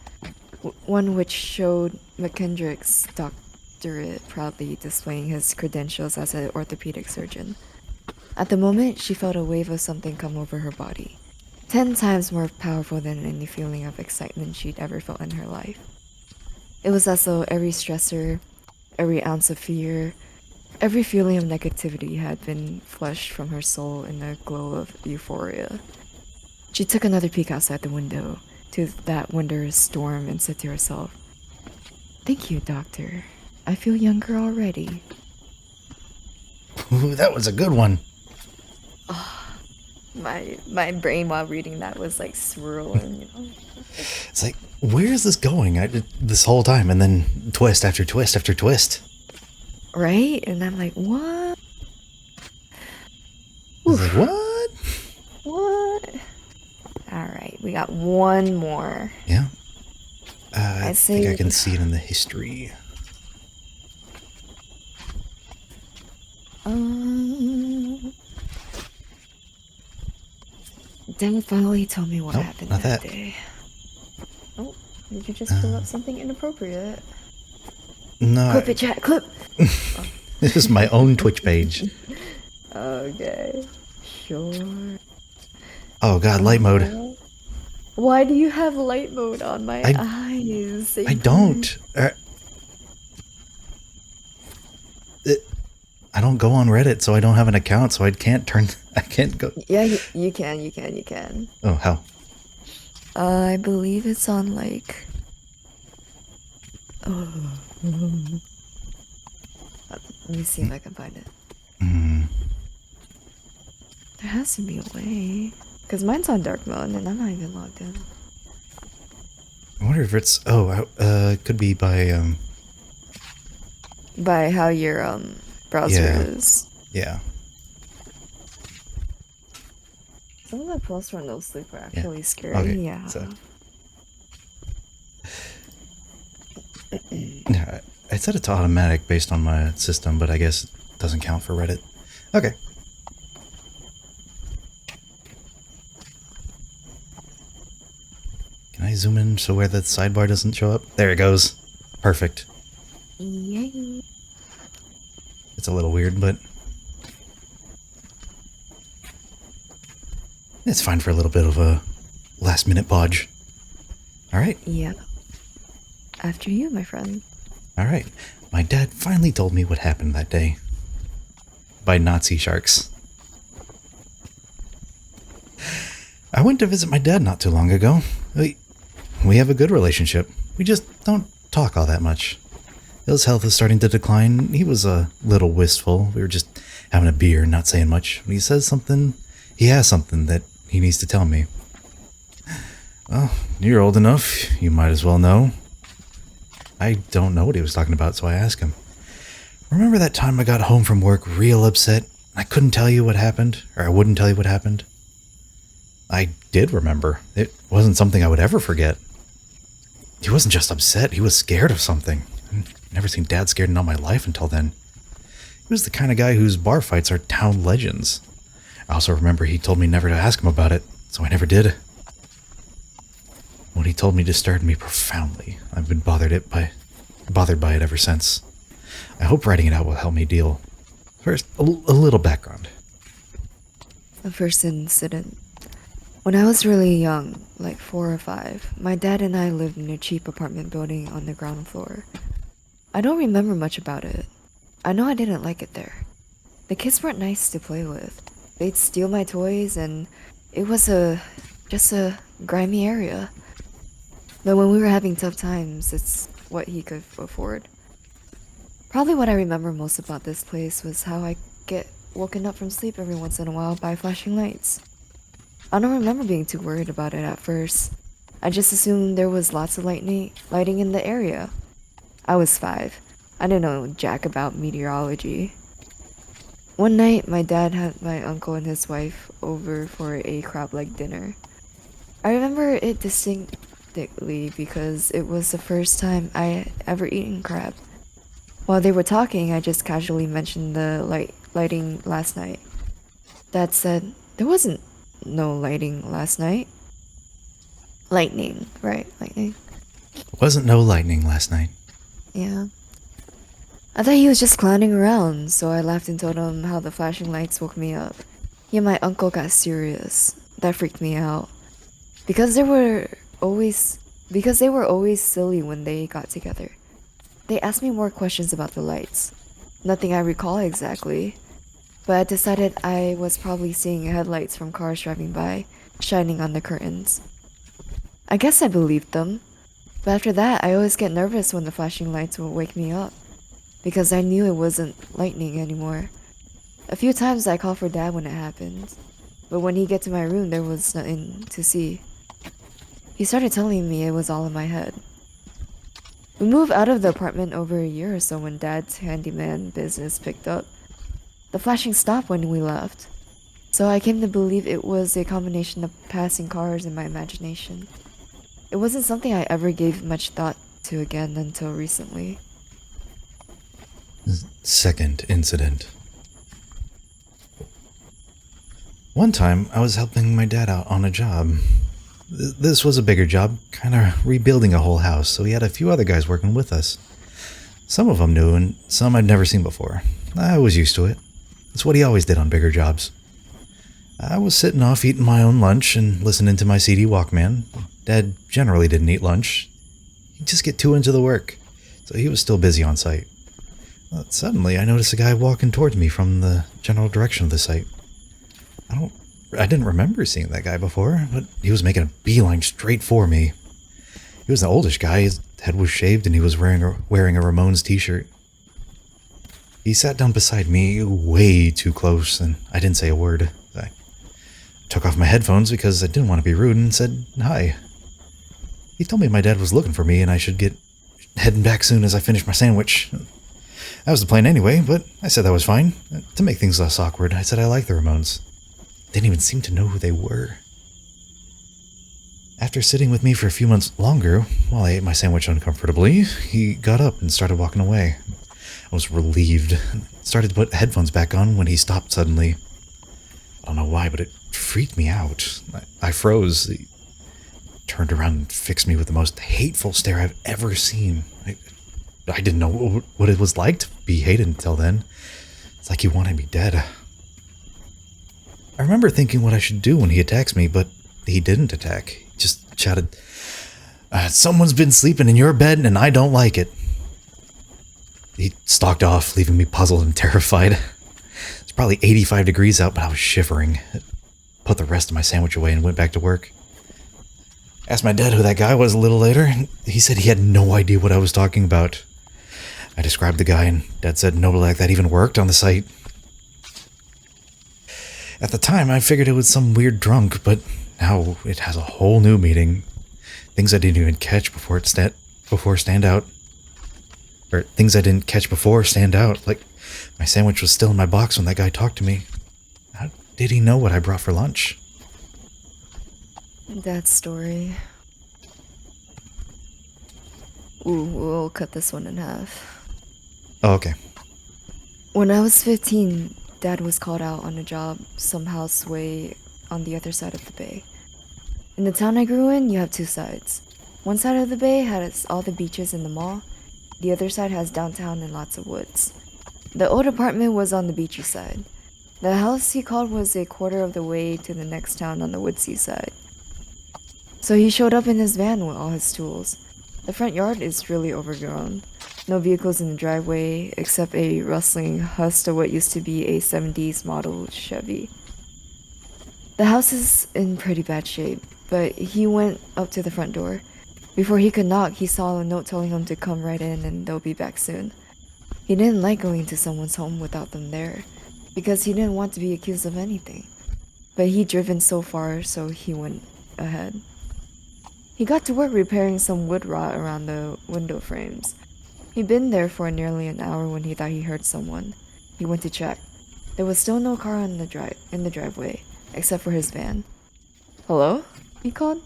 one which showed McKendrick's doctorate proudly displaying his credentials as an orthopedic surgeon. At the moment, she felt a wave of something come over her body, 10 times more powerful than any feeling of excitement she'd ever felt in her life. It was as though every stressor, every ounce of fear, every feeling of negativity had been flushed from her soul in a glow of euphoria. She took another peek outside the window to that wondrous storm and said to herself, "Thank you, Doctor. I feel younger already." Ooh, that was a good one. My brain while reading that was like swirling, It's like, where is this going? This whole time, and then twist after twist after twist. Right? And I'm like, what? It's like, what? What? Alright, we got one more. Yeah. I think I say- can see it in the history. Dan finally told me what Nope, happened not that that. day. Oh, did you just pull up something inappropriate? No, Clip it, chat, clip! this is my own Twitch page. Okay, sure. Oh god, light mode. Why do you have light mode on my I- eyes? I don't. I don't go on Reddit, so I don't have an account, so I can't turn. I can't go. Yeah, you can. Oh, how? I believe it's on like. Oh. Let me see if I can find it. There has to be a way. Because mine's on dark mode and I'm not even logged in. I wonder if it's. Oh, it could be by. By how your browser Yeah. is. Yeah. Some of the posts from No Sleep are actually scary. Okay, Yeah. so Yeah, I set it to automatic based on my system, but I guess it doesn't count for Reddit. Okay. Can I zoom in so where the sidebar doesn't show up? There it goes. Perfect. Yay. It's a little weird, but it's fine for a little bit of a last-minute podge. All right. Yeah. After you, my friend. All right. My dad finally told me what happened that day. By Nazi sharks. I went to visit my dad not too long ago. We have a good relationship. We just don't talk all that much. His health is starting to decline. He was a little wistful. We were just having a beer, not saying much. When he says something, he has something that he needs to tell me. Well, you're old enough. You might as well know. I don't know what he was talking about, so I asked him. Remember that time I got home from work real upset? I couldn't tell you what happened, or I wouldn't tell you what happened? I did remember. It wasn't something I would ever forget. He wasn't just upset, he was scared of something. I'd never seen Dad scared in all my life until then. He was the kind of guy whose bar fights are town legends. I also remember he told me never to ask him about it, so I never did. What he told me disturbed me profoundly. I've been bothered by it ever since. I hope writing it out will help me deal. First, a little background. The first incident. When I was really young, like 4 or 5, my dad and I lived in a cheap apartment building on the ground floor. I don't remember much about it. I know I didn't like it there. The kids weren't nice to play with. They'd steal my toys, and it was just a grimy area. But when we were having tough times, it's what he could afford. Probably what I remember most about this place was how I get woken up from sleep every once in a while by flashing lights. I don't remember being too worried about it at first. I just assumed there was lots of lighting in the area. I was 5. I didn't know jack about meteorology. One night, my dad had my uncle and his wife over for a crab leg dinner. I remember it distinctly because it was the first time I had ever eaten crab. While they were talking, I just casually mentioned the lighting last night. Dad said, "There wasn't no lighting last night." Lightning, right? Lightning. Wasn't no lightning last night. Yeah. I thought he was just clowning around, so I laughed and told him how the flashing lights woke me up. He and my uncle got serious. That freaked me out. Because they were always silly when they got together. They asked me more questions about the lights. Nothing I recall exactly. But I decided I was probably seeing headlights from cars driving by, shining on the curtains. I guess I believed them. But after that, I always get nervous when the flashing lights would wake me up, because I knew it wasn't lightning anymore. A few times I called for Dad when it happened, but when he get to my room, there was nothing to see. He started telling me it was all in my head. We moved out of the apartment over a year or so when Dad's handyman business picked up. The flashing stopped when we left, so I came to believe it was a combination of passing cars and my imagination. It wasn't something I ever gave much thought to again until recently. Second incident. One time, I was helping my dad out on a job. This was a bigger job, kind of rebuilding a whole house, so he had a few other guys working with us. Some of them knew, and some I'd never seen before. I was used to it. It's what he always did on bigger jobs. I was sitting off eating my own lunch and listening to my CD Walkman. Dad generally didn't eat lunch. He'd just get too into the work, so he was still busy on site. But suddenly, I noticed a guy walking towards me from the general direction of the site. I didn't remember seeing that guy before, but he was making a beeline straight for me. He was an oldish guy. His head was shaved and he was wearing a Ramones t-shirt. He sat down beside me way too close, and I didn't say a word. I took off my headphones because I didn't want to be rude and said hi. He told me my dad was looking for me and I should get heading back soon as I finished my sandwich. That was the plan anyway, but I said that was fine. To make things less awkward, I said I liked the Ramones. Didn't even seem to know who they were. After sitting with me for a few months longer, while I ate my sandwich uncomfortably, he got up and started walking away. I was relieved. Started to put headphones back on when he stopped suddenly. I don't know why, but it freaked me out. I froze. He turned around and fixed me with the most hateful stare I've ever seen. I didn't know what it was like to be hated until then. It's like he wanted me dead. I remember thinking what I should do when he attacks me, but he didn't attack. He just shouted, "Someone's been sleeping in your bed and I don't like it." He stalked off, leaving me puzzled and terrified. It's probably 85 degrees out, but I was shivering. Put the rest of my sandwich away and went back to work. Asked my dad who that guy was a little later, and he said he had no idea what I was talking about. I described the guy, and Dad said nobody like that even worked on the site. At the time, I figured it was some weird drunk, but now it has a whole new meaning. Things I didn't even catch before stand out. Or things I didn't catch before stand out. Like, my sandwich was still in my box when that guy talked to me. How did he know what I brought for lunch? That story. Ooh, we'll cut this one in half. Oh, okay. When I was 15, Dad was called out on a job some house way on the other side of the bay. In the town I grew in, you have two sides. One side of the bay has all the beaches and the mall. The other side has downtown and lots of woods. The old apartment was on the beachy side. The house he called was a quarter of the way to the next town on the woodsy side. So he showed up in his van with all his tools. The front yard is really overgrown. No vehicles in the driveway, except a rustling husk of what used to be a 70s model Chevy. The house is in pretty bad shape, but he went up to the front door. Before he could knock, he saw a note telling him to come right in and they'll be back soon. He didn't like going to someone's home without them there, because he didn't want to be accused of anything. But he'd driven so far, so he went ahead. He got to work repairing some wood rot around the window frames. He'd been there for nearly an hour when he thought he heard someone. He went to check. There was still no car in the driveway, except for his van. "Hello?" he called.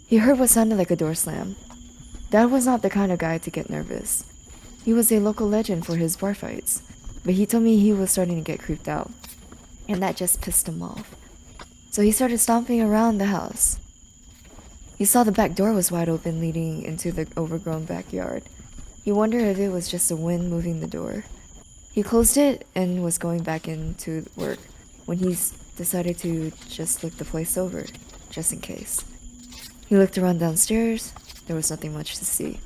He heard what sounded like a door slam. Dad was not the kind of guy to get nervous. He was a local legend for his bar fights, but he told me he was starting to get creeped out, and that just pissed him off. So he started stomping around the house. He saw the back door was wide open, leading into the overgrown backyard. He wondered if it was just the wind moving the door. He closed it and was going back into work when he decided to just look the place over, just in case. He looked around downstairs. There was nothing much to see.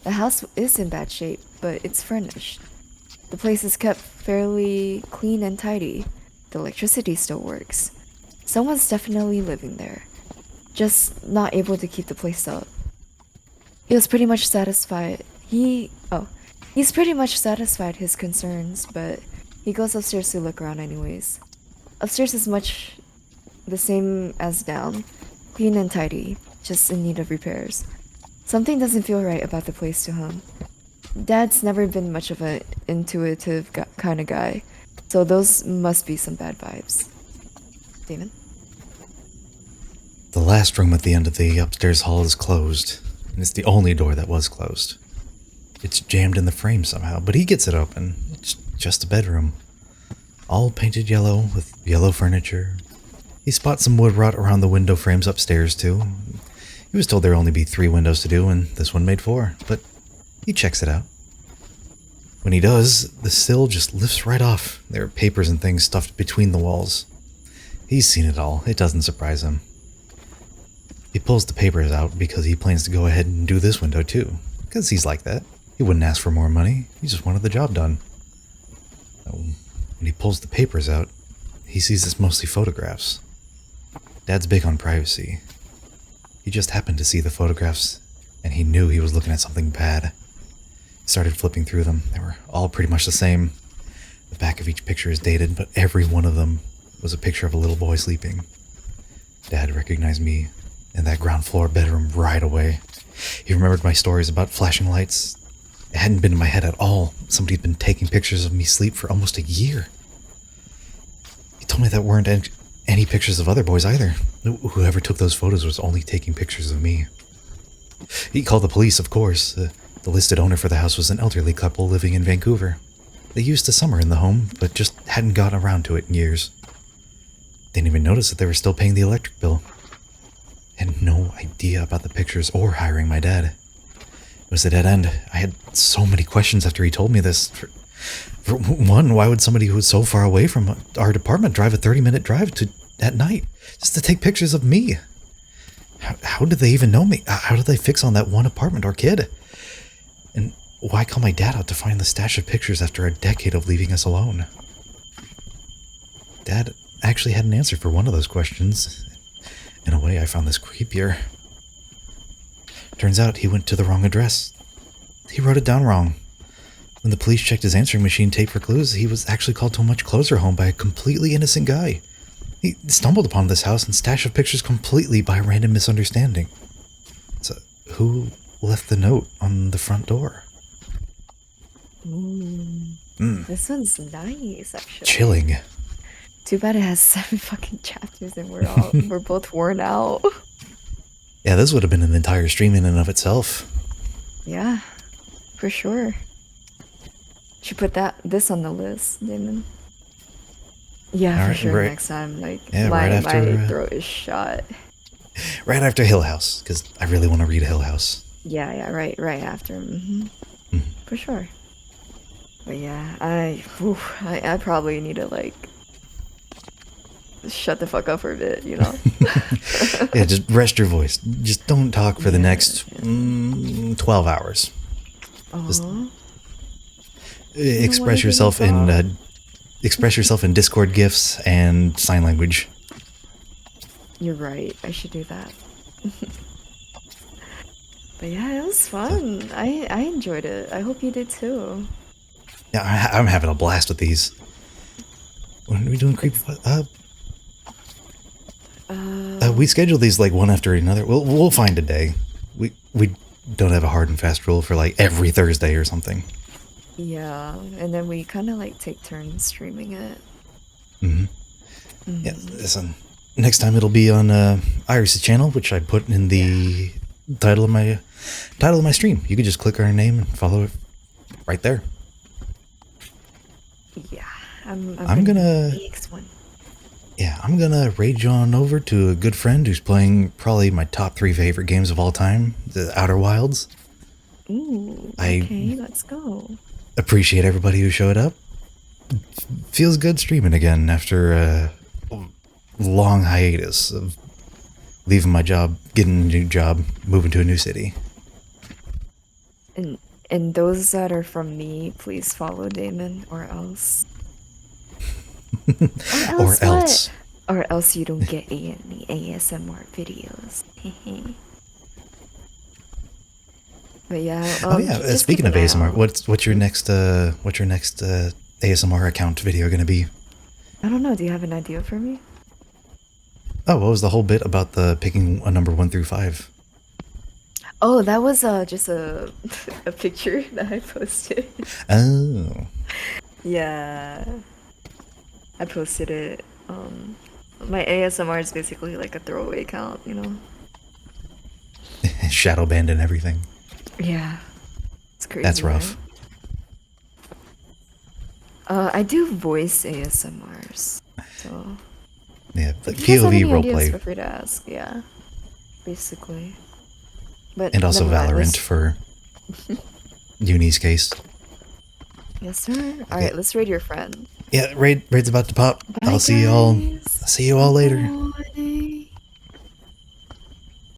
The house is in bad shape, but it's furnished. The place is kept fairly clean and tidy. The electricity still works. Someone's definitely living there, just not able to keep the place up. He was pretty much satisfied. He's pretty much satisfied his concerns, but he goes upstairs to look around anyways. Upstairs is much the same as down, clean and tidy, just in need of repairs. Something doesn't feel right about the place to him. Dad's never been much of an intuitive kind of guy, so those must be some bad vibes. Damon? The last room at the end of the upstairs hall is closed, and it's the only door that was closed. It's jammed in the frame somehow, but he gets it open. It's just a bedroom. All painted yellow, with yellow furniture. He spots some wood rot around the window frames upstairs, too. He was told there'd only be 3 windows to do, and this one made 4, but he checks it out. When he does, the sill just lifts right off. There are papers and things stuffed between the walls. He's seen it all. It doesn't surprise him. He pulls the papers out because he plans to go ahead and do this window, too. Because he's like that. He wouldn't ask for more money. He just wanted the job done. When he pulls the papers out, he sees it's mostly photographs. Dad's big on privacy. He just happened to see the photographs, and he knew he was looking at something bad. He started flipping through them. They were all pretty much the same. The back of each picture is dated, but every one of them was a picture of a little boy sleeping. Dad recognized me in that ground floor bedroom right away. He remembered my stories about flashing lights. It hadn't been in my head at all. Somebody had been taking pictures of me sleep for almost a year. He told me that weren't any pictures of other boys either. Whoever took those photos was only taking pictures of me. He called the police, of course. The listed owner for the house was an elderly couple living in Vancouver. They used to summer in the home, but just hadn't gotten around to it in years. Didn't even notice that they were still paying the electric bill. Had no idea about the pictures or hiring my dad. It was a dead end. I had so many questions after he told me this. For one, why would somebody who was so far away from our department drive a 30-minute drive at night just to take pictures of me? How did they even know me? How did they fix on that one apartment or kid? And why call my dad out to find the stash of pictures after a decade of leaving us alone? Dad actually had an answer for one of those questions. In a way, I found this creepier. Turns out he went to the wrong address. He wrote it down wrong. When the police checked his answering machine tape for clues, he was actually called to a much closer home by a completely innocent guy. He stumbled upon this house and stash of pictures completely by a random misunderstanding. So, who left the note on the front door? This one's nice, actually. Chilling. Too bad it has 7 fucking chapters and we're both worn out. Yeah, this would have been an entire stream in and of itself. Yeah, for sure. Should put this on the list, Damon. Yeah, All for right, sure. right. Next time, like Yeah, my right after, my throat is shot. Right after Hill House, because I really want to read Hill House. Yeah, right after. For sure. But yeah, I probably need to like shut the fuck up for a bit, you know. Yeah, just rest your voice. Just don't talk for the next 12 hours. Just express yourself in Discord gifs and sign language. You're right. I should do that. But yeah, it was fun. I enjoyed it. I hope you did too. Yeah, I'm having a blast with these. When are we doing Creepypasta? We schedule these like one after another. We'll find a day. We don't have a hard and fast rule for like every Thursday or something. Yeah, and then we kind of like take turns streaming it. Yeah, listen. Next time it'll be on Iris' channel, which I put in the title of my stream. You can just click on her name and follow it right there. Yeah, I'm gonna EX1. Yeah, I'm gonna rage on over to a good friend who's playing probably my top 3 favorite games of all time, the Outer Wilds. Ooh, okay, let's go. Appreciate everybody who showed up. Feels good streaming again after a long hiatus of leaving my job, getting a new job, moving to a new city. And those that are from me, please follow Damon, or else. Or else. Or else you don't get any ASMR videos. But yeah. Oh yeah. just Speaking of keep an eye ASMR, out. what's your next ASMR account video gonna be? I don't know. Do you have an idea for me? Oh, what was the whole bit about the picking a number 1 through 5? Oh, that was just a a picture that I posted. Oh. Yeah. I posted it. My ASMR is basically like a throwaway account, you know? Shadow banned and everything. Yeah. It's crazy. That's rough. Right? I do voice ASMRs, so... Yeah, but if you guys have POV any ideas, roleplay. feel free to ask, yeah. Basically. But And also never mind, Valorant for Uni's case. Yes, sir. Alright, let's raid your friend. Yeah, raid's about to pop. Bye, I'll see you all. guys. See you all later. Bye.